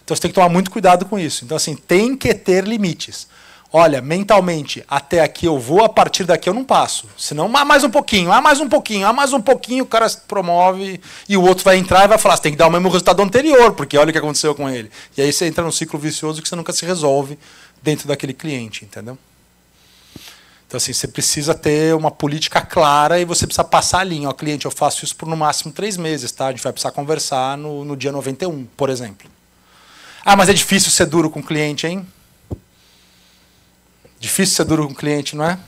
Então você tem que tomar muito cuidado com isso. Então, assim, tem que ter limites. Olha, mentalmente, até aqui eu vou, a partir daqui eu não passo. Senão, mais um pouquinho, mais um pouquinho, mais um pouquinho, o cara se promove e o outro vai entrar e vai falar, você tem que dar o mesmo resultado anterior, porque olha o que aconteceu com ele. E aí você entra num ciclo vicioso que você nunca se resolve dentro daquele cliente, entendeu? Então, assim, você precisa ter uma política clara e você precisa passar a linha. Ó, cliente, eu faço isso por no máximo 3 meses, tá? A gente vai precisar conversar no dia 91, por exemplo. Mas é difícil ser duro com o cliente, hein? Difícil ser duro com o cliente, não é?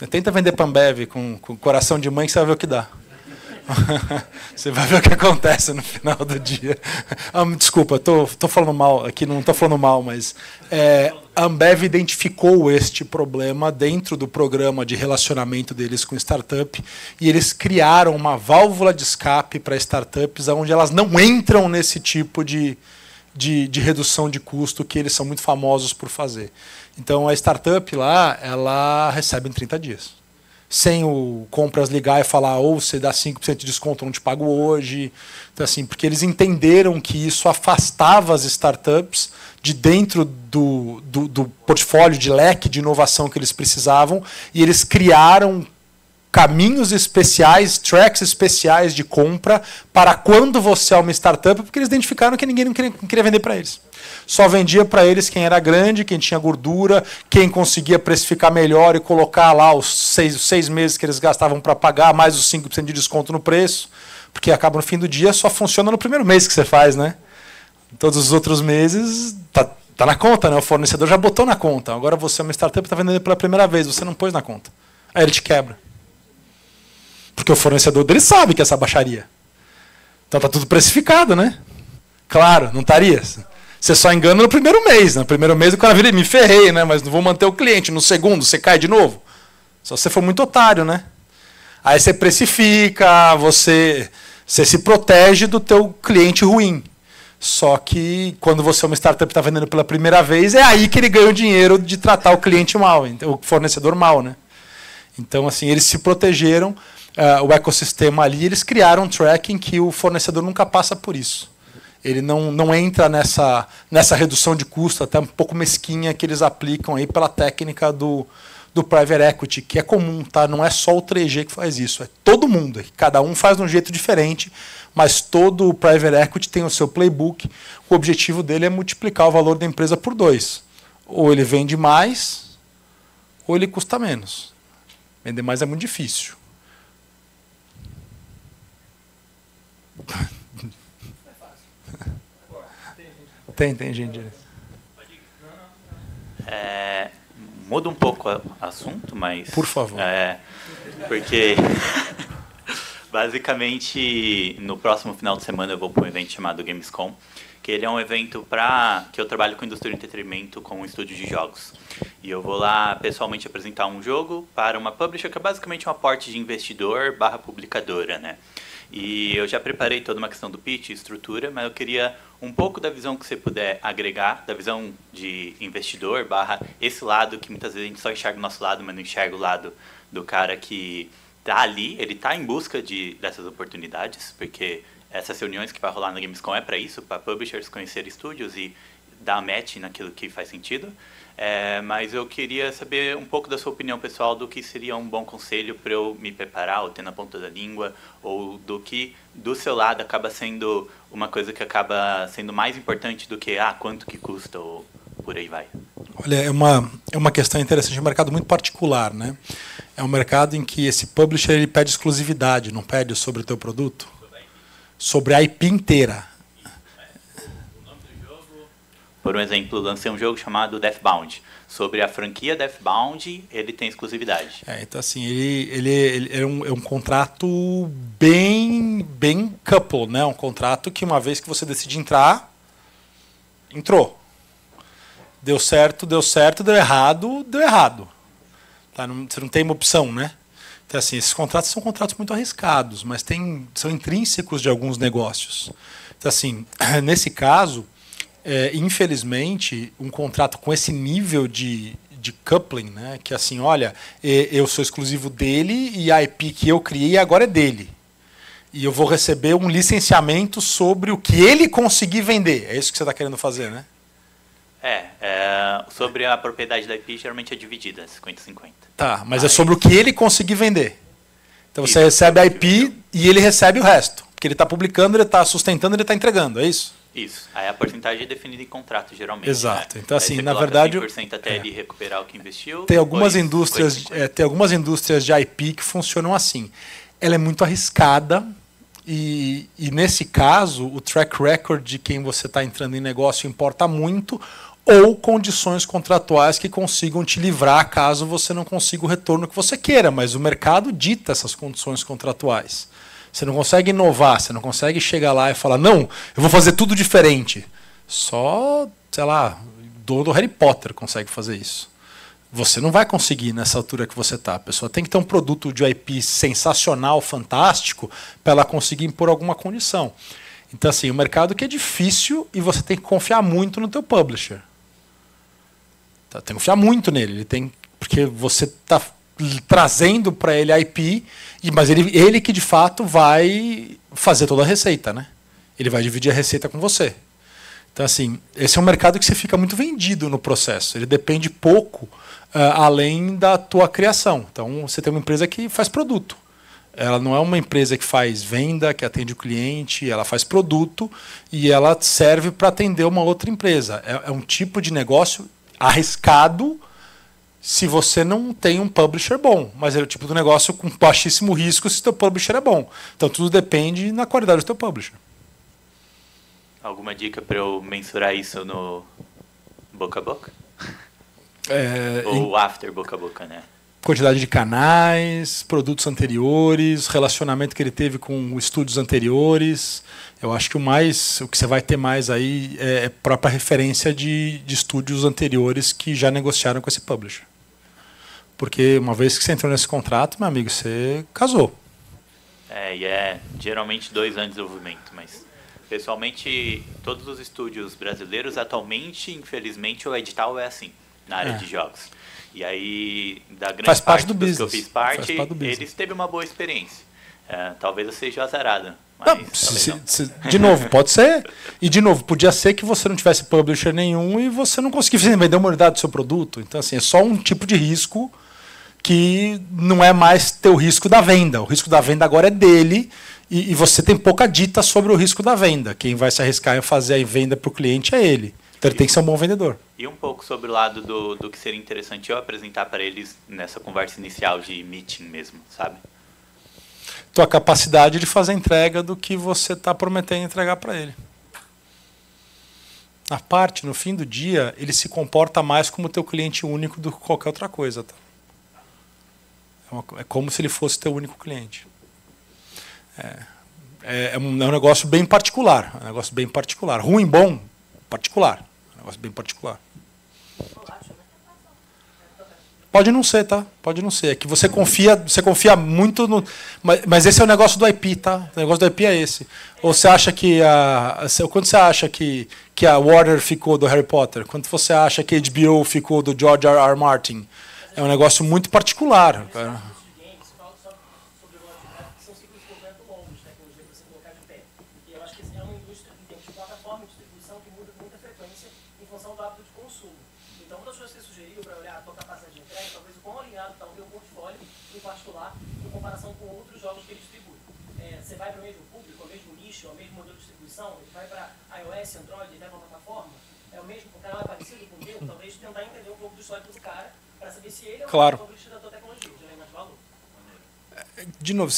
Tenta vender Pambev com coração de mãe que você vai ver o que dá. Você vai ver o que acontece no final do dia. Desculpa, estou falando mal aqui, não estou falando mal, mas a Ambev identificou este problema dentro do programa de relacionamento deles com startup e eles criaram uma válvula de escape para startups onde elas não entram nesse tipo de redução de custo que eles são muito famosos por fazer. Então, a startup lá, ela recebe em 30 dias. Sem o compras ligar e falar, ou você dá 5% de desconto, não te pago hoje. Então, assim, porque eles entenderam que isso afastava as startups de dentro do portfólio de leque de inovação que eles precisavam e eles criaram caminhos especiais, tracks especiais de compra para quando você é uma startup, porque eles identificaram que ninguém não queria vender para eles. Só vendia para eles quem era grande, quem tinha gordura, quem conseguia precificar melhor e colocar lá os 6 meses que eles gastavam para pagar, mais os 5% de desconto no preço, porque acaba no fim do dia, só funciona no primeiro mês que você faz, né? Todos os outros meses tá na conta, né? O fornecedor já botou na conta. Agora você é uma startup e está vendendo pela primeira vez, você não pôs na conta. Aí ele te quebra. Porque o fornecedor dele sabe que é essa baixaria. Então está tudo precificado, né? Claro, não estaria. Você só engana no primeiro mês. No primeiro mês o cara vira, me ferrei, né? Mas não vou manter o cliente. No segundo, você cai de novo. Só você for muito otário, né? Aí você precifica, você se protege do teu cliente ruim. Só que quando você é uma startup e está vendendo pela primeira vez, é aí que ele ganha o dinheiro de tratar o cliente mal, o fornecedor mal, né? Então, assim, eles se protegeram. O ecossistema ali, eles criaram um tracking que o fornecedor nunca passa por isso. ele não entra nessa redução de custo, até um pouco mesquinha, que eles aplicam aí pela técnica do private equity, que é comum, tá? Não é só o 3G que faz isso, é todo mundo. Cada um faz de um jeito diferente, mas todo o private equity tem o seu playbook. O objetivo dele é multiplicar o valor da empresa por 2. Ou ele vende mais, ou ele custa menos. Vender mais é muito difícil. Tem gente. Muda um pouco o assunto, mas... Por favor. Porque, basicamente, no próximo final de semana eu vou para um evento chamado Gamescom, que ele é um evento que eu trabalho com indústria de entretenimento com um estúdio de jogos. E eu vou lá pessoalmente apresentar um jogo para uma publisher, que é basicamente um aporte de investidor / publicadora, né? E eu já preparei toda uma questão do pitch, estrutura, mas eu queria um pouco da visão que você puder agregar, da visão de investidor / esse lado que muitas vezes a gente só enxerga o nosso lado, mas não enxerga o lado do cara que está ali, ele está em busca dessas oportunidades, porque essas reuniões que vai rolar na Gamescom é para isso, para publishers conhecer estúdios e dar match naquilo que faz sentido. Mas eu queria saber um pouco da sua opinião pessoal do que seria um bom conselho para eu me preparar, ou ter na ponta da língua, ou do que do seu lado acaba sendo uma coisa que acaba sendo mais importante do que quanto que custa, ou por aí vai. Olha, é uma questão interessante, é um mercado muito particular, né? É um mercado em que esse publisher ele pede exclusividade, não pede sobre o teu produto, sobre a IP inteira. Por exemplo, lancei um jogo chamado Deathbound. Sobre a franquia Deathbound, ele tem exclusividade. Então, assim, ele é um contrato bem couple, né? Um contrato que uma vez que você decide entrar, entrou. Deu certo, deu errado, deu errado. Tá? Você não tem uma opção, né? Então, assim, esses contratos são contratos muito arriscados, mas são intrínsecos de alguns negócios. Então, assim, nesse caso... infelizmente, um contrato com esse nível de coupling, né, que assim, olha, eu sou exclusivo dele e a IP que eu criei agora é dele. E eu vou receber um licenciamento sobre o que ele conseguir vender. É isso que você está querendo fazer, né? Sobre a propriedade da IP, geralmente é dividida, 50-50. Tá, mas é sobre o que ele conseguir vender. Então você recebe a IP e ele recebe o resto. Porque ele está publicando, ele está sustentando, ele está entregando, é isso? Isso. Aí a porcentagem é definida em contrato, geralmente. Exato. Né? Então, assim, na verdade... 100% até ele recuperar o que investiu. Tem algumas indústrias de IP que funcionam assim. Ela é muito arriscada e nesse caso, o track record de quem você está entrando em negócio importa muito, ou condições contratuais que consigam te livrar caso você não consiga o retorno que você queira. Mas o mercado dita essas condições contratuais. Você não consegue inovar, você não consegue chegar lá e falar, não, eu vou fazer tudo diferente. Só, sei lá, o dono do Harry Potter consegue fazer isso. Você não vai conseguir nessa altura que você está. A pessoa tem que ter um produto de IP sensacional, fantástico, para ela conseguir impor alguma condição. Então, assim, o mercado que é difícil e você tem que confiar muito no teu publisher. Tem que confiar muito nele. Porque você está trazendo para ele a IP, mas ele que de fato vai fazer toda a receita, né? Ele vai dividir a receita com você. Então, assim, esse é um mercado que você fica muito vendido no processo. Ele depende pouco além da tua criação. Então, você tem uma empresa que faz produto. Ela não é uma empresa que faz venda, que atende o cliente, ela faz produto e ela serve para atender uma outra empresa. É um tipo de negócio arriscado se você não tem um publisher bom, mas é o tipo de negócio com baixíssimo risco se o teu publisher é bom. Então tudo depende na qualidade do teu publisher. Alguma dica para eu mensurar isso no boca a boca? Ou after boca a boca, né? Quantidade de canais, produtos anteriores, relacionamento que ele teve com estúdios anteriores. Eu acho que o que você vai ter mais aí é própria referência de estúdios anteriores que já negociaram com esse publisher. Porque uma vez que você entrou nesse contrato, meu amigo, você casou. E é geralmente 2 anos de desenvolvimento, mas pessoalmente todos os estúdios brasileiros atualmente, infelizmente, o edital é assim, na área de jogos. E aí, da grande parte dos que eu fiz parte, eles teve uma boa experiência. Talvez eu seja azarado, Mas, de novo, pode ser. E, de novo, podia ser que você não tivesse publisher nenhum e você não conseguisse vender uma unidade do seu produto. Então, assim, é só um tipo de risco que não é mais teu risco da venda. O risco da venda agora é dele e você tem pouca dita sobre o risco da venda. Quem vai se arriscar em fazer a venda para o cliente é ele. Então ele tem que ser um bom vendedor. E um pouco sobre o lado do que seria interessante eu apresentar para eles nessa conversa inicial de meeting mesmo, sabe? Tua capacidade de fazer entrega do que você está prometendo entregar para ele. Na parte, no fim do dia, ele se comporta mais como teu cliente único do que qualquer outra coisa. Tá? É como se ele fosse teu único cliente. É um negócio bem particular. É um negócio bem particular. Ruim, bom, particular. É um negócio bem particular. Pode não ser, tá? Pode não ser. É que você confia muito no... Mas esse é o negócio do IP, tá? O negócio do IP é esse. Ou você acha que quando você acha que a Warner ficou do Harry Potter? Quando você acha que a HBO ficou do George R.R. Martin? É um negócio muito particular, cara. Android, leva uma plataforma, é o mesmo, o canal é parecido com o meu, talvez tentar entender um pouco do histórico do cara, para saber se ele é um publisher da tua tecnologia, de mais valor. De novo,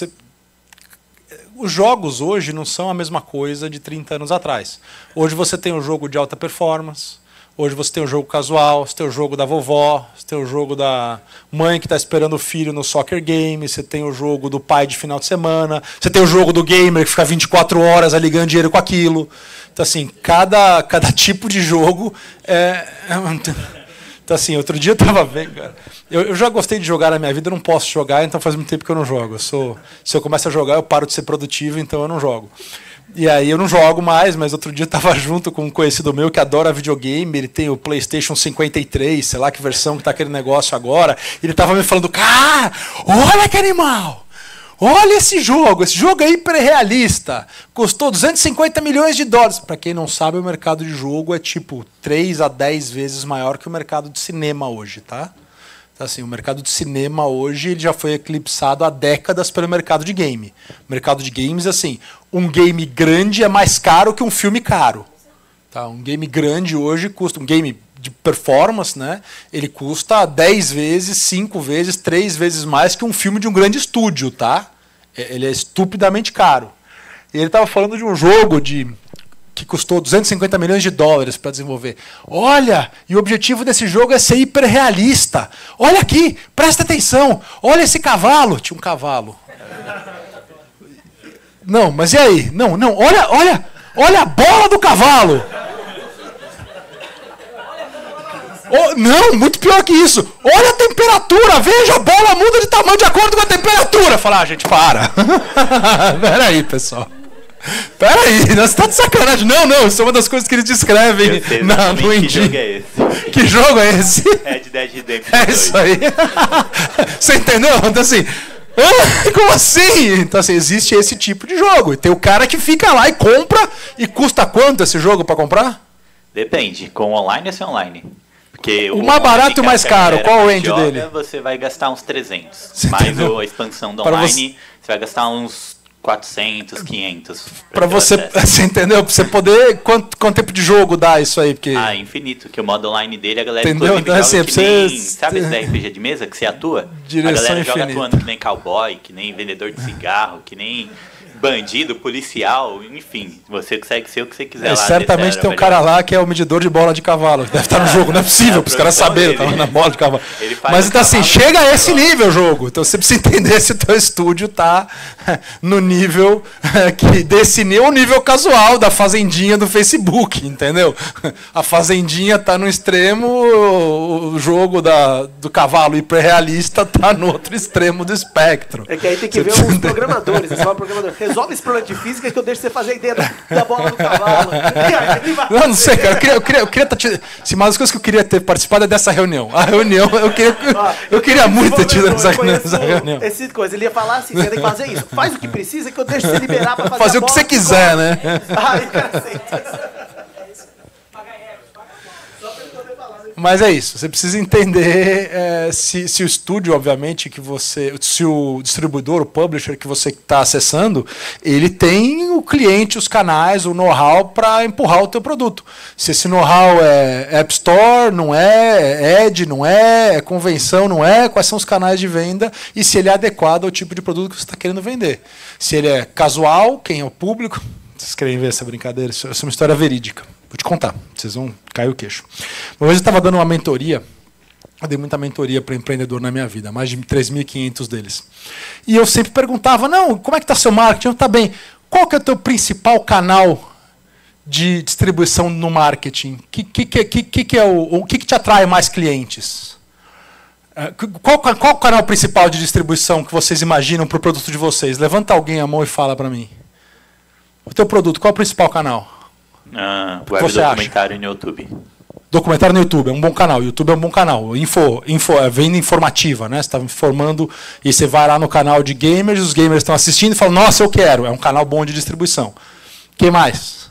os jogos hoje não são a mesma coisa de 30 anos atrás. Hoje você tem um jogo de alta performance, hoje você tem um jogo casual, você tem o jogo da vovó, você tem o jogo da mãe que está esperando o filho no soccer game, você tem o jogo do pai de final de semana, você tem o jogo do gamer que fica 24 horas ali ganhando dinheiro com aquilo. Então, assim, cada tipo de jogo Então, assim, outro dia eu estava vendo, cara. Eu já gostei de jogar na minha vida, eu não posso jogar, então faz muito tempo que eu não jogo. Se eu começo a jogar, eu paro de ser produtivo, então eu não jogo. E aí eu não jogo mais, mas outro dia eu estava junto com um conhecido meu que adora videogame, ele tem o PlayStation 53, sei lá que versão que tá aquele negócio agora, e ele estava me falando, cara, olha que animal! Olha esse jogo é hiperrealista, custou 250 milhões de dólares. Para quem não sabe, o mercado de jogo é tipo 3 a 10 vezes maior que o mercado de cinema hoje, tá? Então, assim, o mercado de cinema hoje ele já foi eclipsado há décadas pelo mercado de game. O mercado de games, assim, um game grande é mais caro que um filme caro. Tá? Um game grande hoje custa, um game de performance, né? Ele custa 10 vezes, 5 vezes, 3 vezes mais que um filme de um grande estúdio, tá? Ele é estupidamente caro. E ele estava falando de um jogo que custou 250 milhões de dólares para desenvolver. Olha, e o objetivo desse jogo é ser hiperrealista. Olha aqui, presta atenção. Olha esse cavalo. Tinha um cavalo. Não, mas e aí? Não, olha a bola do cavalo. Oh, não, muito pior que isso. Olha a temperatura, veja, a bola muda de tamanho de acordo com a temperatura. Fala, gente, para. Peraí, pessoal. Peraí, você tá de sacanagem. Não, isso é uma das coisas que eles descrevem no Indie. Que jogo é esse? Red Dead Redemption 2. É isso aí. Você entendeu? Então assim, como assim? Então assim, existe esse tipo de jogo. E tem o cara que fica lá e compra. E custa quanto esse jogo para comprar? Depende, com online ou sem online. Porque o mais barato e o mais caro, qual o range dele? Você vai gastar uns 300. Mais a expansão do online, você vai gastar uns 400, 500. Pra você entendeu? Pra você poder... Quanto tempo de jogo dá isso aí? Porque... infinito. Que o modo online dele, a galera... Entendeu? Então, assim, sabe esse RPG de mesa que você atua? Direção a galera infinita. joga atuando que nem cowboy, que nem vendedor de cigarro, que nem... bandido, policial, enfim, você consegue ser o que você quiser lá. Certamente tem um cara lá que é o medidor de bola de cavalo, que deve estar no jogo, não é possível, para os caras saberem, tá na bola de cavalo. Mas então assim, chega a esse nível o jogo, então você precisa entender se o teu estúdio tá no nível que desse nível, o nível casual da fazendinha do Facebook, entendeu? A fazendinha tá no extremo, o jogo do cavalo hiperrealista tá no outro extremo do espectro. É que aí tem que ver os programadores, você fala programador, resolve esse problema de física que eu deixo você fazer a ideia da bola do cavalo. Não sei, cara. Eu queria se uma das coisas que eu queria ter participado é dessa reunião. A reunião, eu queria muito ter tido nessa reunião. Esse coisa, ele ia falar assim, você tem que fazer isso. Faz o que precisa que eu deixo você liberar para fazer o que você quiser, né? Aí o cara aceita. Mas é isso, você precisa entender se o estúdio, obviamente, se o distribuidor, o publisher que você está acessando, ele tem o cliente, os canais, o know-how para empurrar o teu produto. Se esse know-how é App Store, não é Ad, não é convenção, não é, quais são os canais de venda e se ele é adequado ao tipo de produto que você está querendo vender. Se ele é casual, quem é o público? Vocês querem ver essa brincadeira? Isso é uma história verídica. Vou te contar, vocês vão cair o queixo. Uma vez eu estava dando uma mentoria, eu dei muita mentoria para empreendedor na minha vida, mais de 3.500 deles. E eu sempre perguntava, não, como é que está seu marketing? Está bem. Qual que é o teu principal canal de distribuição no marketing? O que te atrai mais clientes? Qual o canal principal de distribuição que vocês imaginam para o produto de vocês? Levanta alguém a mão e fala para mim. O teu produto, qual é o principal canal? Web documentário no YouTube. Documentário no YouTube é um bom canal. YouTube é um bom canal. Venda informativa, né? Você está informando e você vai lá no canal de gamers, os gamers estão assistindo e falam, nossa, eu quero. É um canal bom de distribuição. Quem mais?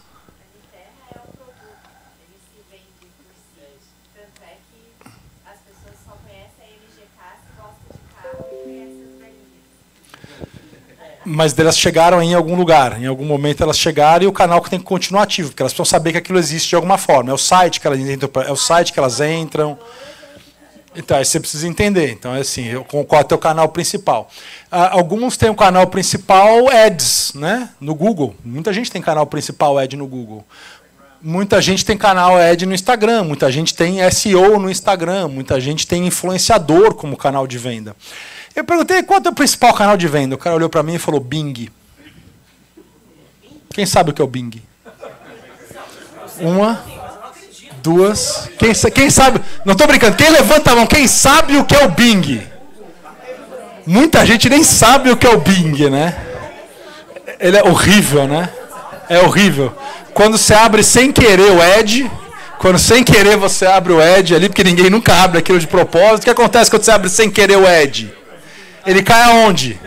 Mas elas chegaram em algum lugar, em algum momento elas chegaram e o canal que tem que continuar ativo, porque elas precisam saber que aquilo existe de alguma forma. É o site que elas entram. Então, aí você precisa entender. Então, é assim, qual é o teu canal principal? Alguns têm o canal principal Ads, né? No Google. Muita gente tem canal principal Ad no Google. Muita gente tem canal Ad no Instagram, muita gente tem SEO no Instagram, muita gente tem influenciador como canal de venda. Eu perguntei qual é o principal canal de venda. O cara olhou para mim e falou Bing. Quem sabe o que é o Bing? Uma, duas. Quem sabe? Não estou brincando. Quem levanta a mão? Quem sabe o que é o Bing? Muita gente nem sabe o que é o Bing, né? Ele é horrível, né? É horrível. Quando você abre sem querer o Ad, quando sem querer você abre o Ad ali, porque ninguém nunca abre aquilo de propósito, o que acontece quando você abre sem querer o Ad? Ele cai aonde?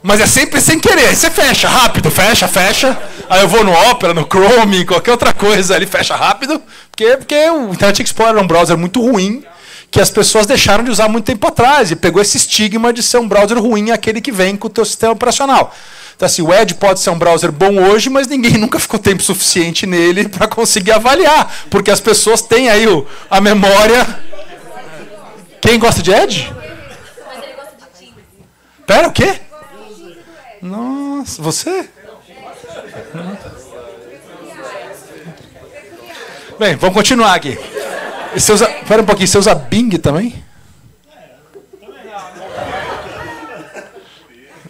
Mas é sempre sem querer. Aí você fecha rápido, fecha. Aí eu vou no Opera, no Chrome, qualquer outra coisa ali, fecha rápido. Porque o Internet Explorer é um browser muito ruim, que as pessoas deixaram de usar muito tempo atrás. E pegou esse estigma de ser um browser ruim, aquele que vem com o teu sistema operacional. Então, assim, o Edge pode ser um browser bom hoje, mas ninguém nunca ficou tempo suficiente nele para conseguir avaliar. Porque as pessoas têm aí a memória. Quem gosta de Edge? Pera, o quê? Nossa, você? Bem, vamos continuar aqui. Espera um pouquinho, você usa Bing também?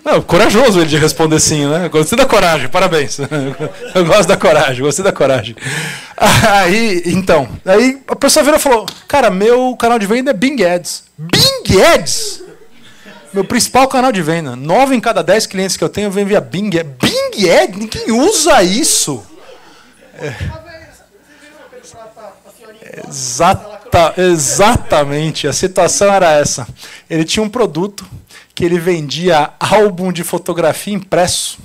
Não, corajoso ele de responder sim, né? Gostei da coragem, parabéns. Eu gosto da coragem, gostei da coragem. Aí a pessoa virou e falou, cara, meu canal de venda é Bing Ads. Bing Ads? Meu principal canal de venda. 9 em cada 10 clientes que eu tenho vêm via Bing. Bing Ads? Ninguém usa isso. Exatamente. A situação era essa. Ele tinha um produto que ele vendia álbum de fotografia impresso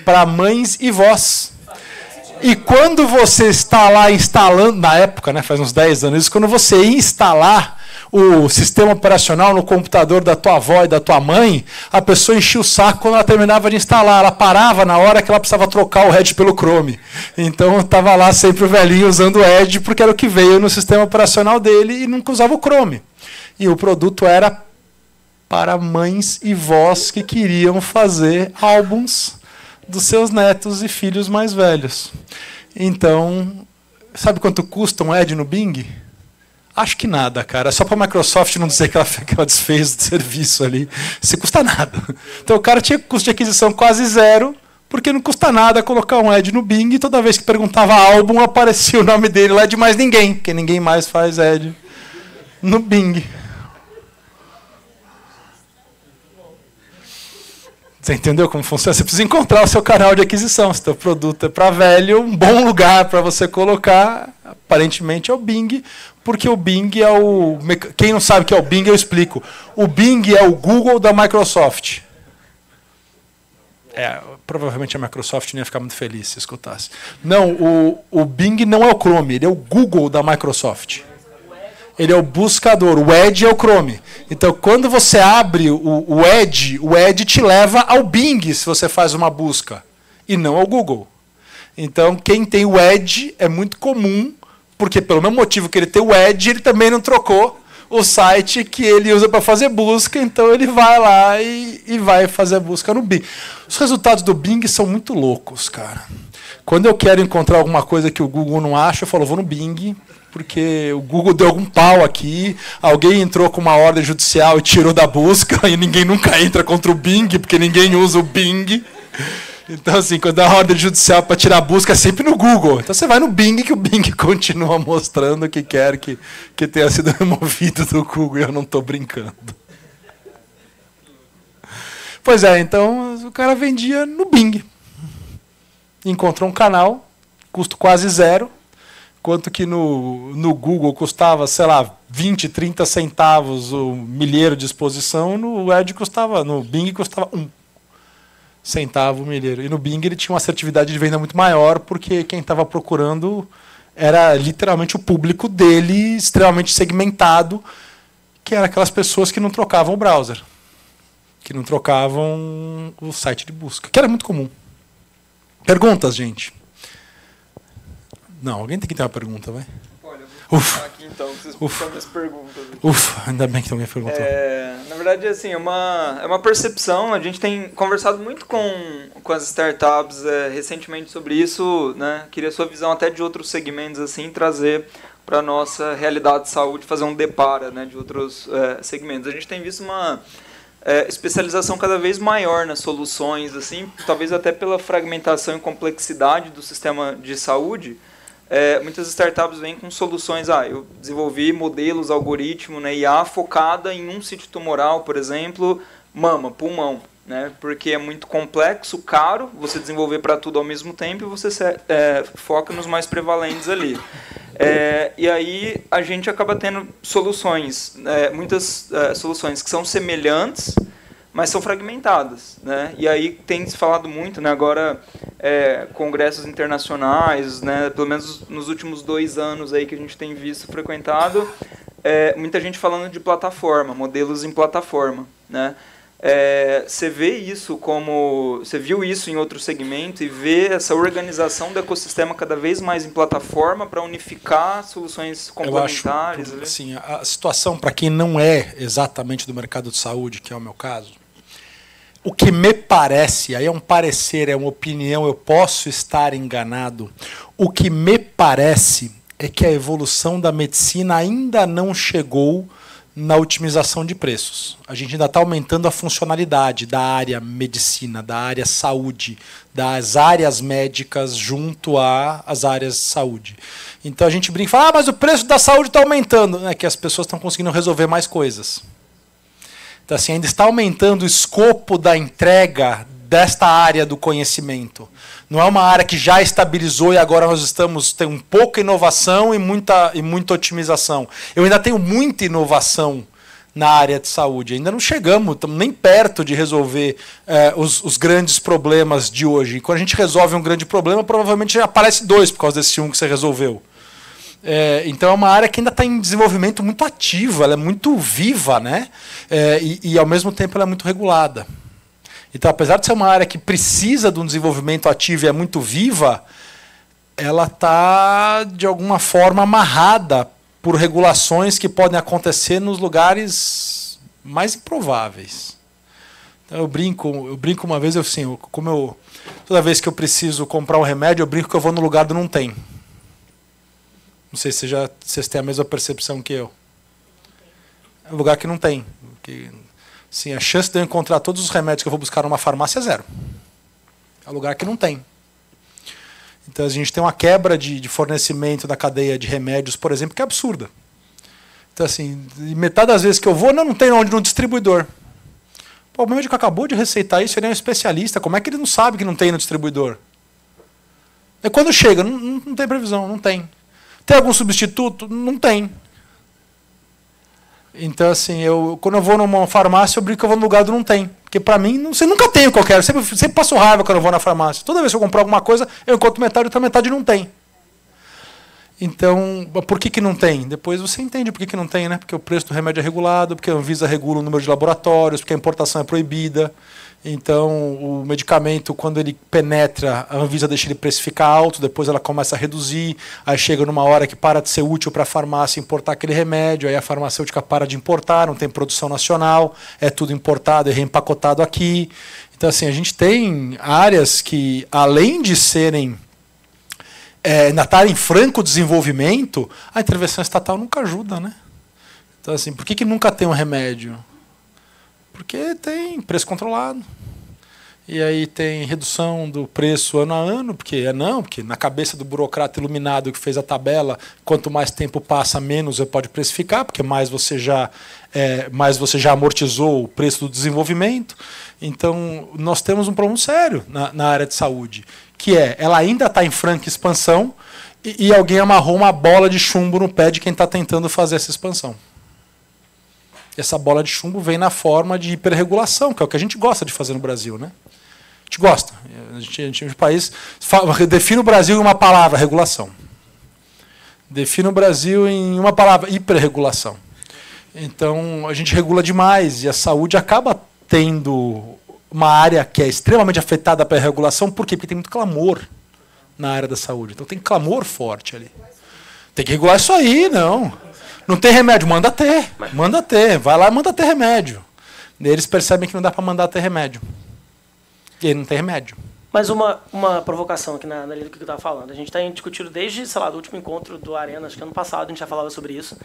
para mães e vós. E quando você está lá instalando, na época, né, faz uns 10 anos, quando você ia instalar o sistema operacional no computador da tua avó e da tua mãe, a pessoa enchia o saco quando ela terminava de instalar. Ela parava na hora que ela precisava trocar o Edge pelo Chrome. Então estava lá sempre o velhinho usando o Edge, porque era o que veio no sistema operacional dele e nunca usava o Chrome. E o produto era para mães e vós que queriam fazer álbuns dos seus netos e filhos mais velhos. Então, sabe quanto custa um Edge no Bing? Acho que nada, cara. Só para a Microsoft não dizer que ela desfez do serviço ali. Isso custa nada. Então o cara tinha custo de aquisição quase zero, porque não custa nada colocar um Edge no Bing e toda vez que perguntava álbum aparecia o nome dele lá de mais ninguém, porque ninguém mais faz Edge no Bing. Você entendeu como funciona? Você precisa encontrar o seu canal de aquisição. Se o teu produto é para velho, um bom lugar para você colocar, aparentemente, é o Bing, porque o Bing é o... Quem não sabe o que é o Bing, eu explico. O Bing é o Google da Microsoft. Provavelmente a Microsoft não ia ficar muito feliz se escutasse. Não, o Bing não é o Chrome, ele é o Google da Microsoft. Ele é o buscador, o Edge é o Chrome. Então, quando você abre o Edge te leva ao Bing se você faz uma busca, e não ao Google. Então, quem tem o Edge é muito comum, porque pelo mesmo motivo que ele tem o Edge, ele também não trocou o site que ele usa para fazer busca, então ele vai lá e vai fazer a busca no Bing. Os resultados do Bing são muito loucos, cara. Quando eu quero encontrar alguma coisa que o Google não acha, eu falo, vou no Bing, porque o Google deu algum pau aqui, alguém entrou com uma ordem judicial e tirou da busca, e ninguém nunca entra contra o Bing, porque ninguém usa o Bing. Então, assim, quando dá ordem judicial para tirar a busca, é sempre no Google. Então você vai no Bing, que o Bing continua mostrando que quer que tenha sido removido do Google, e eu não estou brincando. Pois é, então o cara vendia no Bing. Encontrou um canal, custo quase zero, quanto que no Google custava, sei lá, 20, 30 centavos o milheiro de exposição, no Bing custava 1 centavo o milheiro. E no Bing ele tinha uma assertividade de venda muito maior, porque quem estava procurando era literalmente o público dele, extremamente segmentado, que eram aquelas pessoas que não trocavam o browser, que não trocavam o site de busca, que era muito comum. Perguntas, gente? Não, alguém tem que ter uma pergunta, vai? Olha, eu vou começar aqui então, que vocês puxam minhas perguntas. Ufa, ainda bem que alguém perguntou. Na verdade, assim, é uma percepção, a gente tem conversado muito com as startups recentemente sobre isso, né? Queria a sua visão até de outros segmentos, assim, trazer para a nossa realidade de saúde, fazer um depara, né, de outros segmentos. A gente tem visto uma especialização cada vez maior nas soluções, assim, talvez até pela fragmentação e complexidade do sistema de saúde. Muitas startups vêm com soluções, eu desenvolvi modelos, algoritmo, né, IA focada em um sítio tumoral, por exemplo, mama, pulmão, né, porque é muito complexo, caro, você desenvolver para tudo ao mesmo tempo e você foca nos mais prevalentes ali. E aí a gente acaba tendo soluções, muitas soluções que são semelhantes, mas são fragmentadas, né? E aí tem se falado muito, né, agora congressos internacionais, né, pelo menos nos últimos 2 anos aí que a gente tem visto frequentado, muita gente falando de plataforma, modelos em plataforma, né? Você viu isso em outro segmento e vê essa organização do ecossistema cada vez mais em plataforma para unificar soluções complementares? Eu acho, assim, a situação para quem não é exatamente do mercado de saúde, que é o meu caso, o que me parece, aí é um parecer, é uma opinião, eu posso estar enganado, o que me parece é que a evolução da medicina ainda não chegou na otimização de preços. A gente ainda está aumentando a funcionalidade da área medicina, da área saúde, das áreas médicas junto às áreas de saúde. Então a gente brinca e fala, mas o preço da saúde está aumentando. É que as pessoas estão conseguindo resolver mais coisas. Então assim, ainda está aumentando o escopo da entrega desta área do conhecimento. Não é uma área que já estabilizou e agora nós temos pouca inovação e muita otimização. Eu ainda tenho muita inovação na área de saúde. Ainda não estamos nem perto de resolver os grandes problemas de hoje. E quando a gente resolve um grande problema, provavelmente aparece 2 por causa desse um que você resolveu. Então é uma área que ainda está em desenvolvimento muito ativo, ela é muito viva, né? E ao mesmo tempo ela é muito regulada. Então, apesar de ser uma área que precisa de um desenvolvimento ativo e é muito viva, ela está, de alguma forma, amarrada por regulações que podem acontecer nos lugares mais improváveis. Então, eu brinco uma vez, toda vez que eu preciso comprar um remédio, eu brinco que eu vou no lugar do não tem. Não sei se vocês têm a mesma percepção que eu. É um lugar que não tem. Sim, a chance de eu encontrar todos os remédios que eu vou buscar numa farmácia é 0. É um lugar que não tem. Então a gente tem uma quebra de fornecimento da cadeia de remédios, por exemplo, que é absurda. Então, assim, metade das vezes que eu vou, não tem onde no distribuidor. Pô, o médico acabou de receitar isso, ele é um especialista. Como é que ele não sabe que não tem no distribuidor? E quando chega, não tem previsão, não tem. Tem algum substituto? Não tem. Então, assim, quando eu vou numa farmácia, eu brinco que eu vou no lugar do não tem. Porque, pra mim, você nunca tem o que eu quero. Sempre passo raiva quando eu vou na farmácia. Toda vez que eu compro alguma coisa, eu encontro metade e outra metade não tem. Então, por que não tem? Depois você entende por que não tem, né? Porque o preço do remédio é regulado, porque a Anvisa regula o número de laboratórios, porque a importação é proibida. Então, o medicamento, quando ele penetra, a Anvisa deixa ele precificar alto, depois ela começa a reduzir, aí chega numa hora que para de ser útil para a farmácia importar aquele remédio, aí a farmacêutica para de importar, não tem produção nacional, é tudo importado e reempacotado aqui. Então, assim, a gente tem áreas que, além de serem ainda estar em franco desenvolvimento, a intervenção estatal nunca ajuda, né? Então, assim, por que nunca tem um remédio? Porque tem preço controlado. E aí tem redução do preço ano a ano, porque na cabeça do burocrata iluminado que fez a tabela, quanto mais tempo passa, menos você pode precificar, porque mais você já amortizou o preço do desenvolvimento. Então, nós temos um problema sério na área de saúde, que ela ainda está em franca expansão e alguém amarrou uma bola de chumbo no pé de quem está tentando fazer essa expansão. Essa bola de chumbo vem na forma de hiperregulação, que é o que a gente gosta de fazer no Brasil, né? A gente gosta. A gente é um país. Define o Brasil em uma palavra, regulação. Define o Brasil em uma palavra, hiperregulação. Então, a gente regula demais e a saúde acaba tendo uma área que é extremamente afetada pela regulação. Por quê? Porque tem muito clamor na área da saúde. Então, tem clamor forte ali. Tem que regular isso aí, não. Não tem remédio, manda ter. Manda ter. Vai lá e manda ter remédio. E eles percebem que não dá para mandar ter remédio. E aí não tem remédio. Mas uma provocação aqui na linha do que eu estava falando. A gente está discutindo desde, sei lá, do último encontro do Arena, acho que ano passado a gente já falava sobre isso.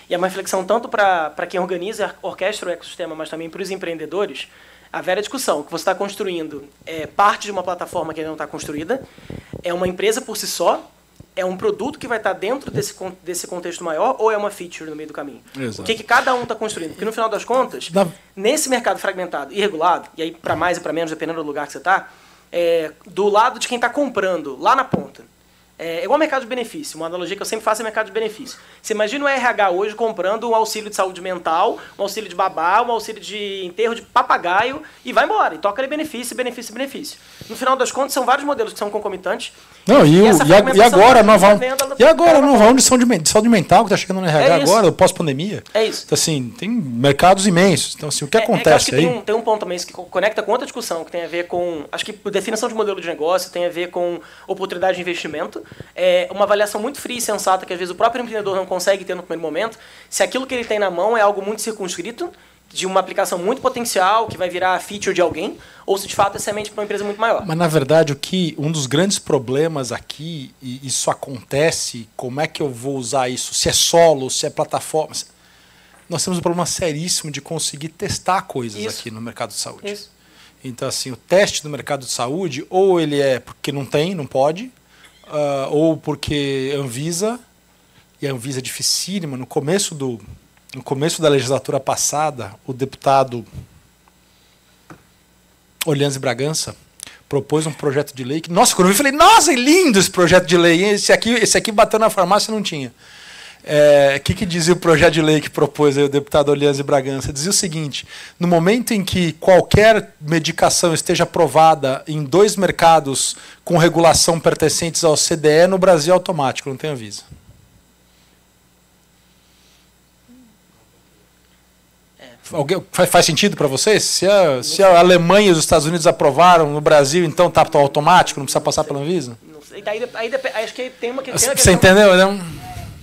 E é uma reflexão tanto para quem organiza, orquestra o ecossistema, mas também para os empreendedores. A velha discussão, que você está construindo parte de uma plataforma que ainda não está construída, é uma empresa por si só, é um produto que vai estar dentro desse contexto maior ou é uma feature no meio do caminho? Exato. O que cada um está construindo? Porque, no final das contas, nesse mercado fragmentado e irregulado, e aí para mais e para menos, dependendo do lugar que você está, do lado de quem está comprando, lá na ponta, é igual mercado de benefício. Uma analogia que eu sempre faço é mercado de benefício. Você imagina o RH hoje comprando um auxílio de saúde mental, um auxílio de babá, um auxílio de enterro de papagaio e vai embora. E toca ali benefício, benefício, benefício. No final das contas, são vários modelos que são concomitantes. Não, e agora nós vamos de saúde mental que está chegando no RH agora, pós-pandemia. É isso. Então, assim, tem mercados imensos. Então, assim, o que acontece que aí... Tem um ponto também que conecta com outra discussão, que tem a ver com... Acho que definição de modelo de negócio tem a ver com oportunidade de investimento. É uma avaliação muito fria e sensata que, às vezes, o próprio empreendedor não consegue ter no primeiro momento. Se aquilo que ele tem na mão é algo muito circunscrito, de uma aplicação muito potencial, que vai virar feature de alguém, ou se de fato é semente para uma empresa muito maior. Mas, na verdade, um dos grandes problemas aqui, e isso acontece, como é que eu vou usar isso? Se é solo, se é plataforma... Nós temos um problema seríssimo de conseguir testar coisas aqui no mercado de saúde. Isso. Então, assim, o teste do mercado de saúde, ou ele é porque não pode, ou porque Anvisa, e a Anvisa é dificílima. No começo da legislatura passada, o deputado Orleans Bragança propôs um projeto de lei que, nossa, quando eu vi, falei, nossa, é lindo esse projeto de lei, esse aqui bateu na farmácia, não tinha. O que dizia o projeto de lei que propôs aí o deputado Orleans Bragança? Dizia o seguinte: no momento em que qualquer medicação esteja aprovada em 2 mercados com regulação pertencentes ao CDE, no Brasil é automático, não tem Anvisa. Faz sentido para vocês? Se a Alemanha e os Estados Unidos aprovaram no Brasil, então está automático, não precisa passar pela Anvisa? Não sei. Acho que tem uma questão. Você entendeu?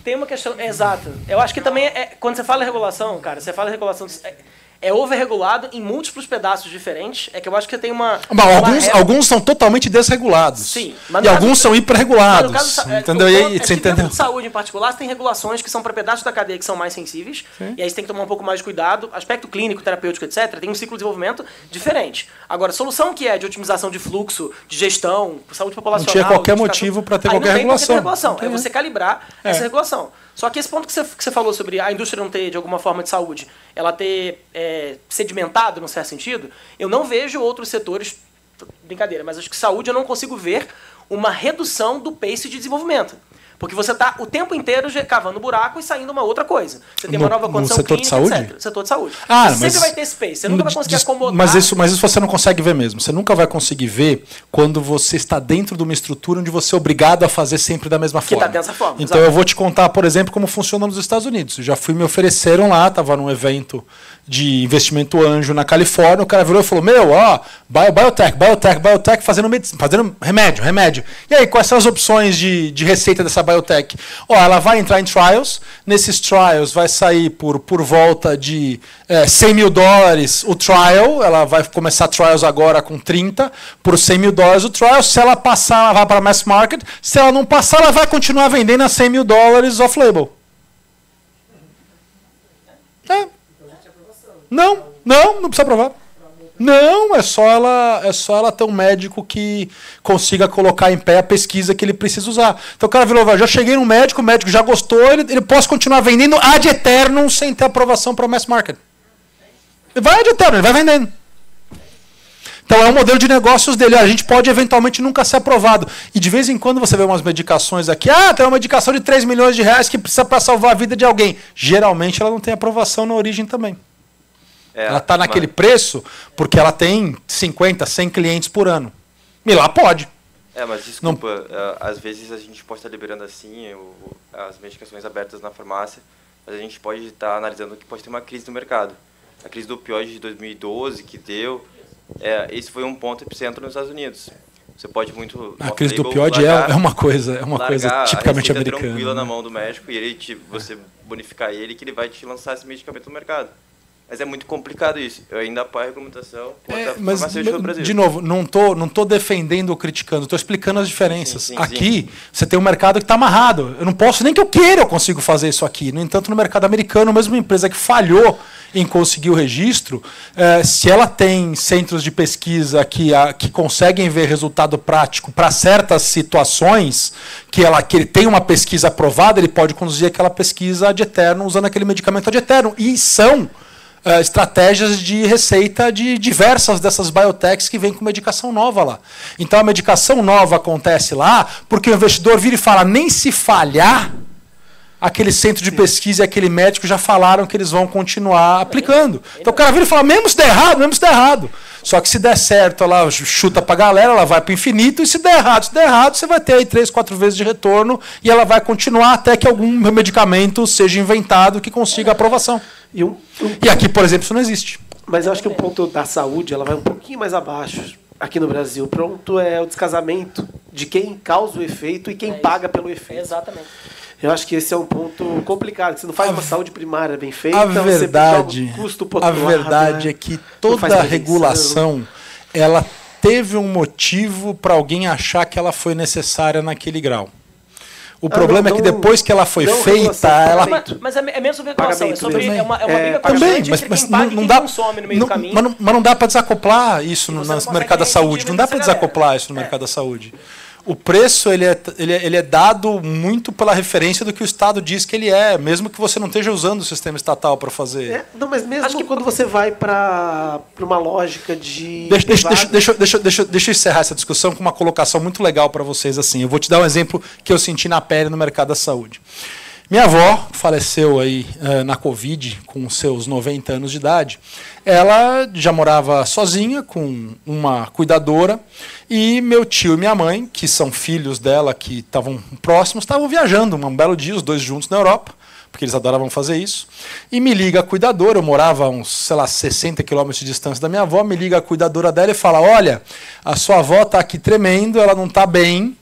Tem uma questão. Exato. Eu acho que também quando você fala em regulação, cara, você fala em regulação. É over-regulado em múltiplos pedaços diferentes. É que eu acho que tem uma... Alguns são totalmente desregulados. Sim. E alguns são hiperregulados. Entendeu? Você entendeu? De saúde, em particular, você tem regulações que são para pedaços da cadeia que são mais sensíveis. Sim. E aí você tem que tomar um pouco mais de cuidado. Aspecto clínico, terapêutico, etc. Tem um ciclo de desenvolvimento diferente. Agora, a solução que é de otimização de fluxo, de gestão, saúde populacional... Não tinha qualquer motivo para ter qualquer regulação. É você calibrar essa regulação. Só que esse ponto que você falou sobre a indústria não ter, de alguma forma, de saúde, ela ter sedimentado, num certo sentido, eu não vejo outros setores, brincadeira, mas acho que saúde eu não consigo ver uma redução do pace de desenvolvimento. Porque você está o tempo inteiro cavando buraco e saindo uma outra coisa. Você tem uma nova condição setor clínica, de saúde? etc. Setor de saúde. Você sempre vai ter esse pace. Você nunca vai conseguir acomodar. Mas isso você não consegue ver mesmo. Você nunca vai conseguir ver quando você está dentro de uma estrutura onde você é obrigado a fazer sempre da mesma forma. Que está dessa forma. Então eu vou te contar, por exemplo, como funciona nos Estados Unidos. Eu já me ofereceram lá, estava num evento de investimento anjo na Califórnia, o cara virou e falou, biotech, fazendo remédio. E aí, quais são as opções de receita dessa biotech? Ela vai entrar em trials, nesses trials vai sair por volta de $100 mil o trial, ela vai começar trials agora com 30, por $100 mil o trial, se ela passar, ela vai para mass market, se ela não passar, ela vai continuar vendendo a $100 mil off-label. Não precisa provar. Não, é só ela ter um médico que consiga colocar em pé a pesquisa que ele precisa usar. Então o cara virou, já cheguei no médico, o médico já gostou, ele pode continuar vendendo ad eternum sem ter aprovação para o mass market. Ele vai ad eternum, ele vai vendendo. Então é um modelo de negócios dele. A gente pode eventualmente nunca ser aprovado. E de vez em quando você vê umas medicações aqui, tem uma medicação de R$3 milhões que precisa para salvar a vida de alguém. Geralmente ela não tem aprovação na origem também. Ela está naquele preço porque ela tem 50, 100 clientes por ano. E lá pode. Mas desculpa, às vezes a gente pode estar liberando assim as medicações abertas na farmácia, mas a gente pode estar analisando que pode ter uma crise no mercado. A crise do opioide de 2012 que deu, esse foi um ponto epicentro nos Estados Unidos. Você pode muito... A crise do opioide é uma coisa tipicamente americana. Tranquila na mão do médico e você bonificar ele que ele vai te lançar esse medicamento no mercado. Mas é muito complicado isso. Eu ainda apoio a regulamentação. Mas, de novo, não tô defendendo ou criticando, estou explicando as diferenças. Aqui, você tem um mercado que está amarrado. Eu não posso, nem que eu queira, eu consigo fazer isso aqui. No entanto, no mercado americano, mesmo uma empresa que falhou em conseguir o registro, se ela tem centros de pesquisa que conseguem ver resultado prático para certas situações, que ele tem uma pesquisa aprovada, ele pode conduzir aquela pesquisa ad eternum, usando aquele medicamento ad eternum. E são estratégias de receita de diversas dessas biotechs que vêm com medicação nova lá. Então a medicação nova acontece lá porque o investidor vira e fala, nem se falhar, aquele centro de pesquisa e aquele médico já falaram que eles vão continuar aplicando. Então o cara vira e fala, mesmo se der errado. Só que se der certo, ela chuta para a galera, ela vai para o infinito, e se der errado, você vai ter aí 3, 4 vezes de retorno e ela vai continuar até que algum medicamento seja inventado que consiga aprovação. E aqui, por exemplo, isso não existe. Mas eu acho que o ponto da saúde ela vai um pouquinho mais abaixo aqui no Brasil. Pronto, é o descasamento de quem causa o efeito e quem paga pelo efeito. Exatamente. Eu acho que esse é um ponto complicado. Você não faz uma saúde primária bem feita, a verdade, você joga o custo pro outro lado, é que toda regulação ela teve um motivo para alguém achar que ela foi necessária naquele grau. O problema é que depois que ela foi feita, ela... Mas é menos sobre regulação, é sobre uma briga também, constante mas entre quem paga e quem dá, consome no meio do caminho. Mas não dá para desacoplar isso no mercado da saúde. Não dá para desacoplar isso no mercado da saúde. O preço ele é dado muito pela referência do que o Estado diz que ele é, mesmo que você não esteja usando o sistema estatal para fazer. Não, mas mesmo acho que quando você vai para uma lógica de... Deixa eu encerrar essa discussão com uma colocação muito legal para vocês. Assim, eu vou te dar um exemplo que eu senti na pele no mercado da saúde. Minha avó faleceu aí na Covid, com seus 90 anos de idade. Ela já morava sozinha, com uma cuidadora, e meu tio e minha mãe, que são filhos dela, que estavam próximos, estavam viajando um belo dia, os dois juntos na Europa, porque eles adoravam fazer isso. E me liga a cuidadora, eu morava a uns, 60 quilômetros de distância da minha avó, me liga a cuidadora dela e fala, olha, a sua avó está aqui tremendo, ela não está bem,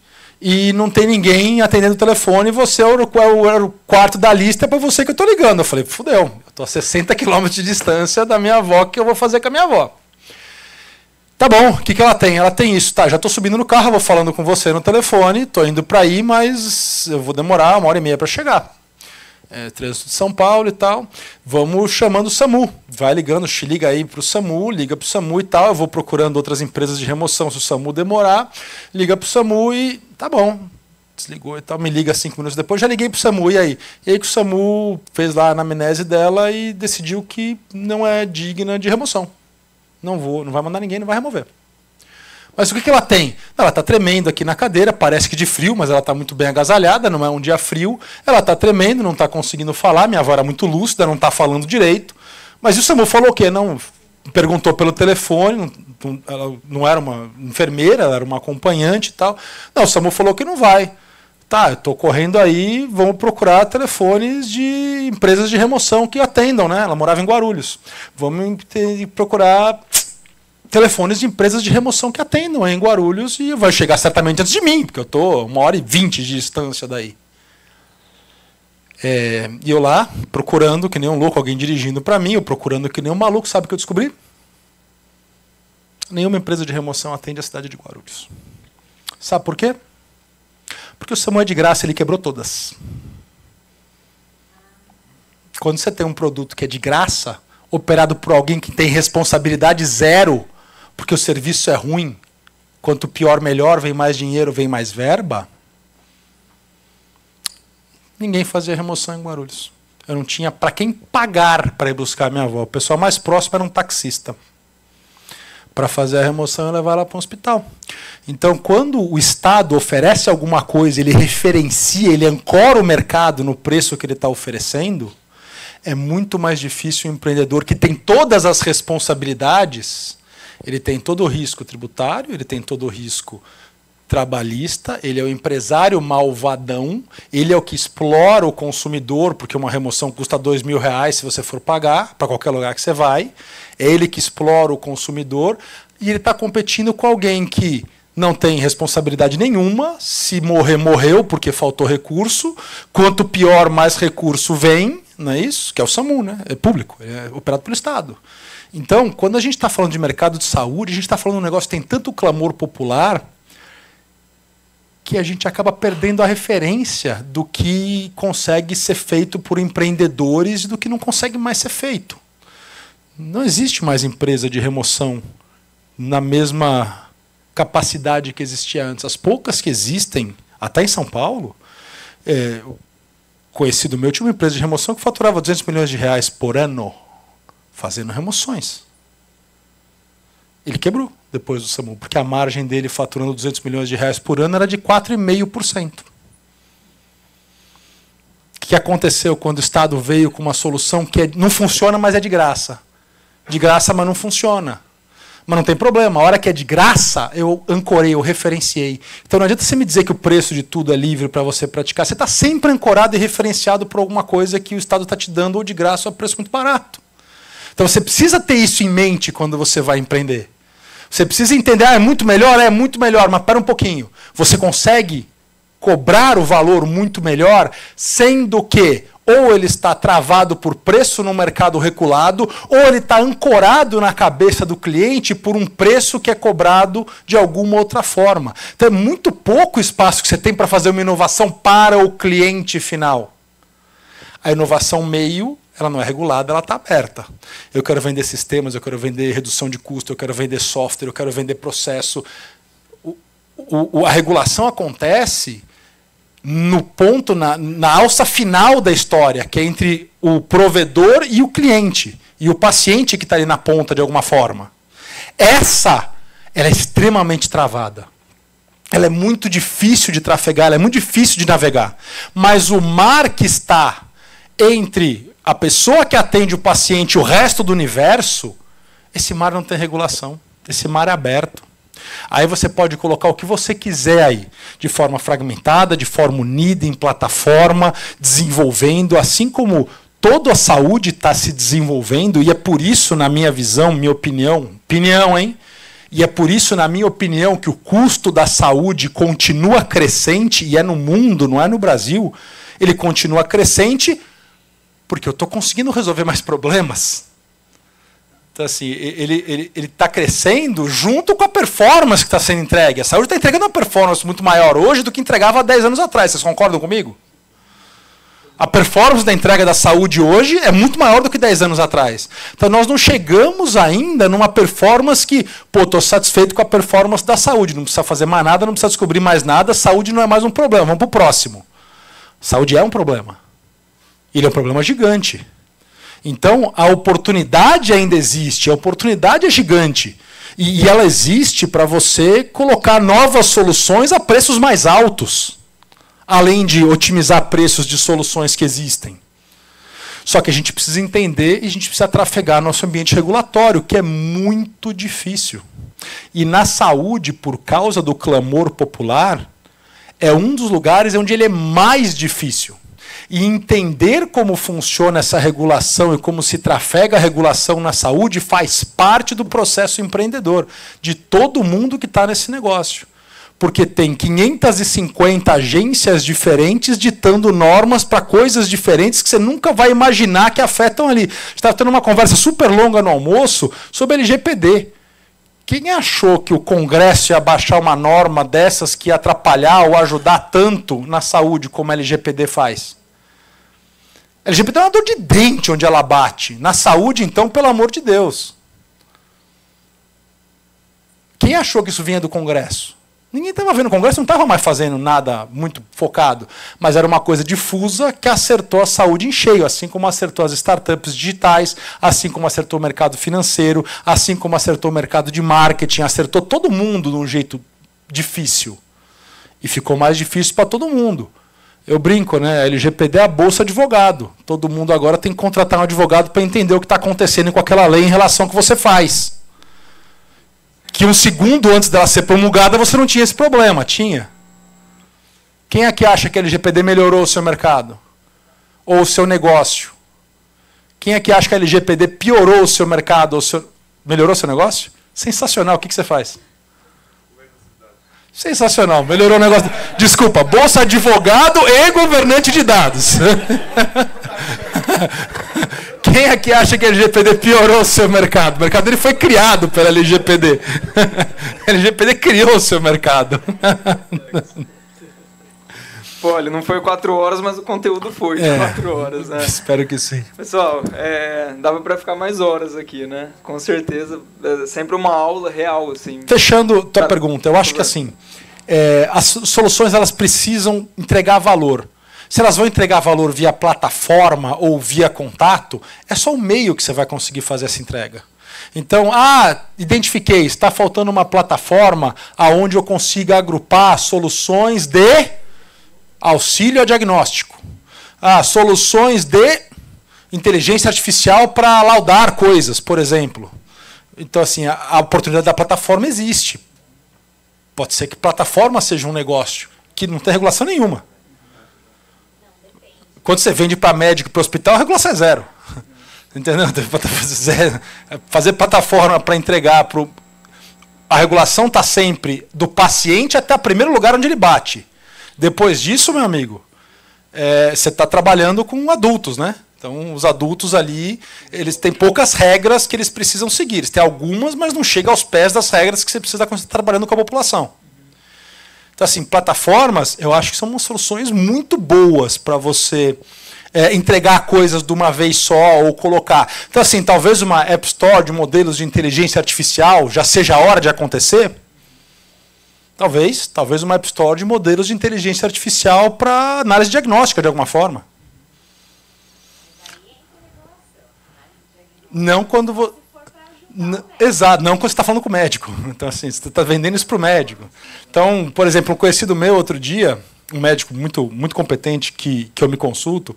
e não tem ninguém atendendo o telefone, e você é o quarto da lista, é para você que eu estou ligando. Eu falei, fudeu, eu estou a 60 quilômetros de distância da minha avó, que eu vou fazer com a minha avó. Tá bom, o que ela tem? Ela tem isso, tá, já estou subindo no carro, vou falando com você no telefone, estou indo para aí, mas eu vou demorar 1h30 para chegar. Trânsito de São Paulo e tal, vamos chamando o SAMU, vai ligando, liga aí para o SAMU, liga para o SAMU e tal, eu vou procurando outras empresas de remoção, se o SAMU demorar, liga para o SAMU e tá bom, desligou e tal, me liga 5 minutos depois, já liguei pro SAMU, e aí? E aí que o SAMU fez lá a anamnese dela e decidiu que não é digna de remoção. Não vai mandar ninguém, não vai remover. Mas o que ela tem? Ela está tremendo aqui na cadeira, parece que de frio, mas ela está muito bem agasalhada, não é um dia frio. Ela está tremendo, não está conseguindo falar, minha avó era muito lúcida, não está falando direito. Mas o SAMU falou o quê? Não, perguntou pelo telefone, ela não era uma enfermeira, ela era uma acompanhante e tal. Não, o SAMU falou que não vai. Tá, eu estou correndo aí, vamos procurar telefones de empresas de remoção que atendam, né? Ela morava em Guarulhos. Vamos procurar telefones de empresas de remoção que atendam em Guarulhos e vai chegar certamente antes de mim, porque eu estou 1h20 de distância daí. E eu lá, procurando que nem um louco, alguém dirigindo para mim, eu procurando que nem um maluco, sabe o que eu descobri? Nenhuma empresa de remoção atende a cidade de Guarulhos. Sabe por quê? Porque o SAMU é de graça, ele quebrou todas. Quando você tem um produto que é de graça, operado por alguém que tem responsabilidade zero, porque o serviço é ruim, quanto pior, melhor, vem mais dinheiro, vem mais verba, ninguém fazia remoção em Guarulhos. Eu não tinha para quem pagar para ir buscar minha avó. O pessoal mais próximo era um taxista. Para fazer a remoção e levar ela para um hospital. Então, quando o Estado oferece alguma coisa, ele referencia, ele ancora o mercado no preço que ele está oferecendo, é muito mais difícil o empreendedor que tem todas as responsabilidades, ele tem todo o risco tributário, ele tem todo o risco trabalhista, ele é o empresário malvadão, ele é o que explora o consumidor, porque uma remoção custa R$2.000 se você for pagar, para qualquer lugar que você vai, é ele que explora o consumidor, e ele está competindo com alguém que não tem responsabilidade nenhuma, se morrer, morreu, porque faltou recurso, quanto pior, mais recurso vem, não é isso? Que é o SAMU, né? É público, é operado pelo Estado. Então, quando a gente está falando de mercado de saúde, a gente está falando de um negócio que tem tanto clamor popular que a gente acaba perdendo a referência do que consegue ser feito por empreendedores e do que não consegue mais ser feito. Não existe mais empresa de remoção na mesma capacidade que existia antes. As poucas que existem, até em São Paulo, conhecido meu, tinha uma empresa de remoção que faturava R$200 milhões por ano fazendo remoções. Ele quebrou depois do SAMU, porque a margem dele faturando R$200 milhões por ano era de 4,5%. O que aconteceu quando o Estado veio com uma solução que não funciona, mas é de graça? De graça, mas não funciona. Mas não tem problema, a hora que é de graça, eu ancorei, eu referenciei. Então não adianta você me dizer que o preço de tudo é livre para você praticar. Você está sempre ancorado e referenciado por alguma coisa que o Estado está te dando ou de graça ou a preço muito barato. Então você precisa ter isso em mente quando você vai empreender. Você precisa entender, é muito melhor, mas para um pouquinho. Você consegue cobrar o valor muito melhor, sendo que ou ele está travado por preço no mercado reculado, ou ele está ancorado na cabeça do cliente por um preço que é cobrado de alguma outra forma. Então é muito pouco espaço que você tem para fazer uma inovação para o cliente final. A inovação meio, ela não é regulada, ela está aberta. Eu quero vender sistemas, eu quero vender redução de custo, eu quero vender software, eu quero vender processo. A regulação acontece no ponto, na alça final da história, que é entre o provedor e o cliente, e o paciente que está ali na ponta de alguma forma. Ela é extremamente travada. Ela é muito difícil de trafegar, ela é muito difícil de navegar. Mas o mar que está entre a pessoa que atende o paciente e o resto do universo, esse mar não tem regulação. Esse mar é aberto. Aí você pode colocar o que você quiser aí, de forma fragmentada, de forma unida, em plataforma, desenvolvendo, assim como toda a saúde está se desenvolvendo, e é por isso, na minha visão, minha opinião, hein? E é por isso, na minha opinião, que o custo da saúde continua crescente, e é no mundo, não é no Brasil, ele continua crescente porque eu estou conseguindo resolver mais problemas. Então, assim, ele está crescendo junto com a performance que está sendo entregue. A saúde está entregando uma performance muito maior hoje do que entregava há 10 anos atrás. Vocês concordam comigo? A performance da entrega da saúde hoje é muito maior do que 10 anos atrás. Então nós não chegamos ainda numa performance que, estou satisfeito com a performance da saúde, não precisa fazer mais nada, não precisa descobrir mais nada, saúde não é mais um problema, vamos para o próximo. Saúde é um problema. Ele é um problema gigante. Então a oportunidade ainda existe, a oportunidade é gigante. E ela existe para você colocar novas soluções a preços mais altos, além de otimizar preços de soluções que existem. Só que a gente precisa entender e a gente precisa trafegar nosso ambiente regulatório, que é muito difícil. E na saúde, por causa do clamor popular, é um dos lugares onde ele é mais difícil. E entender como funciona essa regulação e como se trafega a regulação na saúde faz parte do processo empreendedor, de todo mundo que está nesse negócio. Porque tem 550 agências diferentes ditando normas para coisas diferentes que você nunca vai imaginar que afetam ali. A gente estava tendo uma conversa super longa no almoço sobre LGPD. Quem achou que o Congresso ia baixar uma norma dessas que ia atrapalhar ou ajudar tanto na saúde como a LGPD faz? A LGPD é uma dor de dente onde ela bate. Na saúde, então, pelo amor de Deus. Quem achou que isso vinha do Congresso? Ninguém estava vendo o Congresso, não estava mais fazendo nada muito focado, mas era uma coisa difusa que acertou a saúde em cheio, assim como acertou as startups digitais, assim como acertou o mercado financeiro, assim como acertou o mercado de marketing, acertou todo mundo de um jeito difícil. E ficou mais difícil para todo mundo. Eu brinco, né? A LGPD é a bolsa advogado. Todo mundo agora tem que contratar um advogado para entender o que está acontecendo com aquela lei em relação ao que você faz. Que um segundo antes dela ser promulgada, você não tinha esse problema. Tinha. Quem é que acha que a LGPD melhorou o seu mercado? Ou o seu negócio? Quem é que acha que a LGPD piorou o seu mercado? Ou melhorou o seu negócio? Sensacional. O que você faz? Sensacional. Melhorou o negócio. Desculpa. Bolsa advogado e governante de dados. Quem é que acha que a LGPD piorou o seu mercado? O mercado dele foi criado pela LGPD. A LGPD criou o seu mercado. Pô, olha, não foi 4 horas, mas o conteúdo foi de 4 horas. Né? Espero que sim. Pessoal, dava para ficar mais horas aqui, né? Com certeza. É sempre uma aula real, assim. Fechando tua pergunta, eu acho que assim, as soluções elas precisam entregar valor. Se elas vão entregar valor via plataforma ou via contato, é só o meio que você vai conseguir fazer essa entrega. Então, identifiquei, está faltando uma plataforma onde eu consiga agrupar soluções de auxílio ao diagnóstico, soluções de inteligência artificial para laudar coisas, por exemplo. Então, assim, a oportunidade da plataforma existe. Pode ser que plataforma seja um negócio que não tem regulação nenhuma. Quando você vende para médico e para hospital, a regulação é zero. Entendeu? Fazer plataforma para entregar para a regulação está sempre do paciente até o primeiro lugar onde ele bate. Depois disso, meu amigo, você está trabalhando com adultos, né? Então, os adultos ali, eles têm poucas regras que eles precisam seguir. Eles têm algumas, mas não chega aos pés das regras que você precisa quando você está trabalhando com a população. Então, assim, plataformas, eu acho que são umas soluções muito boas para você entregar coisas de uma vez só ou colocar. Então, assim, talvez uma App Store de modelos de inteligência artificial já seja a hora de acontecer. Talvez uma App Store de modelos de inteligência artificial para análise diagnóstica, de alguma forma. Não quando exato, não quando você está falando com o médico. Então, assim, você está vendendo isso para o médico. Então, por exemplo, um conhecido meu outro dia, um médico muito, muito competente que eu me consulto,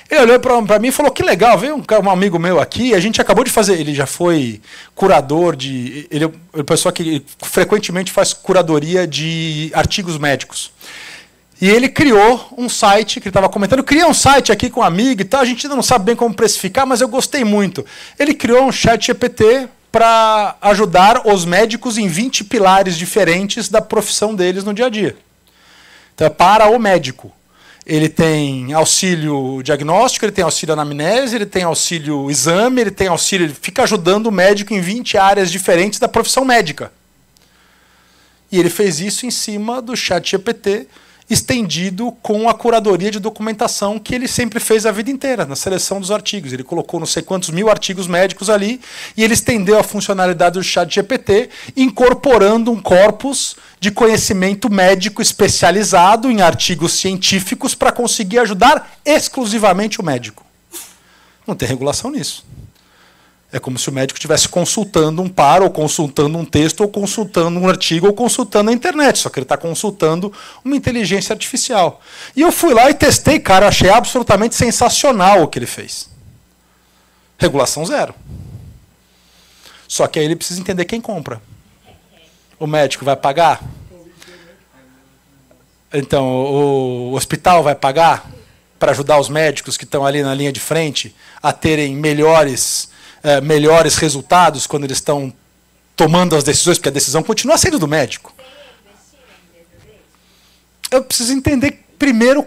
ele olhou para mim e falou: que legal, veio um amigo meu aqui, a gente acabou de fazer, ele já foi curador de... Ele é uma pessoa que frequentemente faz curadoria de artigos médicos. E ele criou um site, que ele estava comentando, criei um site aqui com um amigo e tal, a gente ainda não sabe bem como precificar, mas eu gostei muito. Ele criou um chat GPT para ajudar os médicos em 20 pilares diferentes da profissão deles no dia a dia. Então é para o médico. Ele tem auxílio diagnóstico, ele tem auxílio anamnese, ele tem auxílio exame, ele tem auxílio... Ele fica ajudando o médico em 20 áreas diferentes da profissão médica. E ele fez isso em cima do chat GPT estendido com a curadoria de documentação que ele sempre fez a vida inteira, na seleção dos artigos. Ele colocou não sei quantos mil artigos médicos ali e ele estendeu a funcionalidade do ChatGPT, incorporando um corpus de conhecimento médico especializado em artigos científicos para conseguir ajudar exclusivamente o médico. Não tem regulação nisso. É como se o médico estivesse consultando um par, ou consultando um texto, ou consultando um artigo, ou consultando a internet. Só que ele está consultando uma inteligência artificial. E eu fui lá e testei, cara, achei absolutamente sensacional o que ele fez. Regulação zero. Só que aí ele precisa entender quem compra. O médico vai pagar? Então, o hospital vai pagar para ajudar os médicos que estão ali na linha de frente a terem melhores resultados quando eles estão tomando as decisões, porque a decisão continua sendo do médico. Eu preciso entender primeiro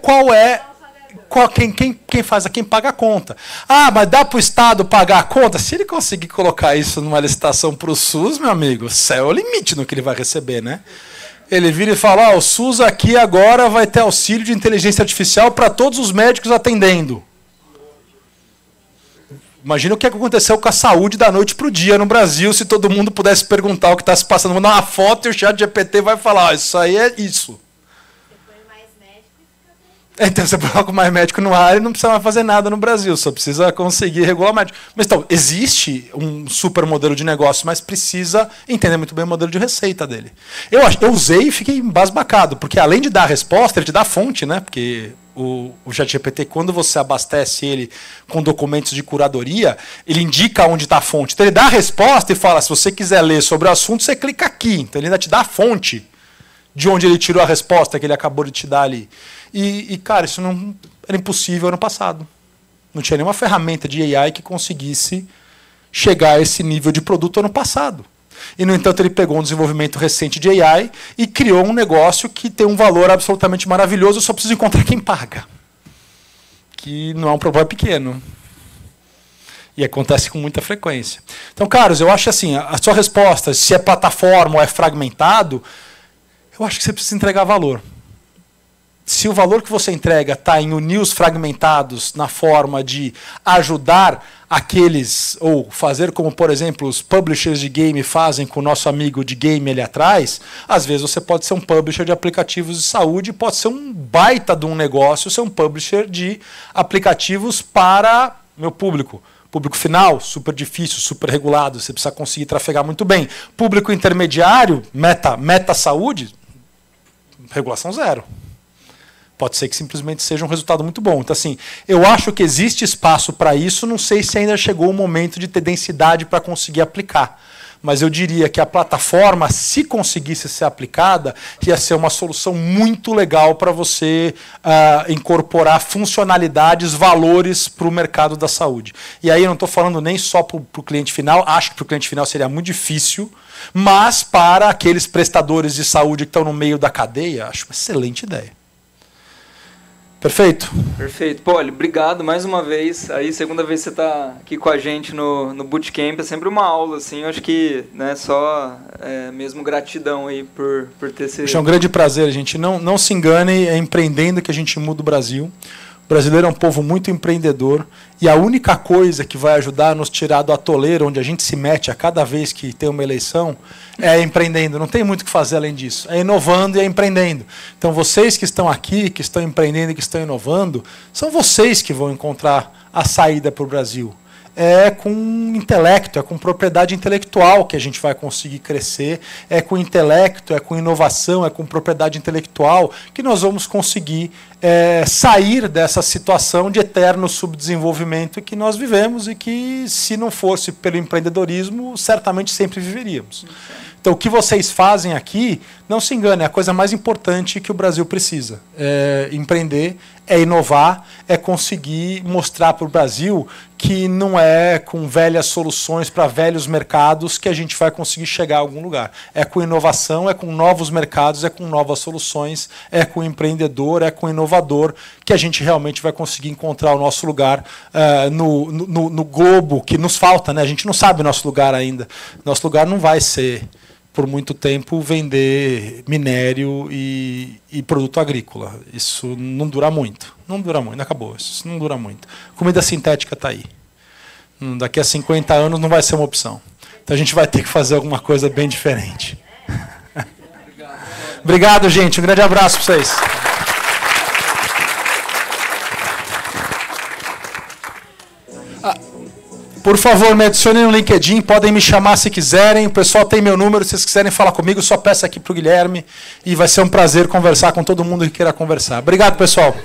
quem paga a conta. Ah, mas dá para o Estado pagar a conta? Se ele conseguir colocar isso numa licitação para o SUS, meu amigo, céu é o limite no que ele vai receber, né? Ele vira e fala, o SUS aqui agora vai ter auxílio de inteligência artificial para todos os médicos atendendo. Imagina o que aconteceu com a saúde da noite para o dia no Brasil, se todo mundo pudesse perguntar o que está se passando, mandar uma foto e o ChatGPT vai falar, isso aí é isso. Então você coloca mais médico no ar e não precisa mais fazer nada no Brasil, só precisa conseguir regular médico. Mas então, existe um super modelo de negócio, mas precisa entender muito bem o modelo de receita dele. Eu usei e fiquei embasbacado, porque além de dar a resposta, ele te dá a fonte, né? Porque o ChatGPT, quando você abastece ele com documentos de curadoria, ele indica onde está a fonte. Então ele dá a resposta e fala, se você quiser ler sobre o assunto, você clica aqui. Então ele ainda te dá a fonte de onde ele tirou a resposta que ele acabou de te dar ali. E cara, isso não era impossível ano passado. Não tinha nenhuma ferramenta de AI que conseguisse chegar a esse nível de produto ano passado. E, no entanto, ele pegou um desenvolvimento recente de AI e criou um negócio que tem um valor absolutamente maravilhoso, eu só preciso encontrar quem paga. Que não é um problema pequeno. E acontece com muita frequência. Então, caros, eu acho assim, a sua resposta, se é plataforma ou é fragmentado, eu acho que você precisa entregar valor. Se o valor que você entrega está em unir os fragmentados na forma de ajudar aqueles, ou fazer como, por exemplo, os publishers de game fazem com o nosso amigo de game ali atrás, às vezes você pode ser um publisher de aplicativos de saúde, pode ser um baita de um negócio, ser um publisher de aplicativos para meu público. Público final, super difícil, super regulado, você precisa conseguir trafegar muito bem. Público intermediário, meta saúde, regulação zero. Pode ser que simplesmente seja um resultado muito bom. Então, assim, eu acho que existe espaço para isso, não sei se ainda chegou o momento de ter densidade para conseguir aplicar. Mas eu diria que a plataforma, se conseguisse ser aplicada, ia ser uma solução muito legal para você incorporar funcionalidades, valores para o mercado da saúde. E aí eu não estou falando nem só para o cliente final, acho que para o cliente final seria muito difícil, mas para aqueles prestadores de saúde que estão no meio da cadeia, acho uma excelente ideia. Perfeito? Perfeito. Poli, obrigado mais uma vez. Aí, segunda vez que você está aqui com a gente no Bootcamp, é sempre uma aula, assim. Eu acho que, né, só mesmo gratidão aí por ter sido... É um grande prazer, gente. Não se engane, é empreendendo que a gente muda o Brasil. O brasileiro é um povo muito empreendedor e a única coisa que vai ajudar a nos tirar do atoleiro onde a gente se mete a cada vez que tem uma eleição é empreendendo. Não tem muito o que fazer além disso. É inovando e é empreendendo. Então vocês que estão aqui, que estão empreendendo e que estão inovando, são vocês que vão encontrar a saída para o Brasil. É com intelecto, é com propriedade intelectual que a gente vai conseguir crescer, é com intelecto, é com inovação, é com propriedade intelectual que nós vamos conseguir sair dessa situação de eterno subdesenvolvimento que nós vivemos e que, se não fosse pelo empreendedorismo, certamente sempre viveríamos. Então, o que vocês fazem aqui, não se engane, é a coisa mais importante que o Brasil precisa. É empreender, é inovar, é conseguir mostrar para o Brasil que não é com velhas soluções para velhos mercados que a gente vai conseguir chegar a algum lugar. É com inovação, é com novos mercados, é com novas soluções, é com empreendedor, é com inovador que a gente realmente vai conseguir encontrar o nosso lugar no globo que nos falta, né? A gente não sabe o nosso lugar ainda. Nosso lugar não vai ser por muito tempo, vender minério e produto agrícola. Isso não dura muito. Não dura muito, acabou. Isso não dura muito. Comida sintética está aí. Daqui a 50 anos não vai ser uma opção. Então a gente vai ter que fazer alguma coisa bem diferente. Obrigado, gente. Um grande abraço para vocês. Por favor, me adicionem no LinkedIn, podem me chamar se quiserem. O pessoal tem meu número, se vocês quiserem falar comigo, só peça aqui para o Guilherme. E vai ser um prazer conversar com todo mundo que queira conversar. Obrigado, pessoal.